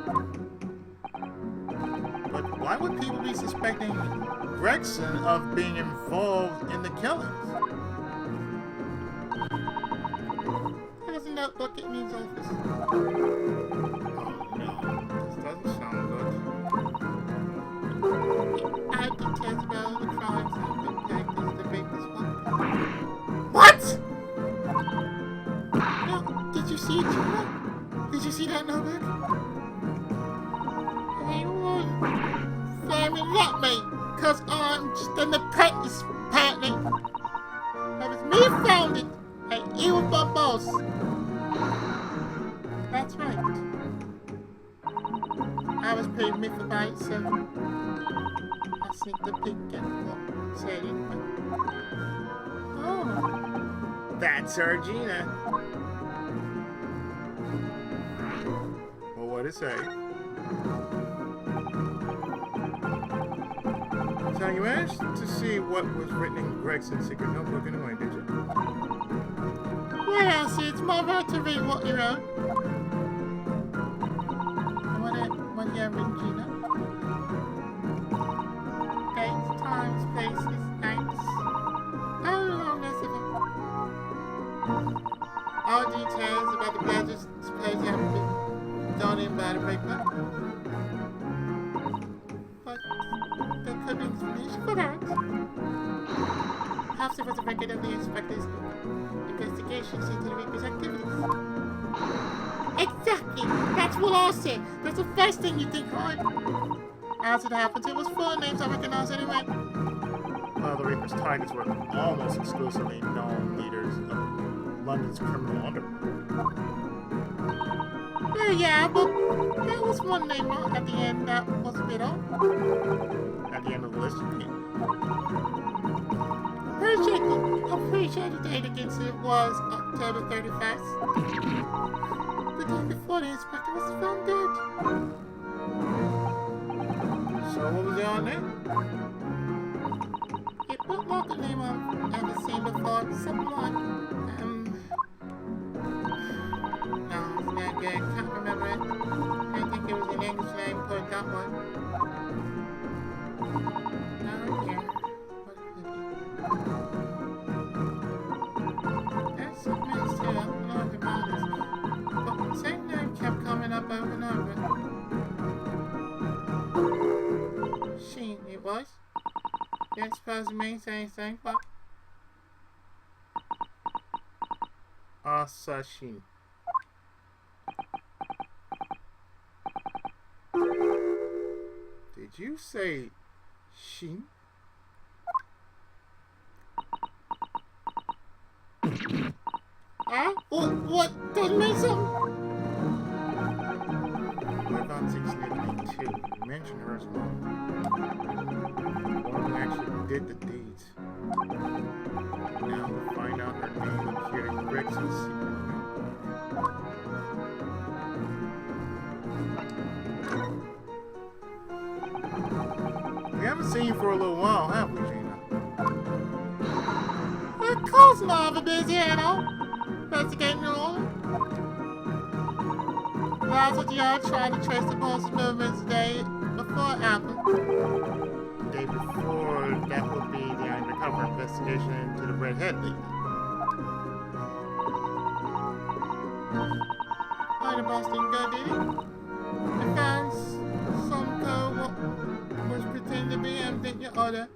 But why would people be suspecting Gregson of being involved in the killings? There was a notebook in his office. Oh no, this doesn't sound good. I had details about all the crimes that have been plagued as the Reaper's one. What? No, did you see it, Gina? Did you see that notebook? They wouldn't flaming at me, cause I'm just an apprentice, apparently. That was me who found it, and he was my boss. That's right. I was pretty miffed about it, so I sneaked a peek and said it. Oh, That's Argina. Well, what'd it say? So you managed to see what was written in Gregson's secret notebook anyway, did you? well, see, it's my right to read what you wrote. What do you have written, Gina? Dates, times, places, nights. How long has it been? All details about the badges supposed to have been done in by the Reaper. But there could be explanation for that. Perhaps it was a record of the inspector's investigations into the Reaper's activities. Exactly! That's what I said! That's the first thing you think, right? As it happens, it was four names I recognized anyway. Well, the Reaper's targets were almost exclusively known leaders of London's criminal underworld. Oh yeah, but there was one name at the end that was a bit odd. At the end of the list, you mean? I'm pretty sure the date against it was October 31st. The day before the inspector was found dead. So what was it on there? It looked like a name I've never seen before. Something like, no, it's not good. Can't remember it. I think it was an English name, put it that way. No, yeah. What a pity. There's something boys. Didn't suppose it means anything, but... Assassin. Did you say Shin? Huh? What? Doesn't mean something? What about 692? You mentioned her as well. The one who actually did the deeds. Now to find out her name appeared in Greg's secret notebook. We haven't seen you for a little while, have we, Gina? Of course not, I've been busy, you know. Investigating your order. I was with you all trying to trace the boss's movements the day before it happened. The day before, that would be the undercover investigation into the Redhead League. Oh, the boss didn't go, did he? I found some code what was pretending to be everything your order.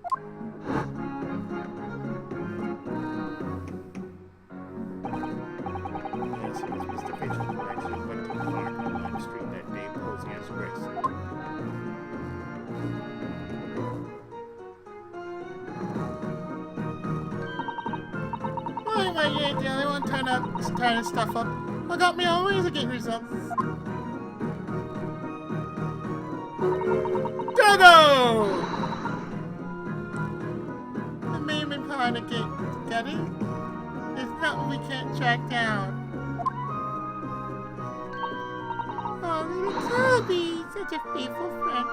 Yes, it was Mr. Mitchell who actually went to the park on Lime Street that day posing as Grace. Well, anyway, you ain't the only one turning stuff up. I got me own ways of getting results. Dogo! The main part of get it? There's nothing we can't track down. Oh, little Toby, such a faithful friend.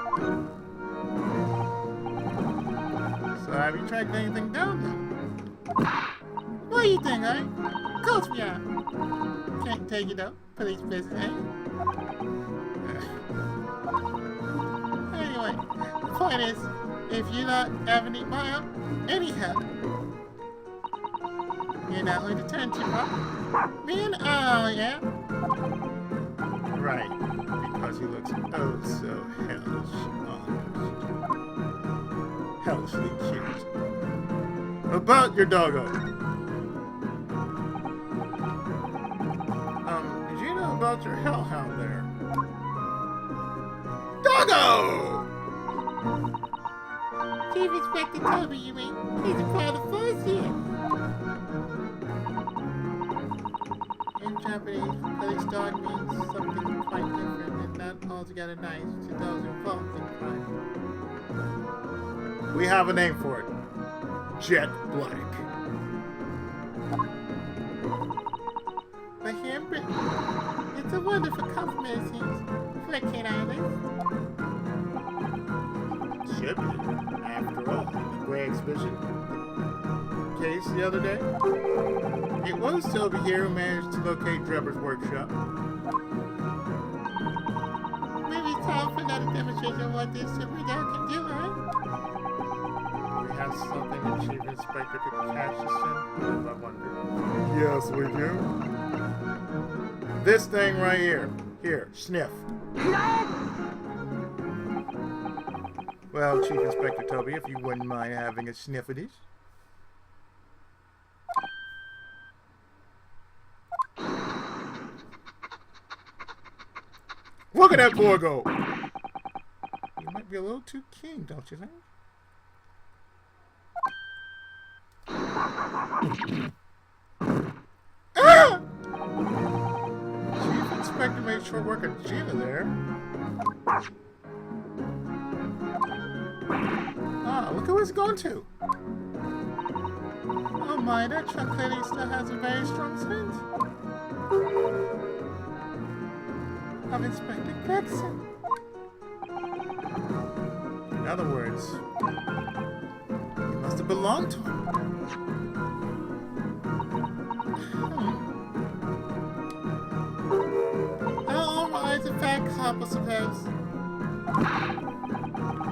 So have you tracked anything down then? What do you think, eh? Of course we have. Can't take it up. Police business, eh? Anyway, the point is, if you not ever need my help, any help, you're not going to turn to, huh? Me and Al, yeah? Right, because he looks oh so hellishly cute. About your doggo. Did you know about your hellhound there? Doggo! Chief Inspector Toby, you mean? He's a part of force here. In Japanese, police dog means something quite different and not altogether nice to those involved in crime. We have a name for it. Jet Black. But here in Britain, it's a wonderful compliment, it seems, for a kid island. Should be. After all, in the Gray exhibition case the other day, it was Toby here who managed to locate Drebber's workshop. Maybe it's time for another demonstration of what this super dog can do, right? We have something the Chief Inspector could catch us in, I wonder. Yes, we do. This thing right here. Here, sniff. Well, Chief Inspector Toby, if you wouldn't mind having a sniff of this. Look at that boy go! You might be a little too keen, don't you think? Ah! Chief Inspector made short work of Gina there. Ah, look who it's going to. Oh my, that trunk lady still has a very strong scent. Of Inspector Gregson. In other words, you must have belonged to him. Oh my, it's a fat cop, I suppose.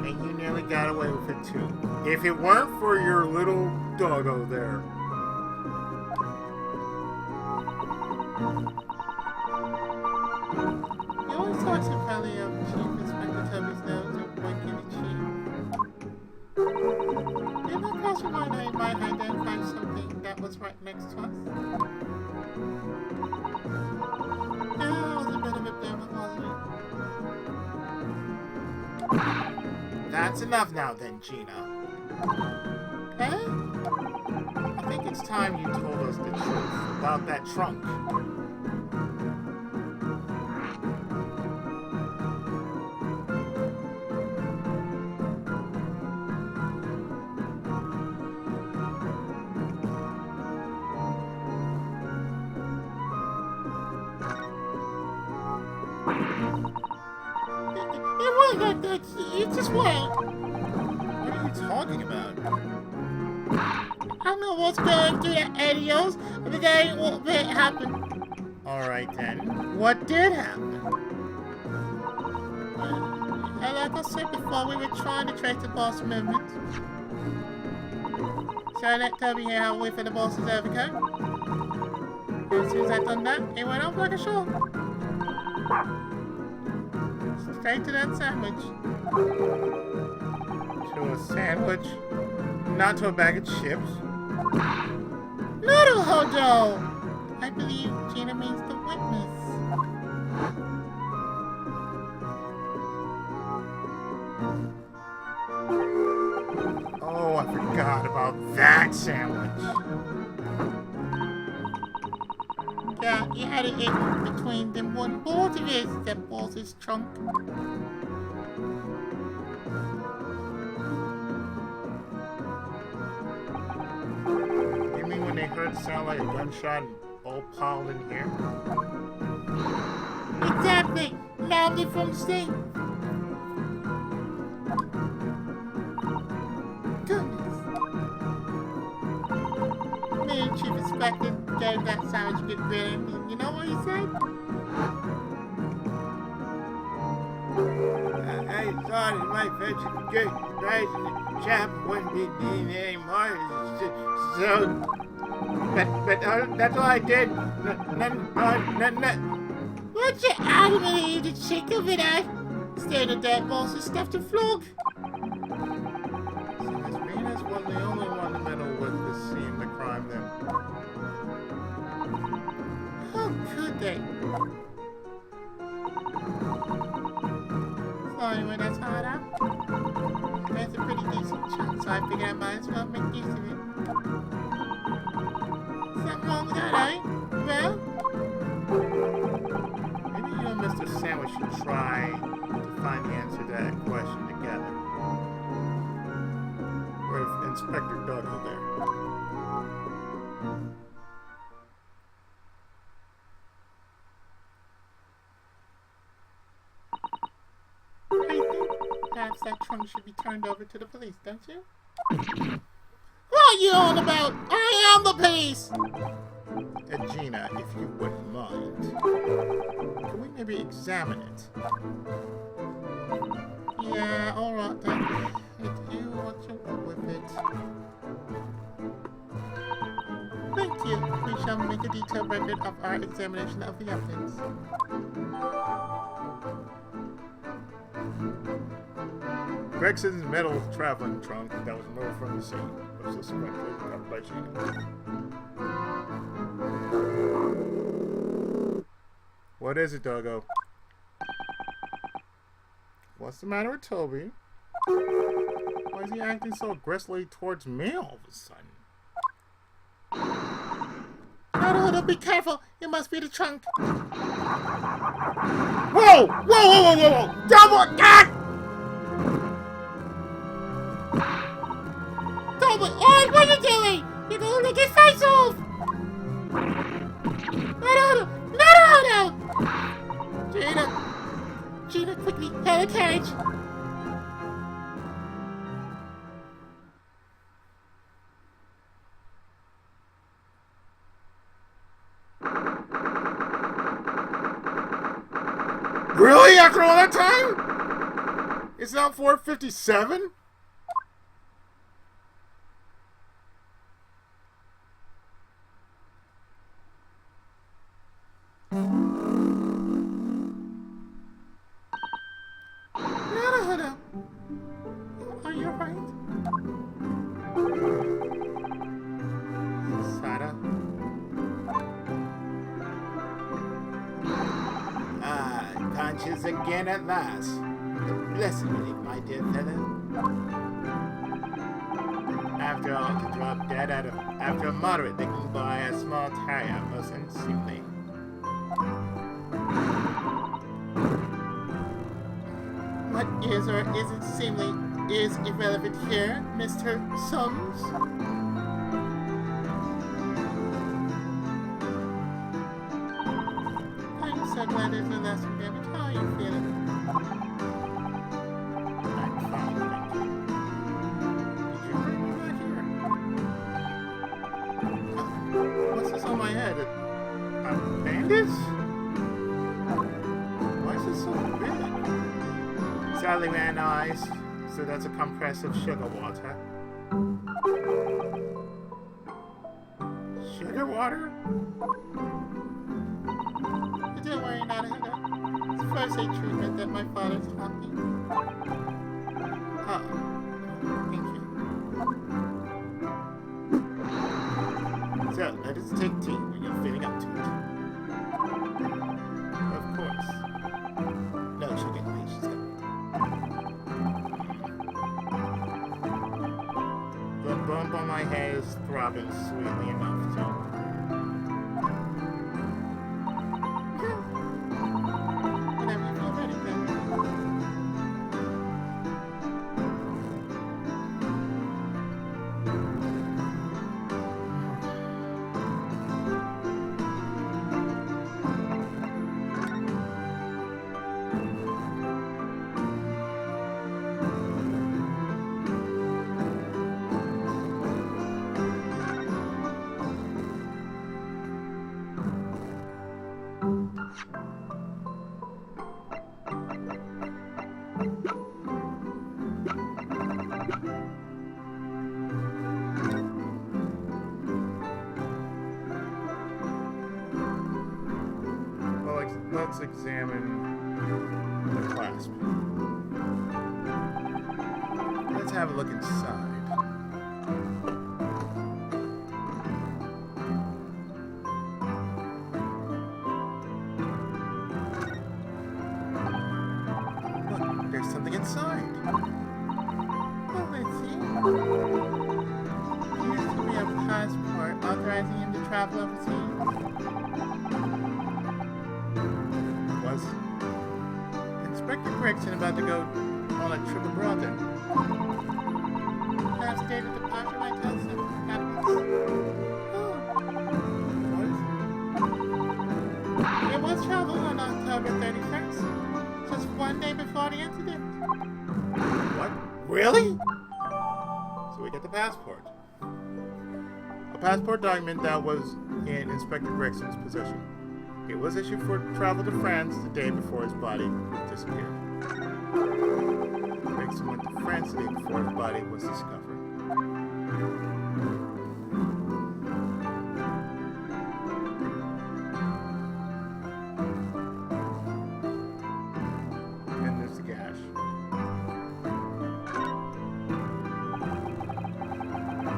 And you nearly got away with it too. If it weren't for your little doggo there. You always talk so friendly of Chief Inspector Toby's nose and winking at Chief. might identify something that was right next to us. Yeah, it was a bit of a bummer, wasn't it? That's enough now then, Gina. Hey? I think it's time you told us the truth about that trunk. It wasn't like that. It just went. What are you talking about? I don't know what's going through that Adios, but that ain't what happened. Alright then, what did happen? And like I said before, we were trying to trace the boss movements. So I let Toby here how to wait for the boss's overcoat. And as soon as I done that, it went off like a shot. Straight to that sandwich. To a sandwich? Not to a bag of chips? Little Hodo! I believe Gina means the witness. Oh, I forgot about that sandwich. Yeah, he had it in between them one board of his, that boss's trunk. You mean when they heard it sound like a gunshot and all piled in here? Exactly! Loudly from state. Goodness. Me and Chief Inspector gave that sandwich a good grin, and you know what he said? I thought it might fetch a good price and the chap wouldn't be needing anymore. So, but that's all I did. What's your adamant eat the chick of it, eh? Stayed at that boss's stuffed and flog. So Miss Venus wasn't the only one to meddle with the scene of the crime then. How could they? So anyway, that's hard out. That's a pretty decent chunk, so I figured I might as well make use of it. Something wrong with that, eh? Well? Maybe you and Mr. Sandwich should try to find the answer to that question together. With Inspector Duggan there. I think perhaps that trunk should be turned over to the police, don't you? What are you on about? I am the police! Gina, if you wouldn't mind, can we maybe examine it? Yeah, alright then. Do what you want with it. Thank you. We shall make a detailed record of our examination of the evidence. Gregson's metal traveling trunk that was removed from the scene was suspected of by Gina. What is it, Doggo? What's the matter with Toby? Why is he acting so aggressively towards me all of a sudden? No, be careful. It must be the trunk. Whoa! Whoa! Double! Ah! Double! Oh, what are you doing? You're gonna lick his face off! No! Gina, quickly, hail a carriage. Really? After all that time? It's not 4:57? No. Are you right? man at last. The blessed relief, my dear fellow. After all, to drop dead after a moderate licking by a small terrier most unseemly. What is or isn't seemly is irrelevant here, Mr. Sums. I'm so glad there's no lasting damage. How are you feeling? I'm fine, thank you. Did you bring me back here? What's this on my head? A bandage? Why is it so big? Sadly ran eyes, so that's a compressive sugar water. Sugar water? But don't worry, not a hiccup. It's first aid treatment that my father taught me. Oh, thank you. So, let us take tea when you're feeling up to it. Of course. No sugar, please. She's got the bump on my head is throbbing sweetly enough to. Whenever you feel ready, then. Let's examine the clasp. Let's have a look inside. Look, there's something inside. Oh, Izzy. Here's to be a passport authorizing him to travel overseas. Was Inspector Gregson about to go on a trip abroad then? Perhaps date of departure might tell some happiness. Oh, What? it was travel on October 31st, just one day before the incident. What? Really? So we get the passport. A passport document that was in Inspector Gregson's possession. It was issued for travel to France the day before his body disappeared. Gregson went to France the day before his body was discovered. And there's the gash.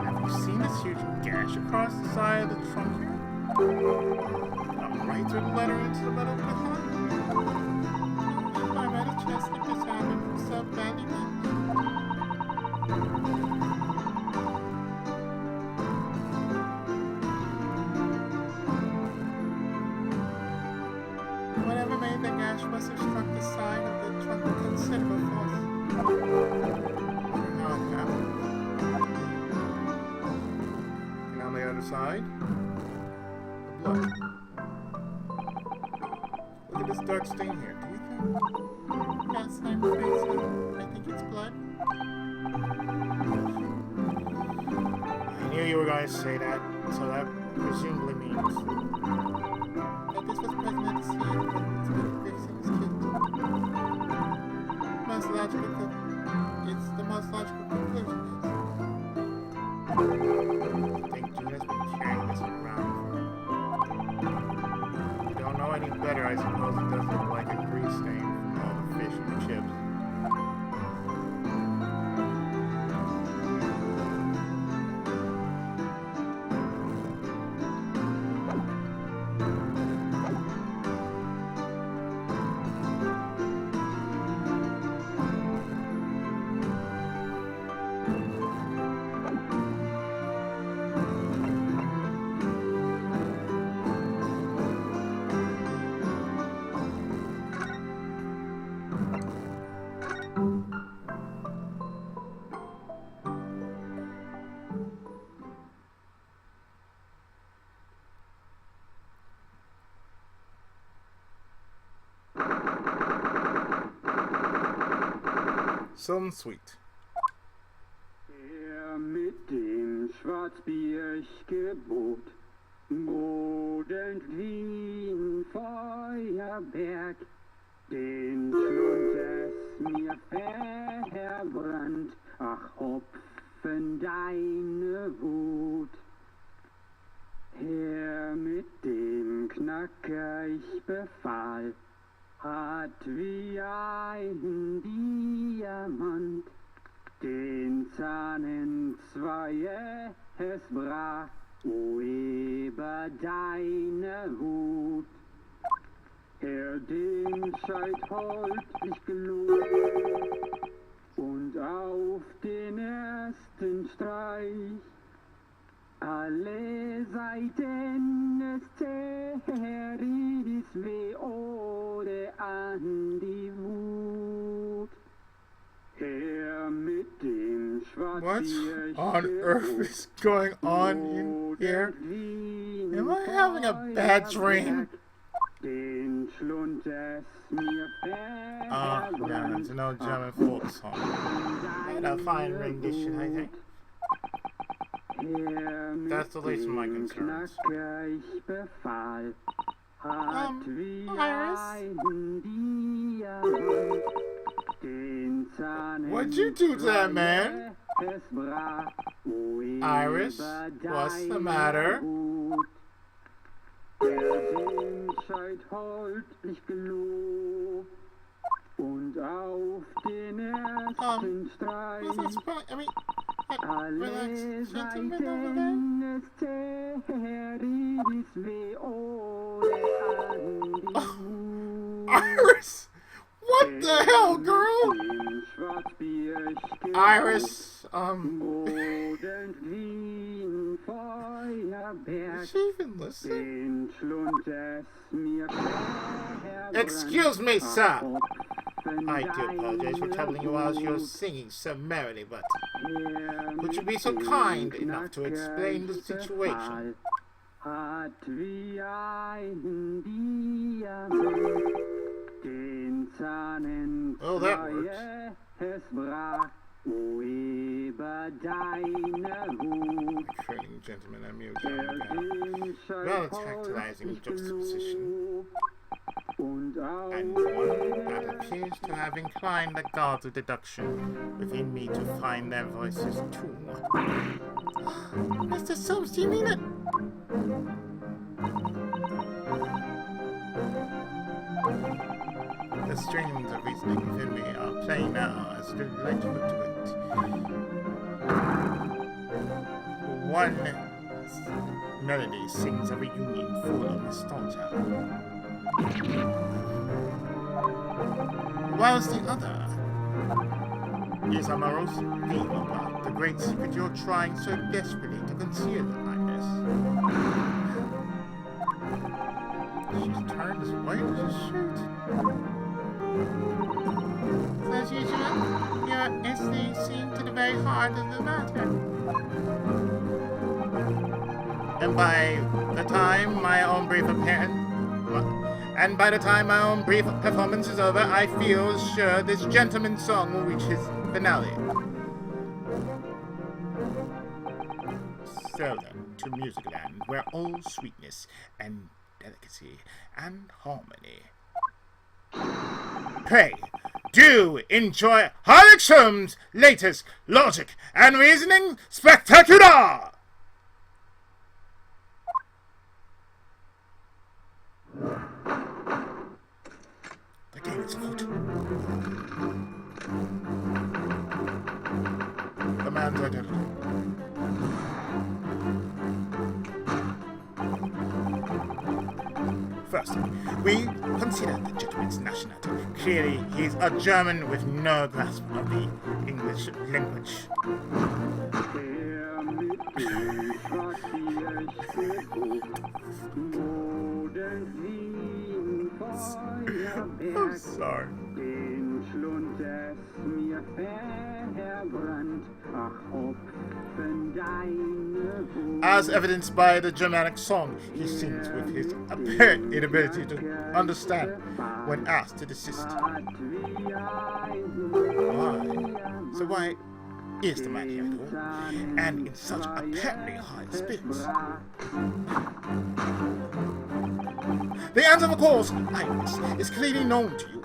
Have you seen this huge gash across the side of the trunk here? Right through the letter into the metal behind. I read a chest like this happened so badly then. Whatever made the gash must have struck the side of the trunk with considerable force. I wonder how it happened. And on the other side, the blood. Look at this dark stain here. Do you think? Yes, I'm afraid so. I think it's blood. I knew you were going to say that, so that presumably means. That this was present at the scene when Inspector Gregson was killed. It's the most logical conclusion, yes. I think Gina's been carrying this around. If you don't know any better, I suppose it does look like a grease stain from all the fish and chips. Some sweet. Mit dem Schwarzbiergebot brodelt wie ein Feuerberg, den Schlund es mir verbrannt, ach Hopfen deine Wut. Herr mit dem Knacker ich befahl, hat wie ein Diamant den Zahn in zwei es brach, o über deine Hut. Er den Scheit holdlich gelobt und auf den ersten Streich alle Seiten des Zerridis weh oder an die Wut. Er mit dem What on earth is going on in here? Am I having a bad dream? Oh, no, it's an old German folk song. And a fine rendition, I think. That's the least of my concerns. Iris? What'd you do to that man? Iris, what's the matter? What's that spot? I mean, relax, gentlemen over there. Iris! What the hell, girl? Iris, is she even listening? Excuse me, sir. I do apologize for troubling you while you're singing so merrily, but would you be so kind enough to explain the situation? Oh, that works. Training gentleman, I'm your German guy. Rather tantalizing juxtaposition. And one that appears to have inclined the gods of deduction within me to find their voices too. Mr. Soames, do you mean it? The strings of reasoning within me are playing now as the light look to it. One melody sings a reunion full of nostalgia, whilst the other is a morose theme about the great secret you're trying so desperately to conceal, Iris. She's turned as white as a shirt. As usual, your instincts seem to the very heart of the matter. And by the time my own brief performance is over, I feel sure this gentleman's song will reach his finale. So then, to Musicland, where all sweetness and delicacy and harmony. Pray, do enjoy Harlock Sholmes' latest Logic and Reasoning Spectacular! The game is afoot. The man's identity. First, we consider the gentleman's nationality. Clearly, he's a German with no grasp of the English language. I'm sorry. As evidenced by the Germanic song, he sings with his apparent inability to understand when asked to desist. Why? why is the man here at all, and in such apparently high spirits? The answer, of course, Iris, is clearly known to you.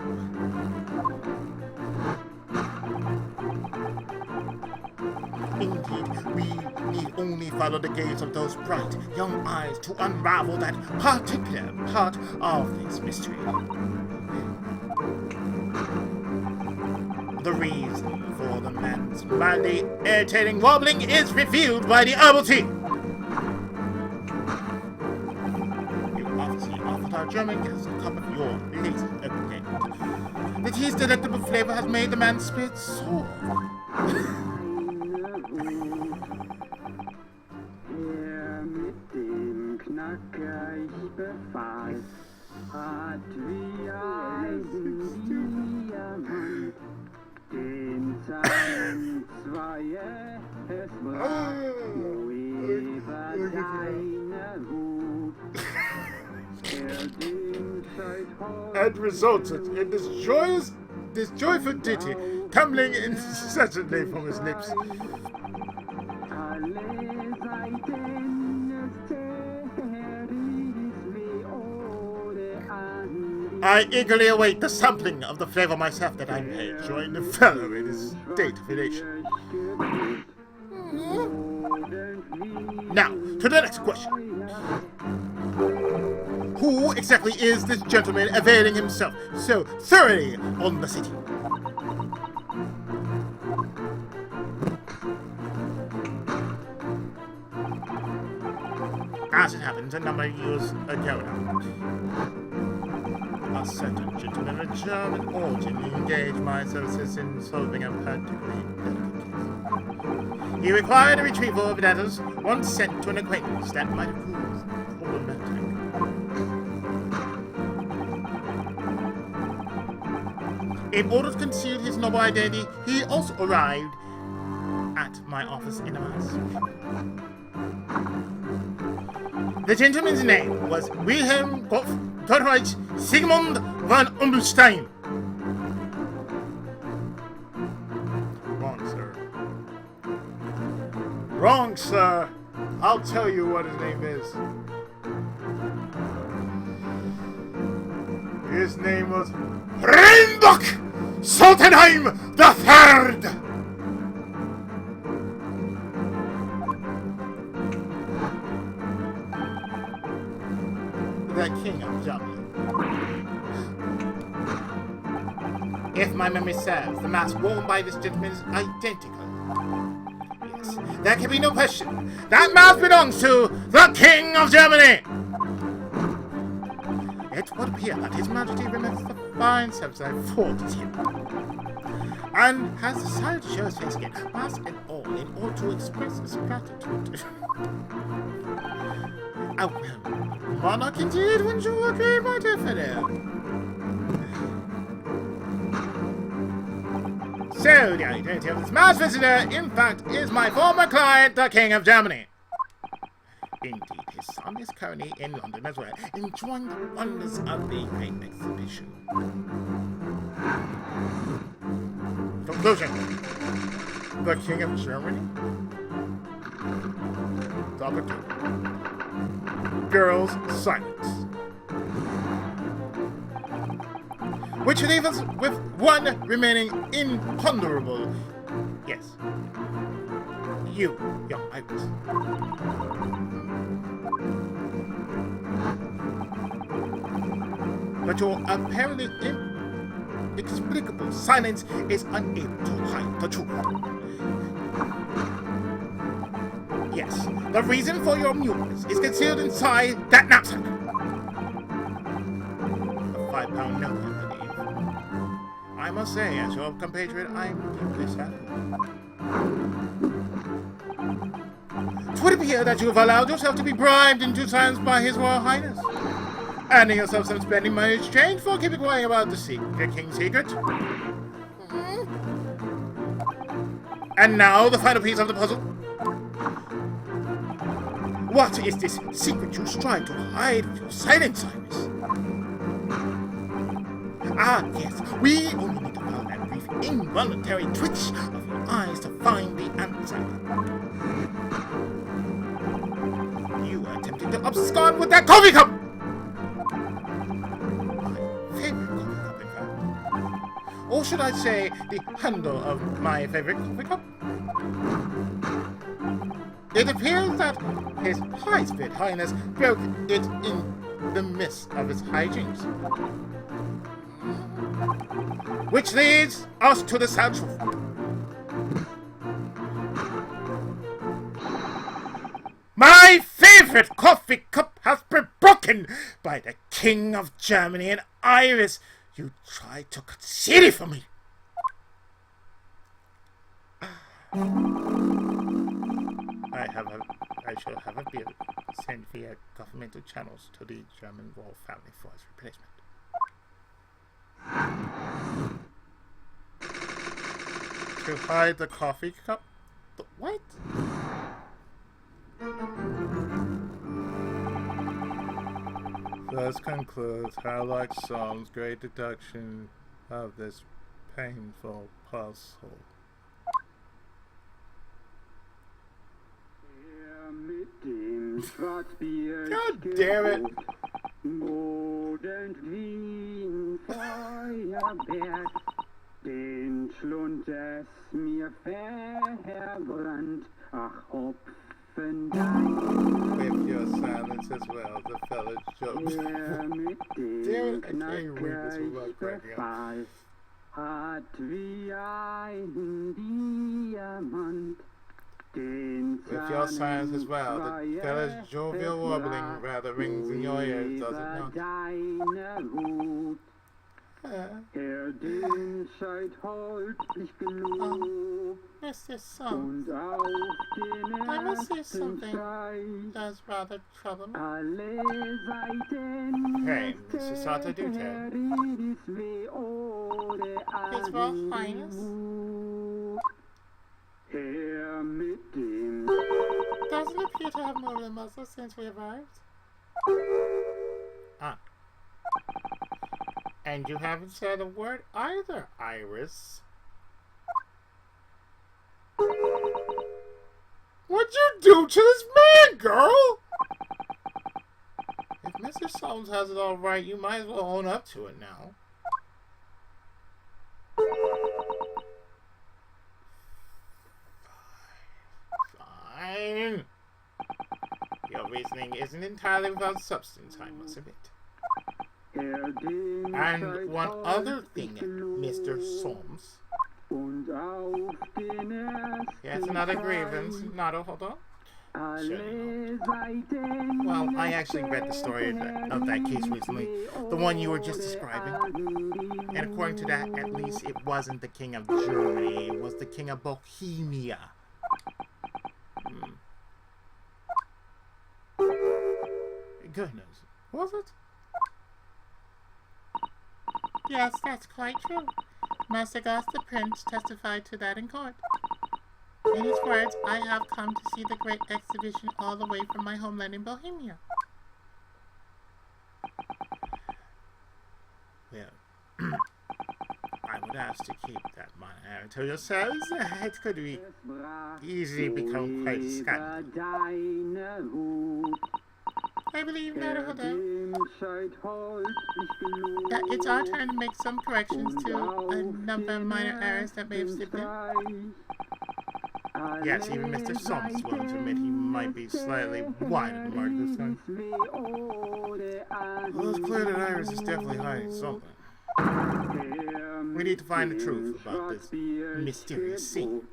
Indeed, we need only follow the gaze of those bright, young eyes to unravel that particular part of this mystery. The reason for the man's mildly irritating wobbling is revealed by the herbal tea. You obviously offered our German guest a cup of your latest ingredient. The tea's delectable flavor has made the man's spirit soar. And resulted in this joyful ditty tumbling incessantly from his lips. I eagerly await the sampling of the flavor myself that I may join the fellow in his state of elation. Now, to the next question. Who exactly is this gentleman availing himself so thoroughly on the city? As it happens, a number of years ago now, a certain gentleman of German origin engaged my services in solving a particularly delicate case. He required a retrieval of letters once sent to an acquaintance that might prove problematic. In order to conceal his noble identity, he also arrived at my office in a mask. The gentleman's name was Wilhelm Gottfried Sigmund von Umstein. Wrong, sir. Wrong, sir. I'll tell you what his name is. His name was Reinbach Soltenheim III! The King of Germany. If my memory serves, the mask worn by this gentleman is identical. Yes, there can be no question. That mask belongs to the King of Germany! It would appear that His Majesty remembers the fine service I afforded him, and has decided to show his face again, mask and all, in order to express his gratitude. Oh, well, monarch indeed, wouldn't you agree, my dear fellow? So, the identity of this masked visitor, in fact, is my former client, the King of Germany. Indeed, his son is currently in London as well, enjoying the wonders of the great exhibition. Conclusion. The King of Germany? Topic 2. Girls' silence. Which leaves us with one remaining imponderable. Yes. You, young Iris. But your apparently inexplicable silence is unable to hide the truth. Yes, the reason for your muteness is concealed inside that knapsack. A £5 note, I believe. I must say, as your compatriot, I'm deeply saddened. It would appear that you have allowed yourself to be bribed into silence by His Royal Highness, earning yourself some spending money in exchange for keeping quiet about the king's secret. And now, the final piece of the puzzle. What is this secret you strive to hide with your silence, Iris? Ah, yes, we only need to follow that brief involuntary twitch of your eyes to find the answer. You are attempting to abscond with that coffee cup! My favorite coffee cup, in fact. Or should I say, the handle of my favorite coffee cup? It appears that His High-Spit Highness broke it in the midst of his hijinks. Which leads us to the sad truth. My favorite coffee cup has been broken by the King of Germany and Iris. You tried to conceal it from me. I shall have a bill sent via governmental channels to the German royal family for its replacement. To hide the coffee cup? What? Thus concludes Harlock Psalm's great deduction of this painful puzzle. God damn it! Den Schlund es mir verbrannt, ach Hopfendein. With your silence as well, the fellow jokes. Damn it, I can't read this without cracking up. Hat wie ein Diamant. With your silence as well, the fellow's jovial warbling rather rings in your ears, does it not? Den seid holtlich gelobt. Mr. Song, Und auf den I must say ersten something Streich that's rather trouble me. alle Seiten Hey, Mr. Sata Dute. His Royal Highness Herr mit dem doesn't appear to have moved a muscle since we arrived. Ah. And you haven't said a word either, Iris. What'd you do to this man, girl? If Mr. Solms has it all right, you might as well own up to it now. Fine. Your reasoning isn't entirely without substance, I must admit. And one other thing, Mr. Solms. Yes, another grievance. Not a hold on. Sure. Well, I actually read the story of that case recently, the one you were just describing. And according to that, at least it wasn't the King of Germany, it was the King of Bohemia. Goodness, was it? Yes, that's quite true. Master Gus the Prince testified to that in court. In his words, I have come to see the great exhibition all the way from my homeland in Bohemia. Well, I would ask to keep that money to yourselves. It could be easily become quite a scandal. I believe, Naruhodo, that it's our turn to make some corrections to a number of minor errors that may have slipped in. Yes, even Mr. Solms is willing to admit he might be slightly wide of the mark this time. Well, it's clear that Iris is definitely hiding something. We need to find the truth about this mysterious scene.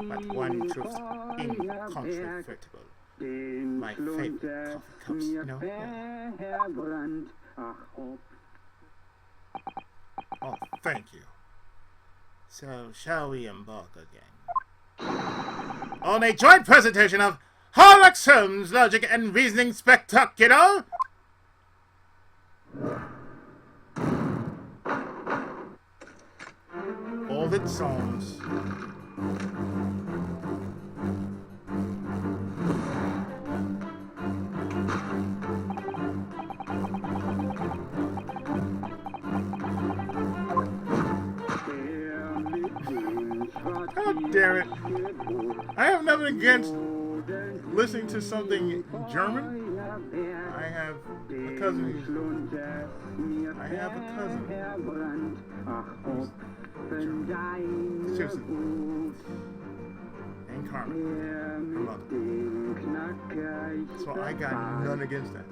But one truth's incontrovertible. My favorite coffee cups, you know? Oh, thank you. So, shall we embark again? On a joint presentation of Sherlock Holmes Logic and Reasoning Spectacular! All its songs. damn it. I have nothing against listening to something German. I have a cousin who's German. Seriously. And Carmen. Her mother. So I got none against that.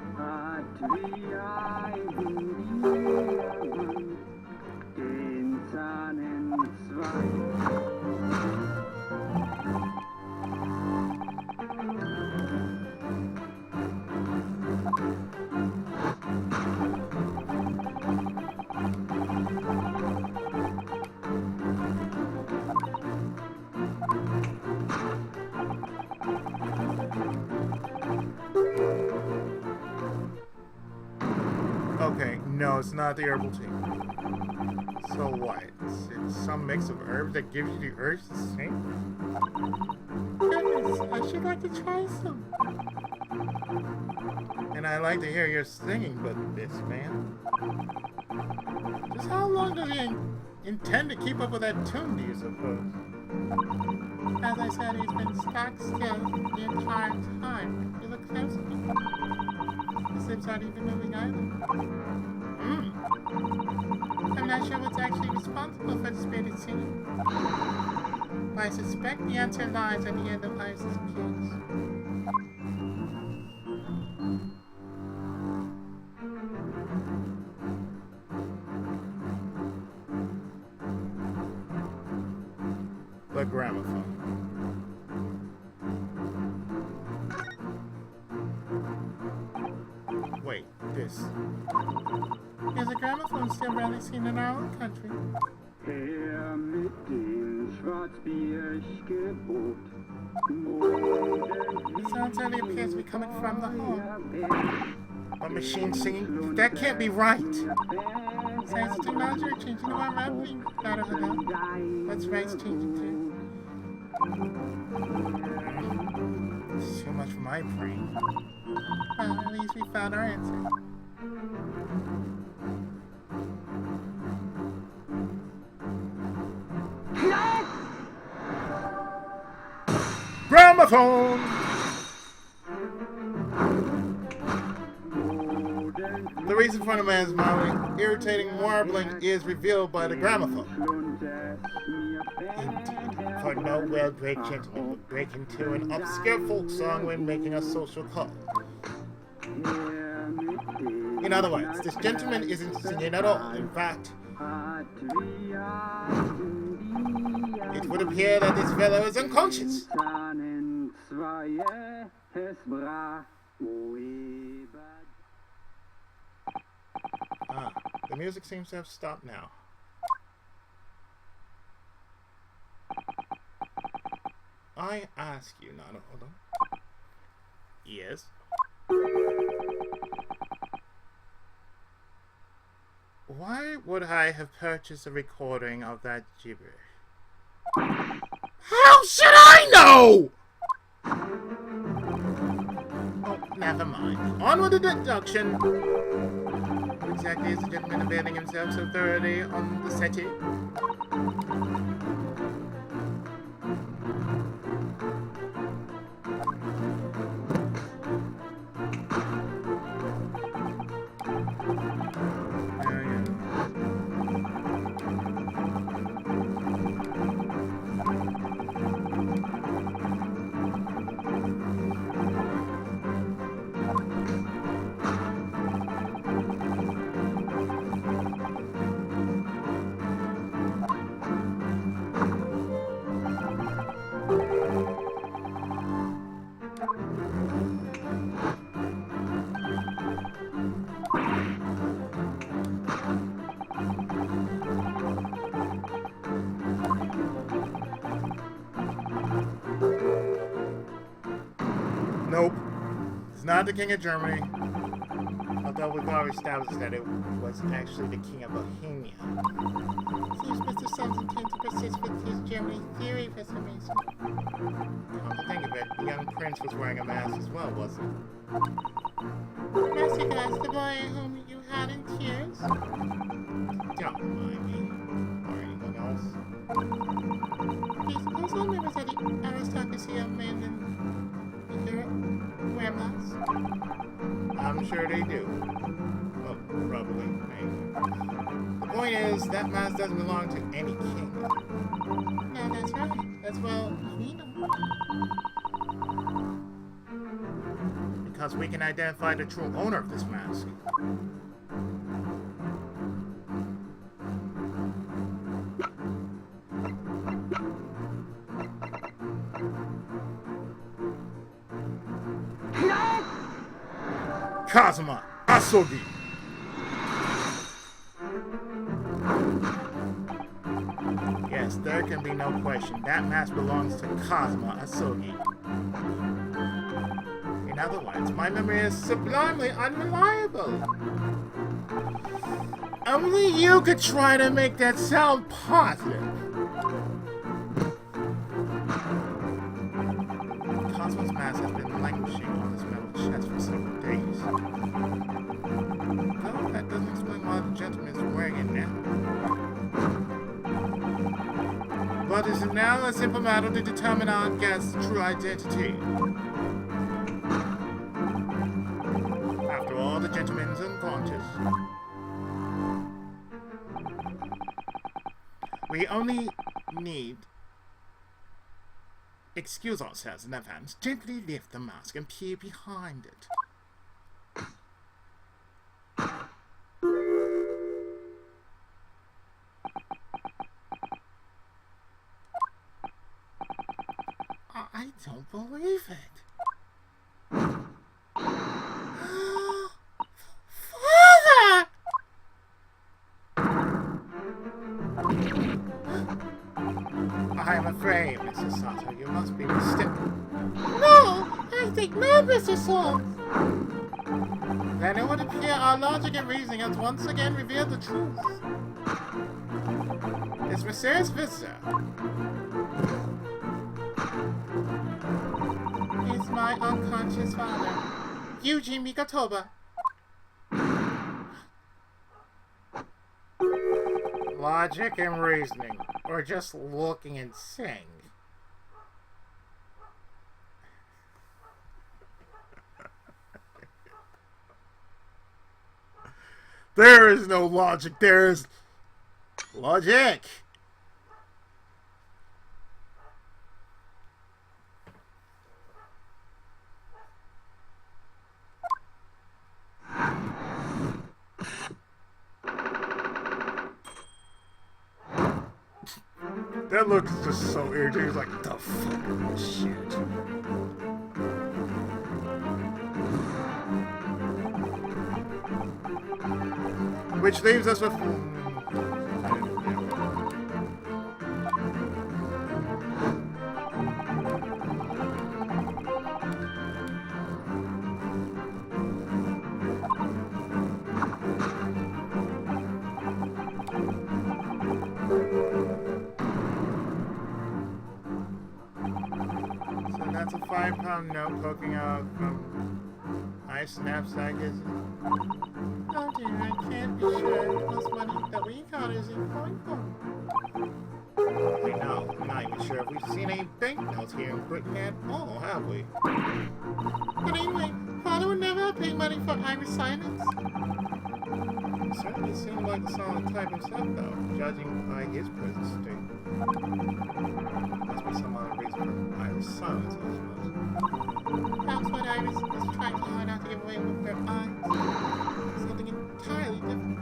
Okay, no, it's not the herbal tea. So what? It's some mix of herbs that gives you the urge to sing? Goodness, I should like to try some. And I like to hear your singing, but this man... Just how long does he intend to keep up with that tune, do you suppose? As I said, he's been stock still the entire time. You look closely. His lips aren't even moving either. I'm not sure what's actually responsible for the spirited singing. But I suspect the answer lies at the end of Isis' case. The gramophone. Wait, this. There's a gramophone still rarely seen in our own country. The sound certainly appears to be coming from the home. A machine singing? That can't be right! Science and technology are changing the world rapidly. Not over there. That's right, it's changing too. It's too much for my brain. Well, at least we found our answer. Gramophone! The reason for the man's mildly irritating warbling is revealed by the gramophone. Indeed, for no well-bred gentleman would break into an obscure folk song when making a social call. In other words, this gentleman isn't singing at all. In fact, it would appear that this fellow is unconscious. The music seems to have stopped now. I ask you, Naruhodo. Yes? Why would I have purchased a recording of that gibberish? How should I know?! Oh, never mind. On with the deduction. Exactly as the gentleman availing himself so thoroughly on the settee. Nope. It's not the King of Germany. Although we've already established that it was actually the King of Bohemia. Seems Mr. Sons intends to persist with his Germany theory for some reason. Come to think of it, the young prince was wearing a mask as well, wasn't he? Massacre, the boy whom you had in tears? Don't mind me. Or anyone else. He's also ever see a man in Europe wear a mask? I'm sure they do. Well, probably, maybe. The point is, that mask doesn't belong to any king. No, that's right. That's well, we know. Because we can identify the true owner of this mask. Kazuma Asogi. Yes, there can be no question. That mask belongs to Kazuma Asogi. In other words, my memory is sublimely unreliable. Only you could try to make that sound positive. Kazuma's mask has been languishing on his metal chest for several days. Though that doesn't explain why the gentleman is wearing it now. But is it now a simple matter to determine our guest's true identity? After all, the gentleman's unconscious. We only need excuse ourselves in advance, gently lift the mask and peer behind it. I don't believe it. Father! I'm afraid, Mrs. Sato, you must be mistaken. No! I think not, Mr. Salt! Then it would appear our logic and reasoning has once again revealed the truth. This mysterious visitor Is my unconscious father, Yuji Mikotoba. logic and reasoning, or just looking and seeing. There is no logic, there is logic. That look is just so irritating. He's like, the fuck shit. Which leaves us with. So that's a 5-pound note poking out from Ice knapsack, is it? Oh dear, I can't be sure. This money that we got is in coin form. I know. I'm not even sure if we've seen any banknotes here in Britain at all, have we? But anyway, Father would never have paid money for Irish silence. He certainly seemed like the solid type himself, though, judging by his present state. Must be some other reason for Irish silence, I suppose. That's what Iris is trying so hard not to give away with her eyes. Something entirely different.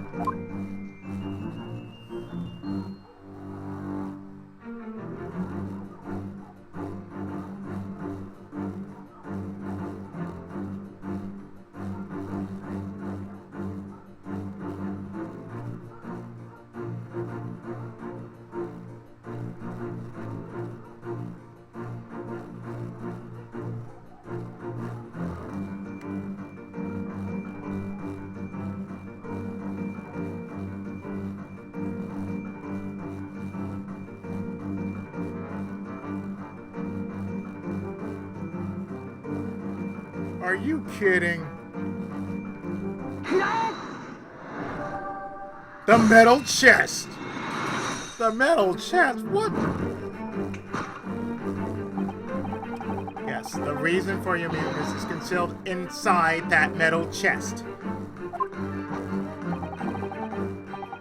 Are you kidding? The metal chest! The metal chest? What? Yes, the reason for your muteness is concealed inside that metal chest.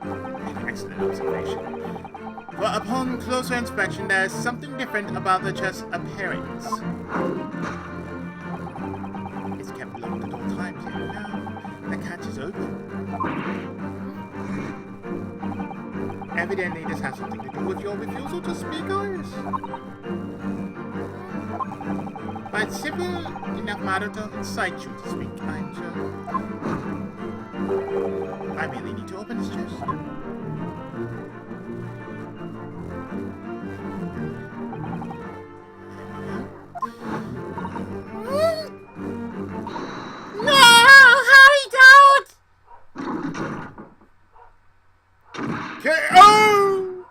An excellent observation. But upon closer inspection, there is something different about the chest's appearance. It's kept locked at all times, and now the catch is open. Evidently, this has something to do with your refusal to speak, Iris. But simple enough matter to incite you to speak, I'm sure. I really need to open this chest. No, Harry, don't! Okay. Oh!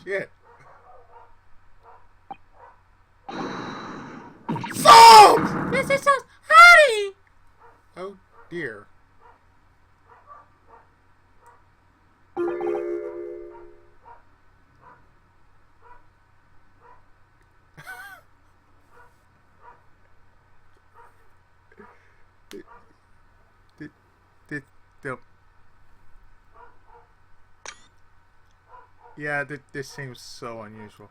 Shit. Salt! This is just Harry! Oh dear. Yeah, this seems so unusual.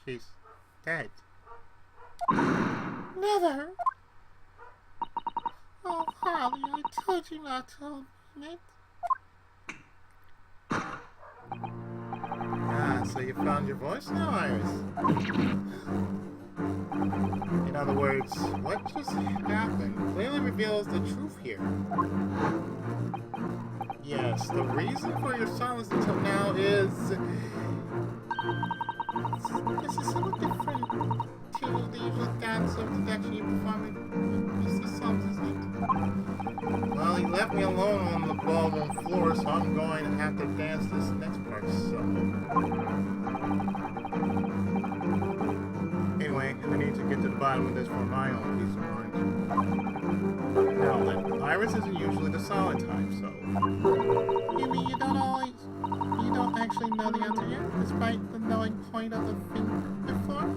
He's dead. Never. Oh, Harley, I told you not to open it. Ah, so you found your voice now, Iris? In other words, what just happened clearly reveals the truth here. Yes, the reason for your silence until now is... This is somewhat different to the usual dance of deduction you perform in Mr. Solms, isn't it? Well, he left me alone on the ballroom floor, so I'm going to have to dance this next part solo. Anyway, I need to get to the bottom of this for my own peace of mind. Now then, Iris isn't usually the solid type, so... You mean you don't actually know the answer yet, despite the knowing point of the thing before?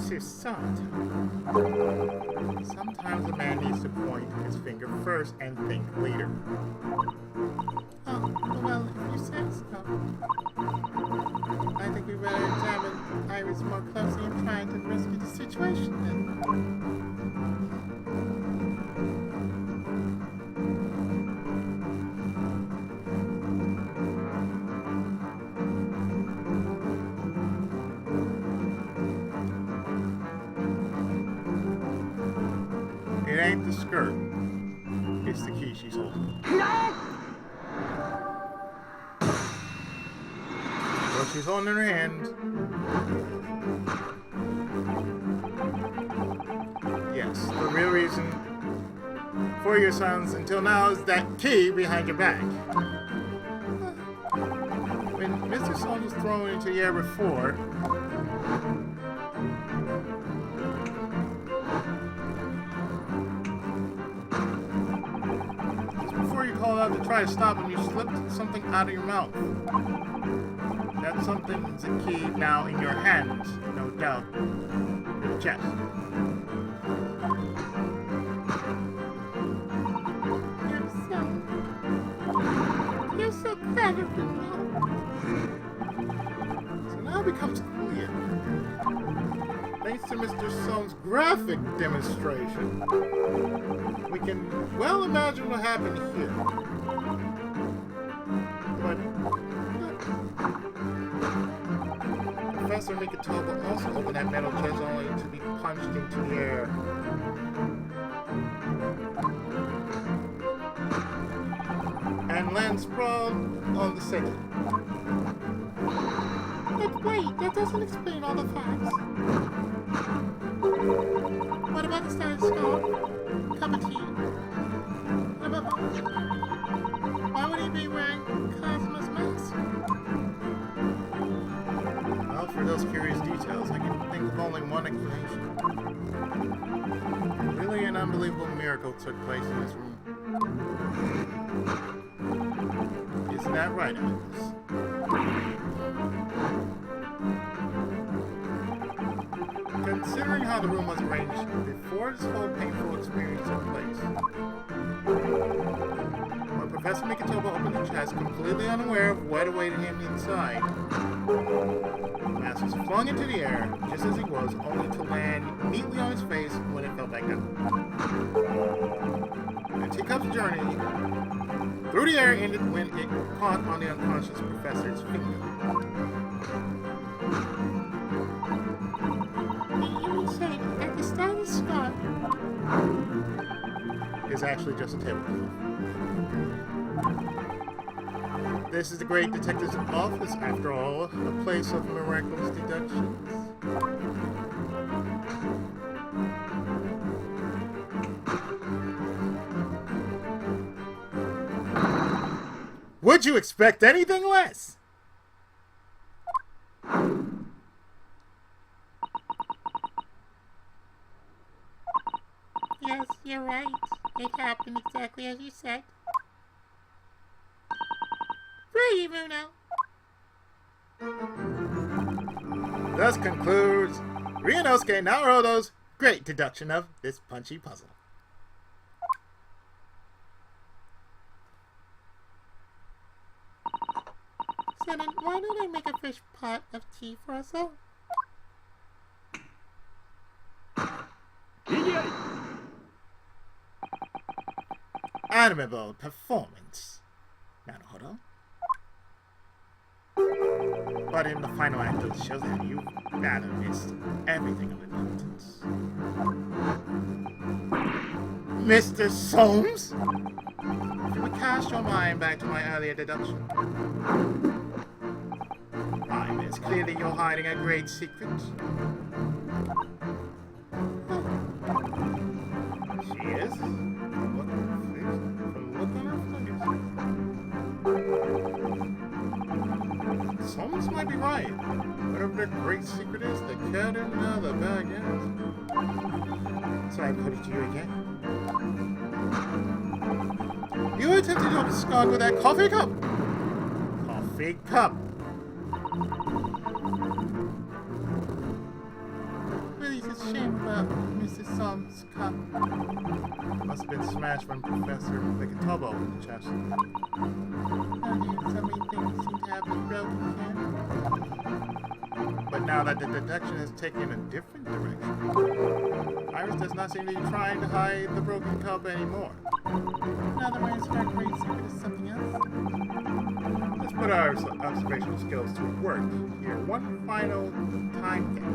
She's solid. Sometimes a man needs to point his finger first and think later. Oh, well, if you say so. I think we better examine Iris more closely and try to rescue the situation then. It ain't the skirt. It's the key she's holding. What she's holding in her hand. Yes, the real reason for your silence until now is that key behind your back. When Mr. Solms was thrown into the air before, you called out to try to stop him, you slipped something out of your mouth. That something is a key now in your hands, no doubt. Your chest. You're so clever for me. So now it becomes clear. Thanks to Mr. Solms' graphic demonstration, we can well imagine what happened here. But Professor Mikitoba also opened that metal chest only to be punched into the air. And land sprawled on the setting. But wait, that doesn't explain all the facts. What about the stethoscope? Cup of tea? What about... Why would he be wearing Cosmo's mask? Well, for those curious details, I can think of only one explanation. Really an unbelievable miracle took place in this room. Isn't that right, Alex? the room was arranged before this whole painful experience took place. When Professor Mikitoba opened the chest, completely unaware of what awaited him inside, the mask was flung into the air, just as he was, only to land neatly on his face when it fell back down. The teacup's journey through the air ended when it caught on the unconscious professor's finger. You said at the start of the scar. Is actually just a tablecloth. This is the great detective's office, after all, a place of miraculous deductions. Would you expect anything less? Yes, you're right. It happened exactly as you said. Pretty, Bruno. Thus concludes Ryunosuke Naruto's great deduction of this punchy puzzle. So then, why don't I make a fresh pot of tea for us all? Admirable performance, Naruto. But in the final act of the show, that you rather missed everything of importance. Mr. Soames? If you would cast your mind back to my earlier deduction. It's clearly you're hiding a great secret. She is? From look on her face. Someone might be right. Whatever their great secret is, the cat in the bag is. So I put it to you again. You attempted to abscond with that coffee cup. Coffee cup. Really, it's a shame about Mr. Soames' cup. Must have been smashed when Professor Mikitoba opened the chest. Oh dear, so many things seem to have been broken here. But now that the deduction has taken a different direction, Iris does not seem to be trying to hide the broken cup anymore. In other words, her great secret is something else. Let's put our observational skills to work here. One final time game.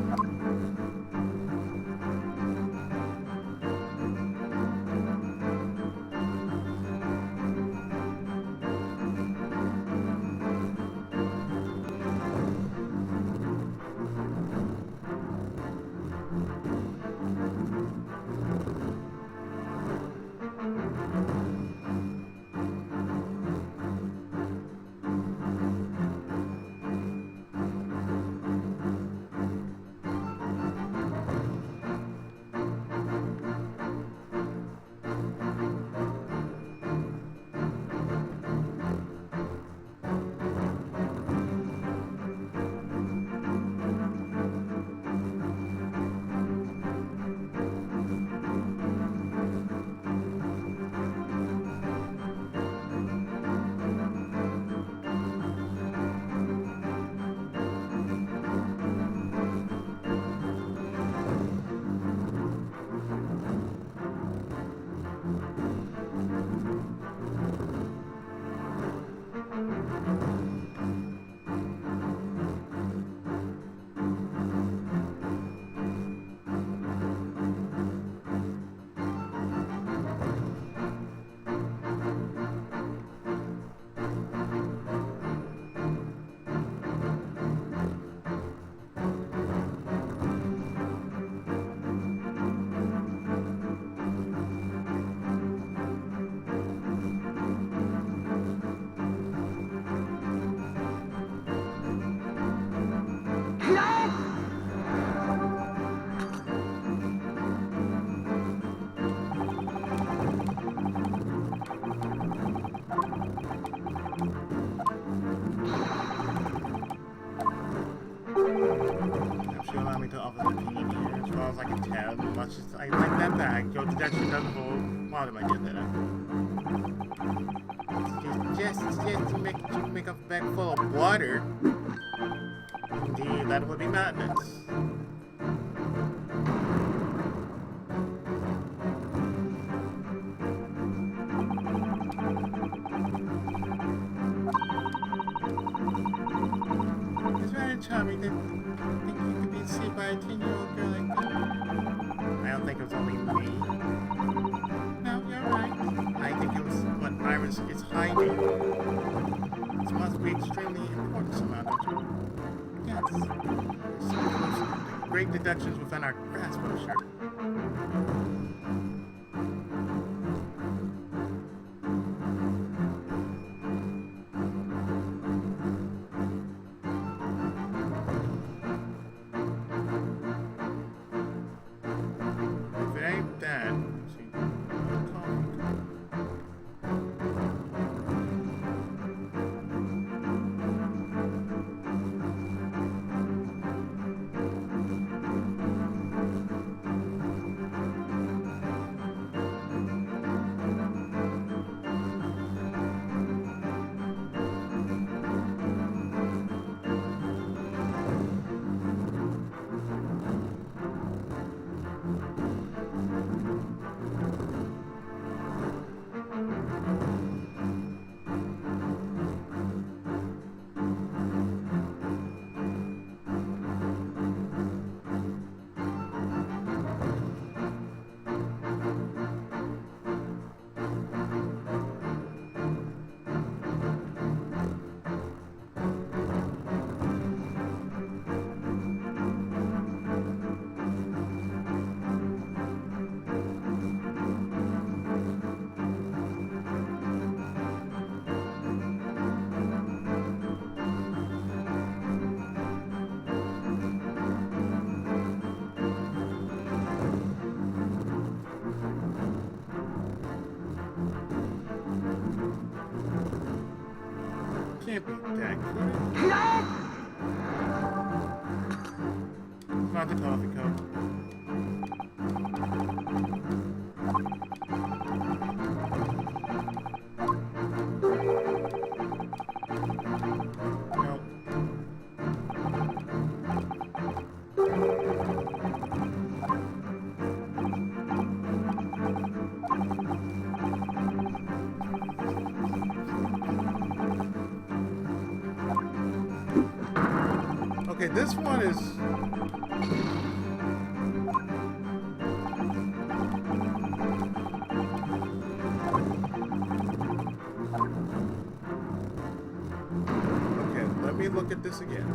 as much as I like that bag, your deduction doesn't hold water, my dear Lena. Just to make a bag full of water. Indeed, that would be madness. It's rather charming that think you could be deceived by a 10-year-old girl like that. I don't think it was only me. No, you're right. I think it was what Iris is hiding. This must be extremely important somehow, don't you? Yes. Some great deductions within our grasp, I'm sure. If it ain't that, let's see, can't be that good. Not the coffee cup. Nope. Okay, this one is... Okay, let me look at this again.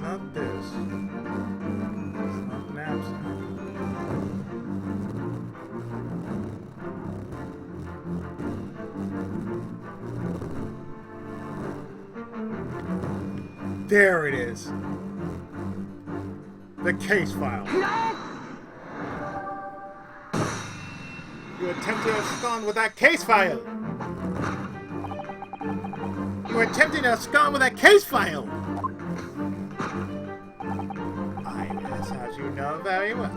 Not this. It's not the knapsack. There it is. The case file. You attempted to abscond with that case file! You were attempting to abscond with that case file! Iris, as you know very well,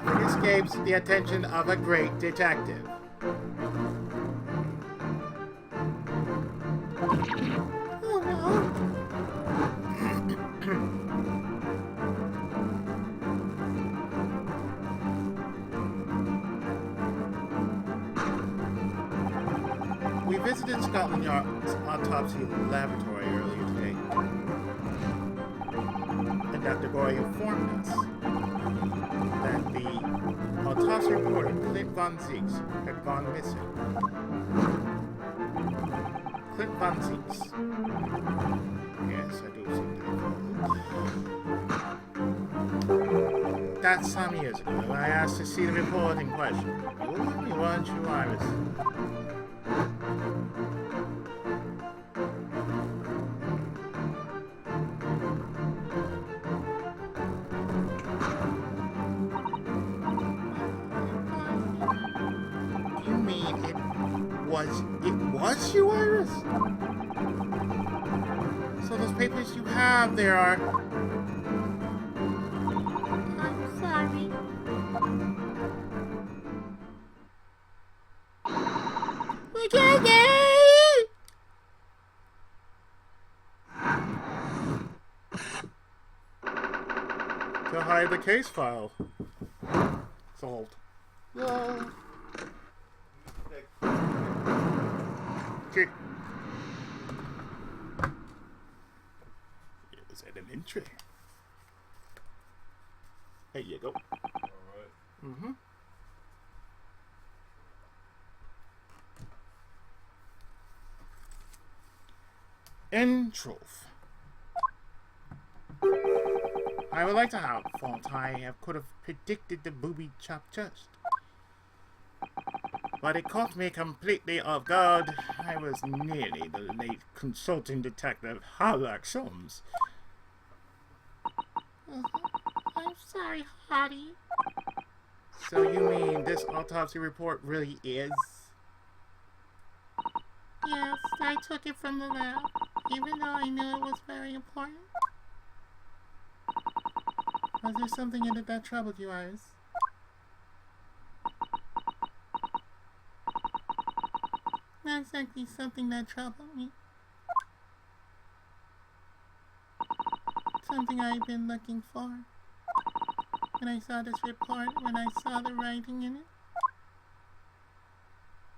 nothing escapes the attention of a great detective. Oh no. We visited Scotland Yard's autopsy laboratory earlier today, and Dr. Gory informed us that the autopsy reporter, Clint Von Zieks, had gone missing. Clint Von Zieks. Yes, I do seem to recall. That's some years ago. I asked to see the report in question. You were with me, weren't you, Iris? You mean it was you, Iris? So those papers you have there are... I'm sorry. McKenzie! to hide the case file. Solved. Whoa. Okay. Is that an entry? There you go. Alright. Mm-hmm. Entroph. I would like to have thought I could have predicted the booby chop chest. But it caught me completely off guard. I was nearly the late consulting detective Harlock Soames. I'm sorry, Hottie. So you mean this autopsy report really is? Yes, I took it from the lab, even though I knew it was very important. Was there something in it that troubled you, Iris? Not exactly something that troubled me. Something I've been looking for. When I saw this report, when I saw the writing in it,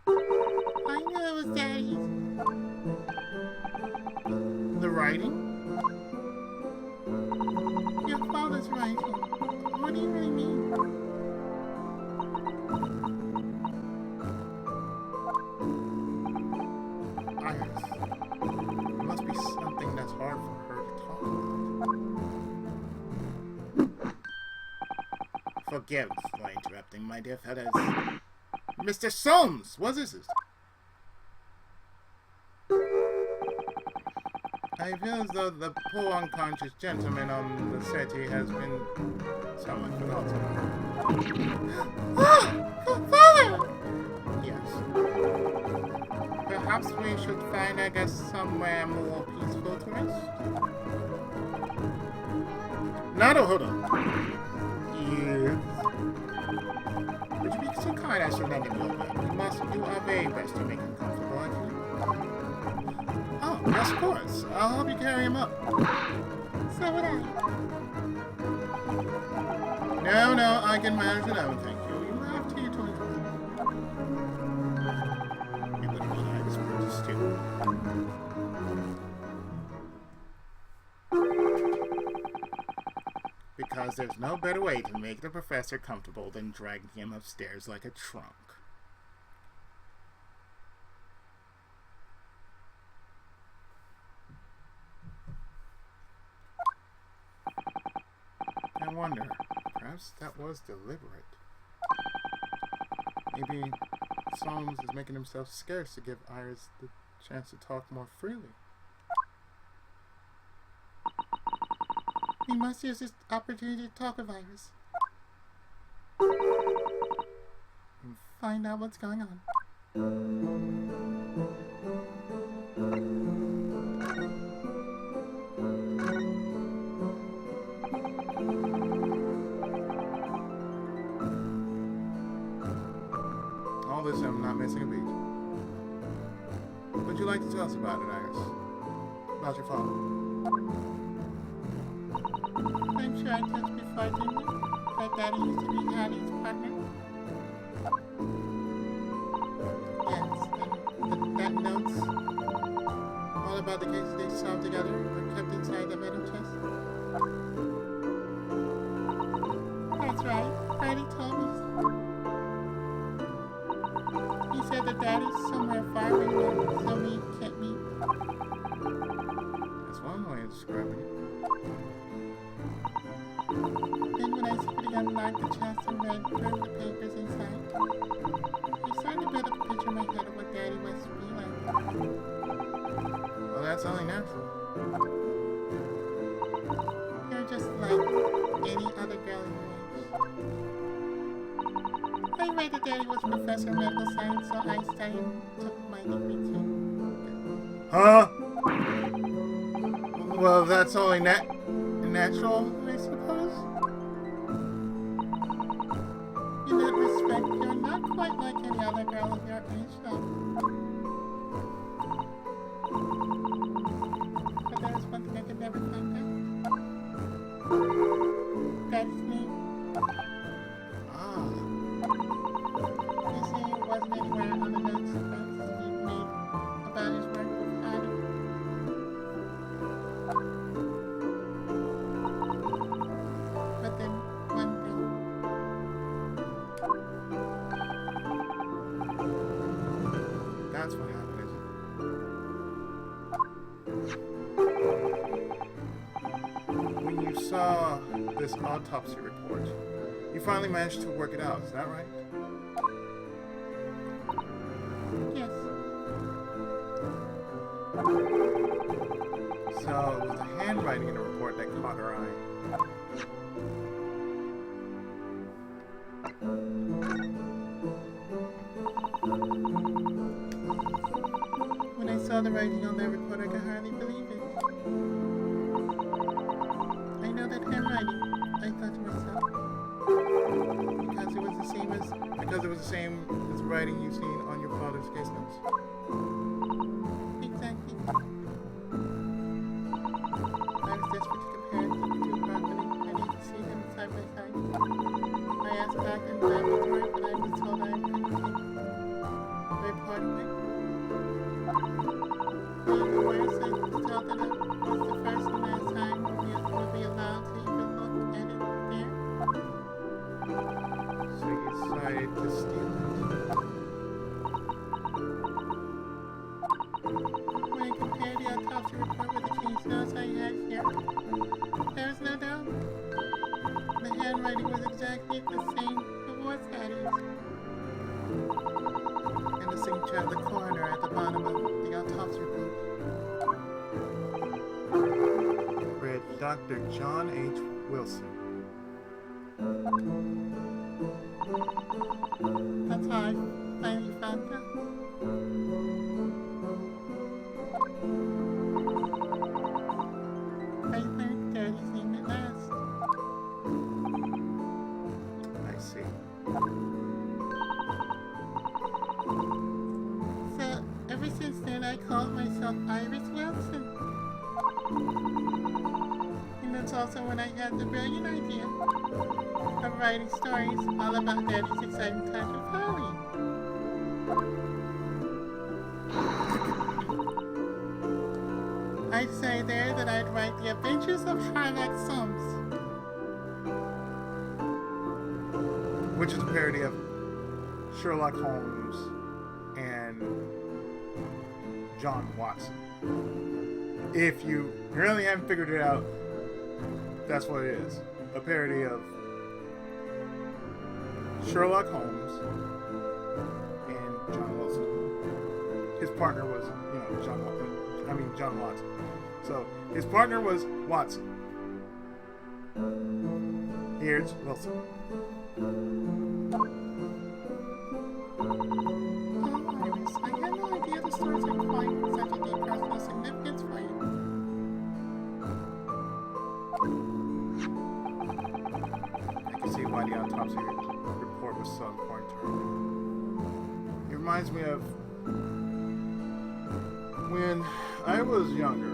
I knew it was Daddy's. The writing? Your father's writing. What do you really mean? Iris. It must be something that's hard for her to talk about. Forgive for interrupting, my dear fellows. Mr. Soames, what is this? I feel as though the poor unconscious gentleman on the settee has been somewhat forgotten. Father! Yes. Perhaps we should find, I guess, somewhere more peaceful to rest. Naruhodo. Yes. Would you be so kind as to lend him your hand? We must do our very best to make him comfortable, actually. Oh, yes, of course. I'll help you carry him up. So would I. No, I can manage it alone, thank you. You have to your toys. You wouldn't want Iris Burgess, too. Because there's no better way to make the professor comfortable than dragging him upstairs like a trunk. I wonder, perhaps that was deliberate. Maybe Soames is making himself scarce to give Iris the chance to talk more freely. We must use this opportunity to talk with Iris. find out what's going on. All this, I'm not missing a beat. Would you like to tell us about it, Iris? About your father? I'm sure I told you before, didn't I? That Daddy used to be Hattie's partner. Yes, and that notes all about the cases they solved together are kept inside the metal chest. That's right, Freddie told me so. He said that Daddy's somewhere far away now, so we can't meet. That's one way of describing it. Then when I secretly unlocked the chest and read through the papers inside, I started to build up a picture in my head of what Daddy was to be like. Well, that's only natural. You're just like any other girl in your age. I read that Daddy was a professor of medical science, so I studied took my degree too. Huh? Well, that's only natural, I suppose. In that respect, you're not quite like any other girl of your age, though. But there was one thing I could never find out. Daddy's name. Ah, You see, it wasn't anywhere on the notes that he made about his work with Hattie. But then, one thing. that's what happened, is it? When you saw this autopsy report, you finally managed to work it out, is that right? Yes, So, it was the handwriting in the report that caught her eye. when I saw the writing on that report, I could hardly believe it. I know that handwriting, I thought to myself. Because it was the same as the writing you've seen on your father's case notes. exactly. I was desperate to compare the two properly. I need to see them side by side. I asked back in the laboratory, but I was told I couldn't take the report away. But of course, I was told that it was the first and last time we'll be allowed to even look at it there. So you decided to steal it. When I compared the autopsy report with the case notes I had here, there was no doubt. The handwriting was exactly the same as what's Daddy's. And the signature of the coroner at the bottom of the autopsy report read Dr. John H. Wilson. That's how I finally found out. I learned Daddy's name at last. I see. So, ever since then, I called myself Iris Wilson. And that's also when I had the brilliant idea of writing stories all about Daddy's exciting times with Holly. I'd say there that I'd write The Adventures of Sherlock Holmes. Which is a parody of Sherlock Holmes and John Watson. If you really haven't figured it out, that's what it is. A parody of Sherlock Holmes and John Watson. His partner was, John Watson. So, his partner was Watson. Here's Wilson. why the autopsy report was so important to her. It reminds me of when I was younger,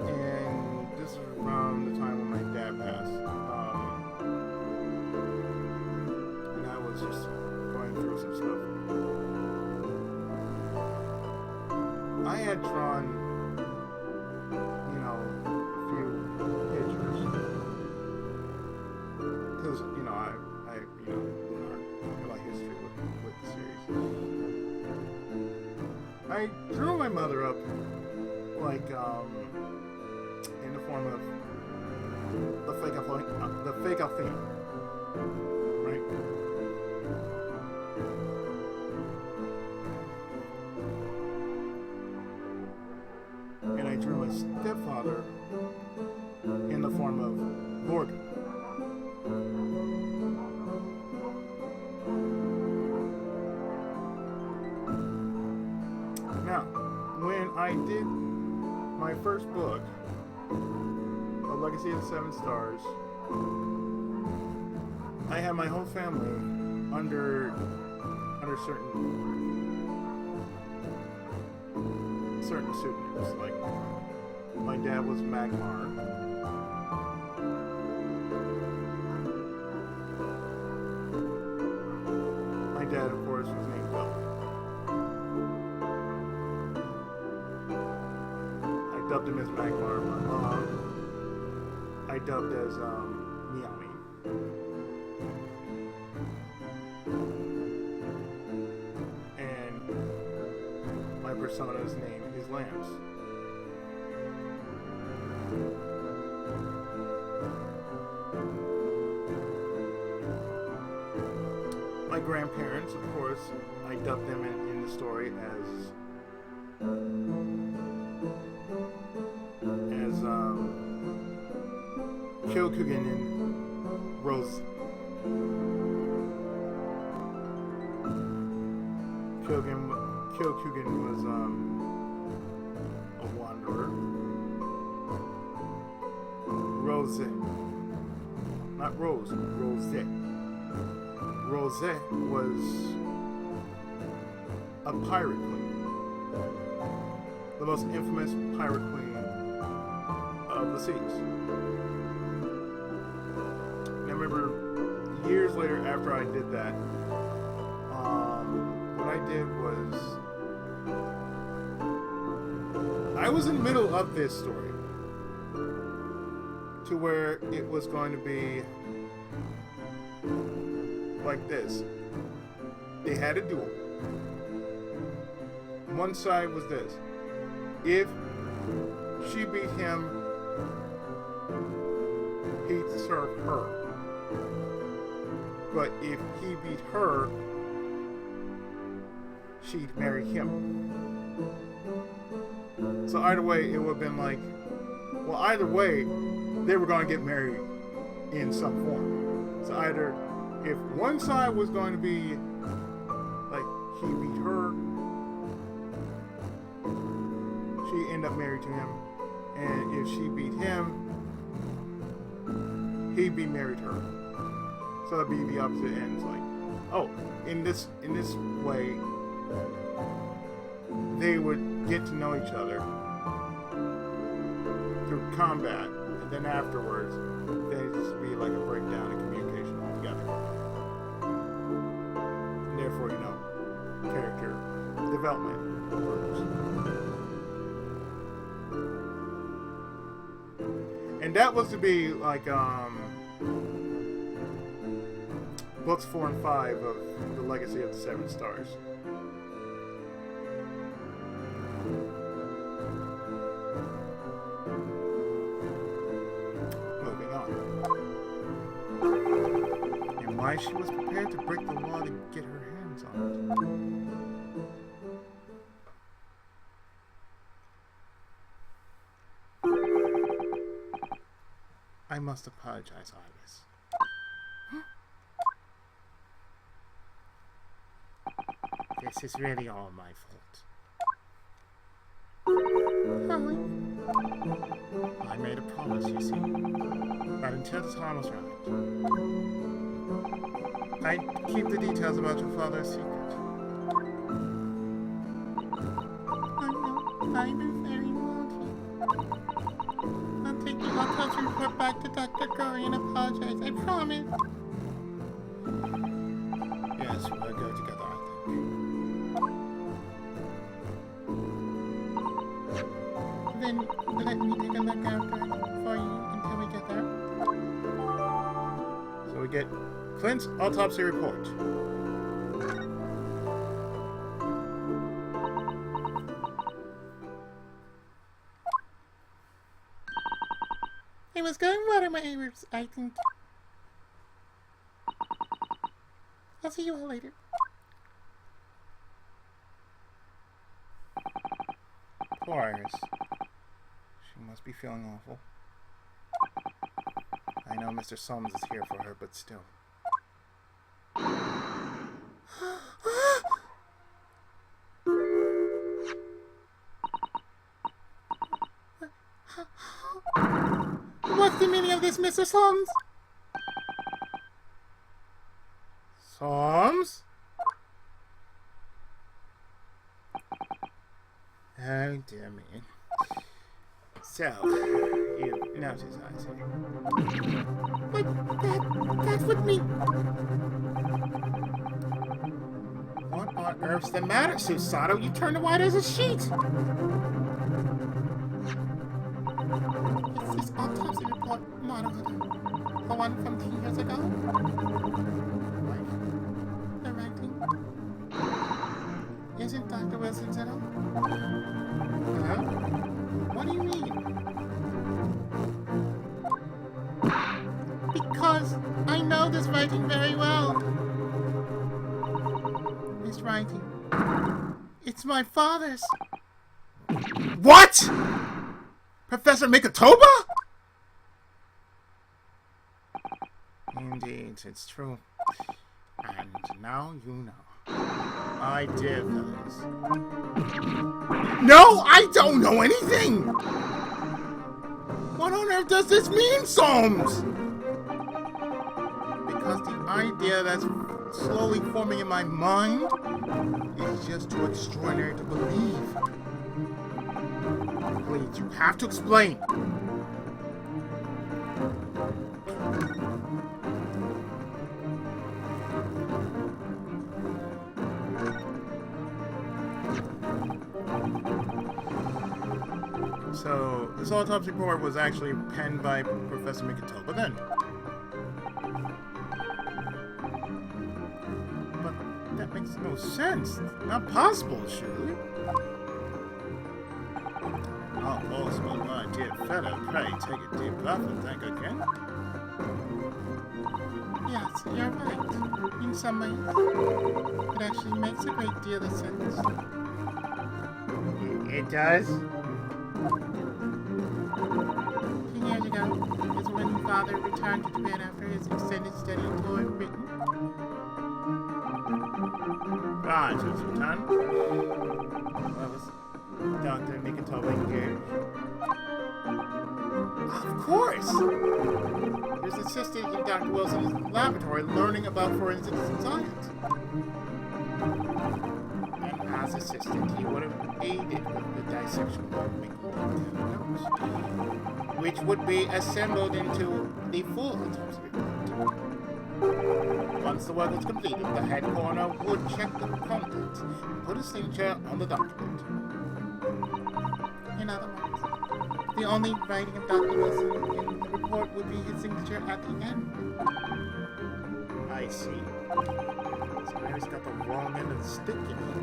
and this is around the time when my dad passed, and I was just going through some stuff. I had drawn, you know, a few pictures, because, you know, I in my history with the series. I drew my mother up, like, in the form of the fake Althea, right? And I drew my stepfather in the form of Morgan. Now, when I did my first book, A Legacy of the Seven Stars, I had my whole family under certain pseudonyms. Like, my dad was Magmar. My dad, of course, was named Bill. I dubbed him as Magmar. My mom, I dubbed as Miami. And my persona's name is Lance. My grandparents, of course, I dubbed them in the story as Kunio-kun and Rose. Kunio-kun was a wanderer. Rose, not Rose, Rose. Rose was a pirate queen, the most infamous pirate queen of the seas. And I remember years later, after I did that, what I did was I was in the middle of this story to where it was going to be like this. They had a duel. One side was this: if she beat him, he'd serve her. But if he beat her, she'd marry him. So either way, it would have been like, well, either way, they were going to get married in some form. So either, if one side was going to be like he beat her, she ended up married to him, and if she beat him, he'd be married to her. So that'd be the opposite ends. Like, oh, in this way, they would get to know each other through combat, and then afterwards, they'd just be like a breakdown in communication altogether. And therefore, you know, character development occurs. And that was to be like books 4 and 5 of The Legacy of the Seven Stars. Moving on. And why she was prepared to break the law to get her hands on it. I must apologize, Iris. This is really all my fault. Holly, I made a promise, you see, that until the time was right, I'd keep the details about your father a secret. I know, very naughty. I'll take the autopsy report back to Dr. Curry and apologize, I promise. Yes, we'll go together, I think. Then let me take a look after for you until we get there. So we get Clint's autopsy report. It was going well in my ears, I think. I'll see you all later. Poor Iris. She must be feeling awful. I know Mr. Solms is here for her, but still. What's the meaning of this, Mr. Solms? Solms? Oh dear me. So, you notice, I see. But that would mean... What on earth's the matter, Susato? You turned white as a sheet! Is this autopsy report modeled the one from 10 years ago? Right. The writing isn't Dr. Wilson's at all? Huh? What do you mean? Because I know this writing very well. This writing. It's my father's. What?! Professor Mikotoba?! Indeed, it's true. And now you know. My dear fellows. No, I don't know anything! What on earth does this mean, Solms? Because the idea that's slowly forming in my mind is just too extraordinary to believe. Please, you have to explain. So, this autopsy report was actually penned by Professor Mikotoba then. But that makes no sense. Not possible, surely. Oh, boss, well, my dear fellow, pray take a deep breath and think again. Yes, you're right. In some ways, it actually makes a great deal of sense. It does? 10 years ago is when Father returned to Japan after his extended study tour in Britain. Right, it was returned. What was Dr. Mikotoba engaged? Of course! He was assisted in Dr. Wilson's laboratory learning about forensics and science. And as assistant, he would have aided with the dissection of Mikotoba's notes, which would be assembled into the full autopsy report. Once the work was completed, the head coroner would check the contents and put a signature on the document. In other words, the only writing of Dr. Wilson in the report would be his signature at the end. I see. So Iris got the wrong end of the stick, you know.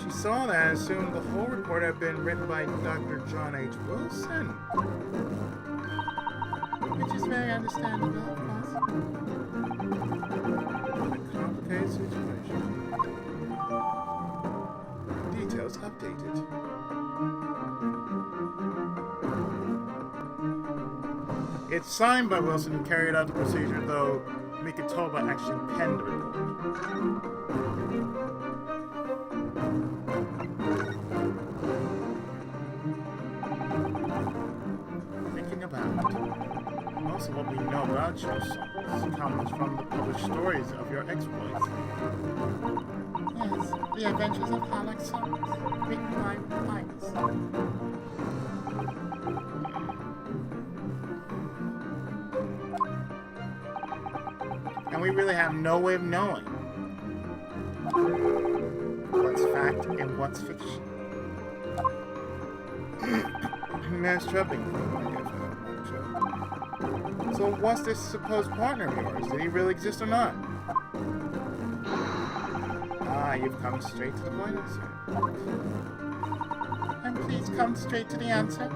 She saw that and assumed the whole report had been written by Dr. John H. Wilson. Which is very understandable, of course. What a complicated situation. Details updated. It's signed by Wilson and carried out the procedure, though Mikotoba actually penned the report. Most of what we know about your sons comes from the published stories of your exploits. Yes, the adventures of Halleck's sons, written by Linus. And we really have no way of knowing what's fact and what's fiction. That's troubling for me, I guess. So what's this supposed partner of yours? Did he really exist or not? Ah, you've come straight to the point, I see. And please come straight to the answer.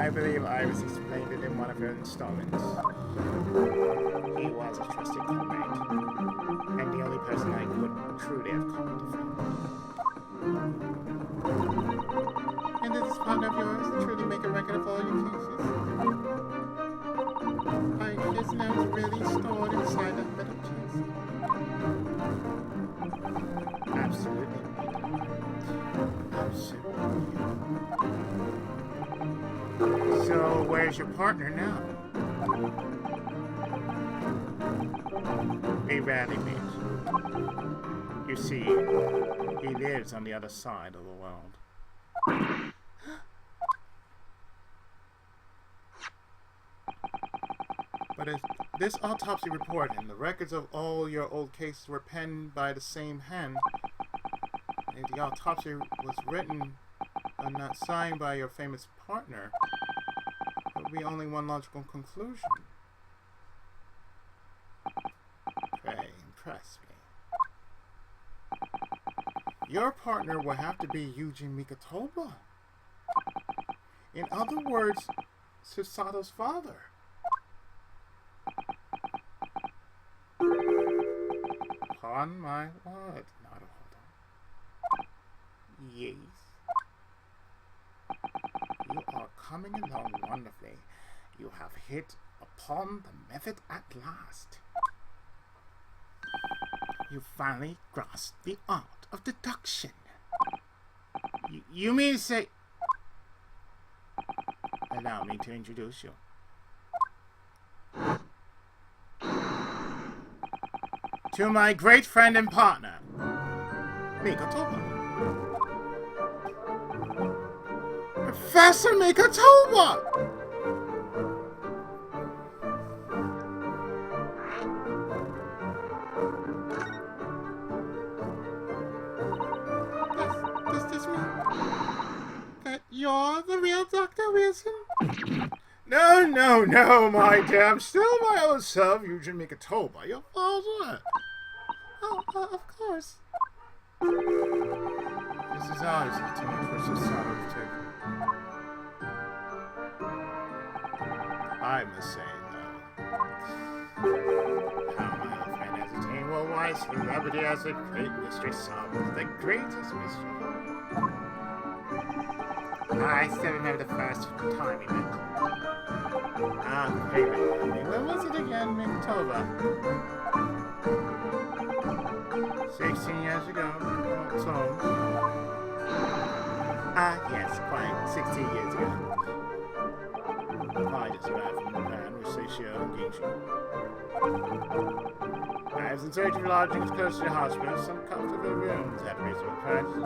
I believe Iris explained it in one of her installments. He was a trusted comrade, and the only person I could truly have called a friend. And does this partner of yours truly make a record of all your cases? Are his notes really stored inside that metal chest? Absolutely. Absolutely. So, where's your partner now? We rarely meet. You see, he lives on the other side of the world. But if this autopsy report and the records of all your old cases were penned by the same hand, and if the autopsy was written and not signed by your famous partner, there would be only one logical conclusion. Pray, impress me. Your partner will have to be Eugene Mikatoba. In other words, Susato's father. Upon my word. Not a hold on. Yes. You are coming along wonderfully. You have hit upon the method at last. You finally grasped the art of deduction. You mean to say... Allow me to introduce you. To my great friend and partner, Mikatoba. Professor Mikatoba! Does this mean that you're the real Dr. Wilson? No, my dear. I'm still my old self, Eugene Mikatoba, your father. Oh, of course. This is ours, the team for Susato to take. I must say, though, how my old friend has attained worldwide celebrity as a great mystery solver, the greatest mystery. I still remember the first time we met. Ah, great memory. When was it again, Mikatoba? 16 years ago, so... Ah, yes, quite 16 years ago. I just arrived from Japan with Seishio and Ginshi. I was in search of lodgings close to the hospital, some comfortable rooms at reasonable prices.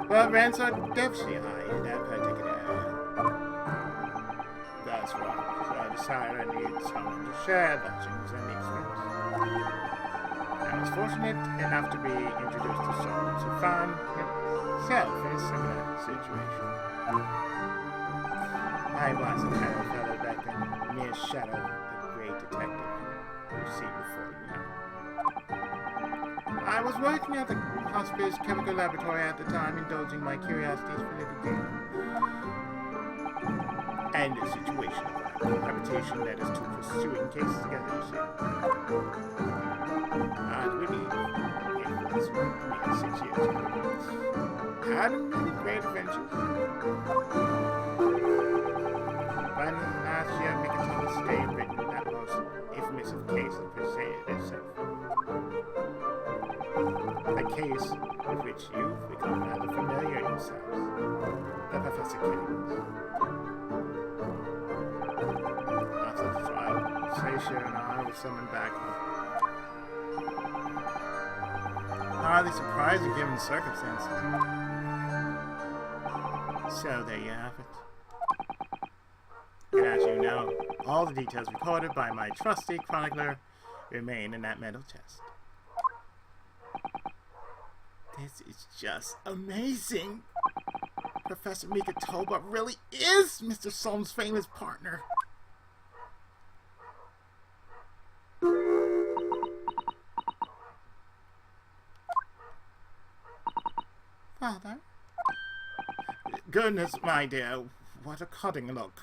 But rents are definitely high in that particular area. That's right, so I decided I needed someone to share lodgings and the expense. I was fortunate enough to be introduced to someone who found himself in a similar situation. I was a kind of fellow back then, mere shadow of the great detective you see before you now. I was working at the hospice chemical laboratory at the time, indulging my curiosities for little game. And the situation of my cohabitation led us to pursuing cases together, you see. I believe it was mere 6 years ago. Had many great adventures. But last year, Mikatoba's stay written that most infamous of cases presented itself. The case with which you've become rather familiar yourselves, the Professor killings. sure, and I was summoned back. Hardly surprising given the circumstances. So there you have it. And as you know, all the details recorded by my trusty chronicler remain in that metal chest. This is just amazing! Professor Mikatoba really is Mr. Solm's famous partner. Father? Goodness, my dear, what a cutting look.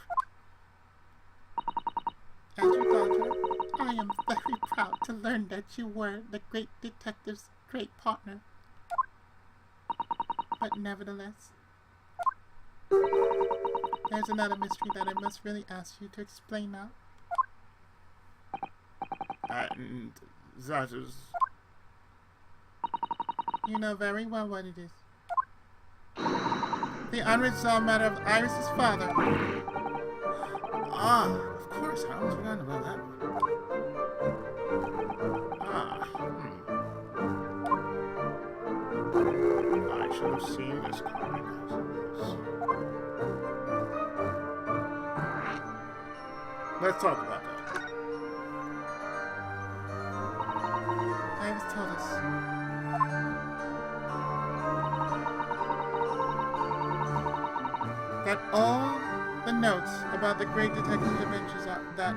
As your daughter, I am very proud to learn that you were the great detective's great partner. But nevertheless, there's another mystery that I must really ask you to explain now. And that is... You know very well what it is. The unresolved matter of Iris's father. Ah, of course, I almost forgot about that one. I should have seen this coming. Let's talk about that. Iris told us. That all the notes about the great detective's adventures that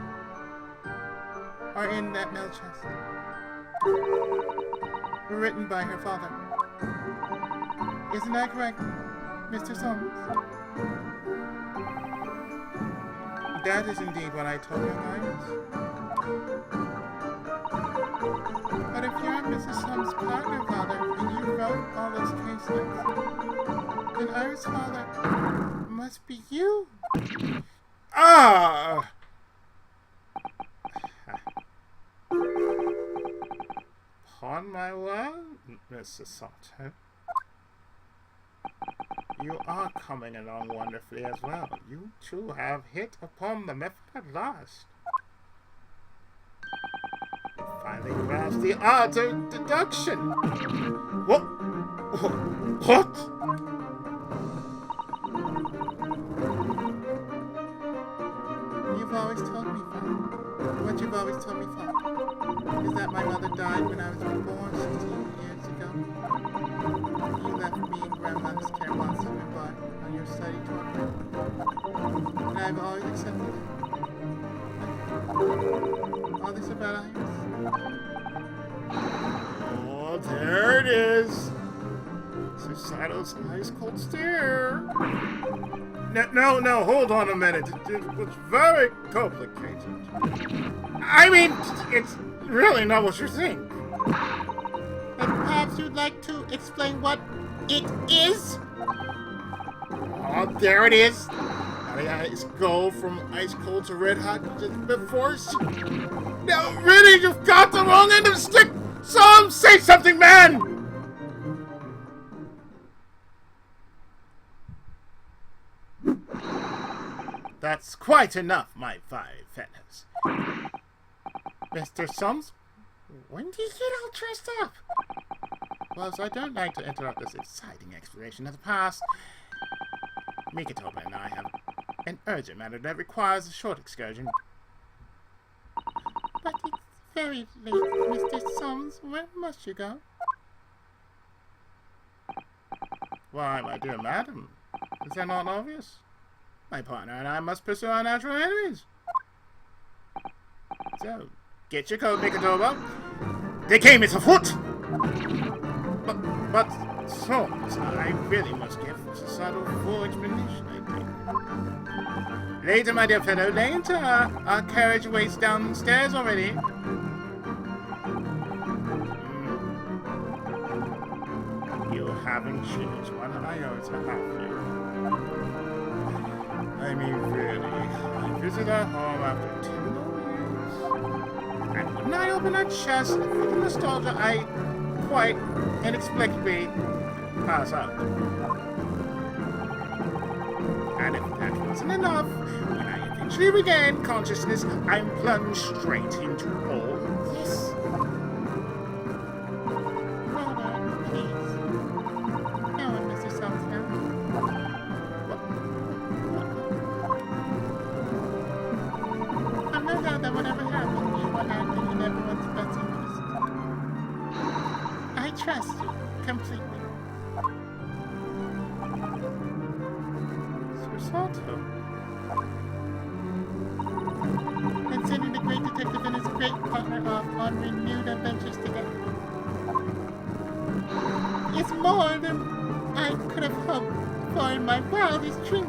are in that mail chest were written by her father. Isn't that correct, Mr. Solms? That is indeed what I told young Iris. But if you're Mrs. Solms' partner, father, and you wrote all those case notes, then Iris' father must be you. Ah! Upon my word, Mrs. Sato. You are coming along wonderfully as well. You too have hit upon the method at last. You finally grasped the art of deduction. What? What? You've always told me, father. What you've always told me, father, is that my mother died when I was born 16 years ago. You left me in grandmother's care while you embarked on your study tour. And I've always accepted it. All this about Iris. Oh, there it is. Susato's ice cold stare. No, hold on a minute. It was very complicated. I mean, it's really not what you think. And perhaps you'd like to explain what it is? Oh, there it is. The ice go from ice cold to red hot just before. No, really, you've got the wrong end of the stick. Some say something, man. That's quite enough, my fine fellows. Mr. Sums, when do you get all dressed up? Well, as I don't like to interrupt this exciting exploration of the past, Mikatoba and I have an urgent matter that requires a short excursion. But it's very late, Mr. Solms. Where must you go? Why, my dear madam, is that not obvious? My partner and I must pursue our natural enemies. So, get your coat, Mikatoba. They came as afoot! But, Solms, I really must give Sasato a full explanation, I think. Later, my dear fellow, later. Our carriage waits downstairs already. You haven't changed one iota, have you? I mean, really, I visit our home after 10 years. And when I open that chest, with the nostalgia, I quite inexplicably pass out. And if that wasn't enough, when I She regained consciousness and plunged straight into all this. Robert, please. No one, Mr. Saltzman. I've no doubt that whatever happened, you were acting in everyone's best interest. I trust you completely. Sir Sato. And sending the great detective and his great partner off on renewed adventures together. It's more than I could have hoped for in my wildest dreams.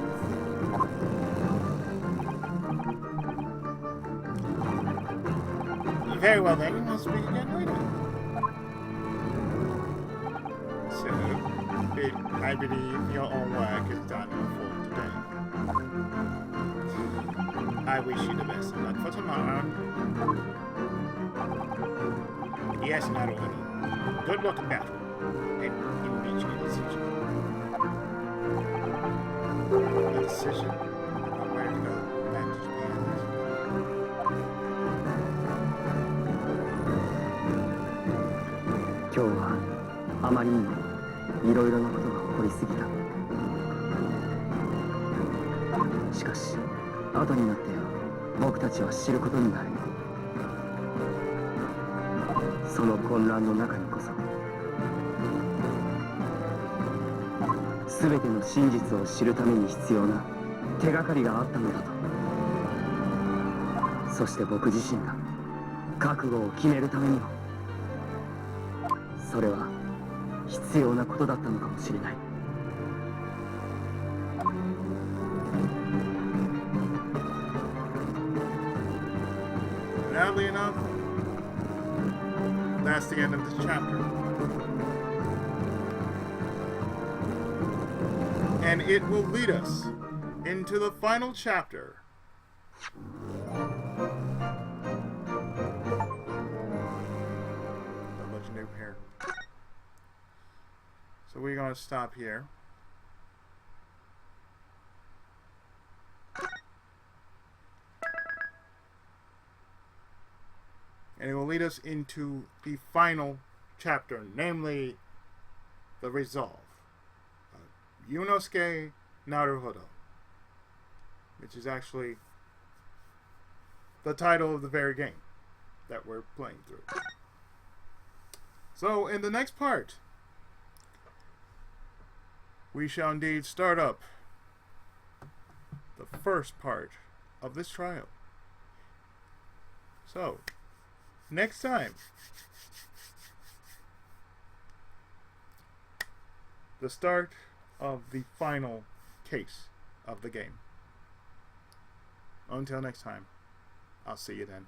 Very well then, we'll speak again later. So, I believe your own work is done for today. I wish you the best of luck for tomorrow. Yes, not only. Good luck in battle. And you reach a decision. A decision about where to go back to Japan. 今日はあまりにもいろいろなことが起こりすぎた。しかし後になって僕たちは知ることになる。その混乱の中にこそ全ての真実を知るために必要な手がかりがあったのだと。そして僕自身が覚悟を決めるためにもそれは必要なことだったのかもしれない。Oddly enough, that's the end of this chapter. And it will lead us into the final chapter. The legendary pair. So we're going to stop here. And it will lead us into the final chapter, namely the resolve. Yunosuke Naruhodo, which is actually the title of the very game that we're playing through. So in the next part, we shall indeed start up the first part of this trial. So, next time, the start of the final case of the game. Until next time, I'll see you then.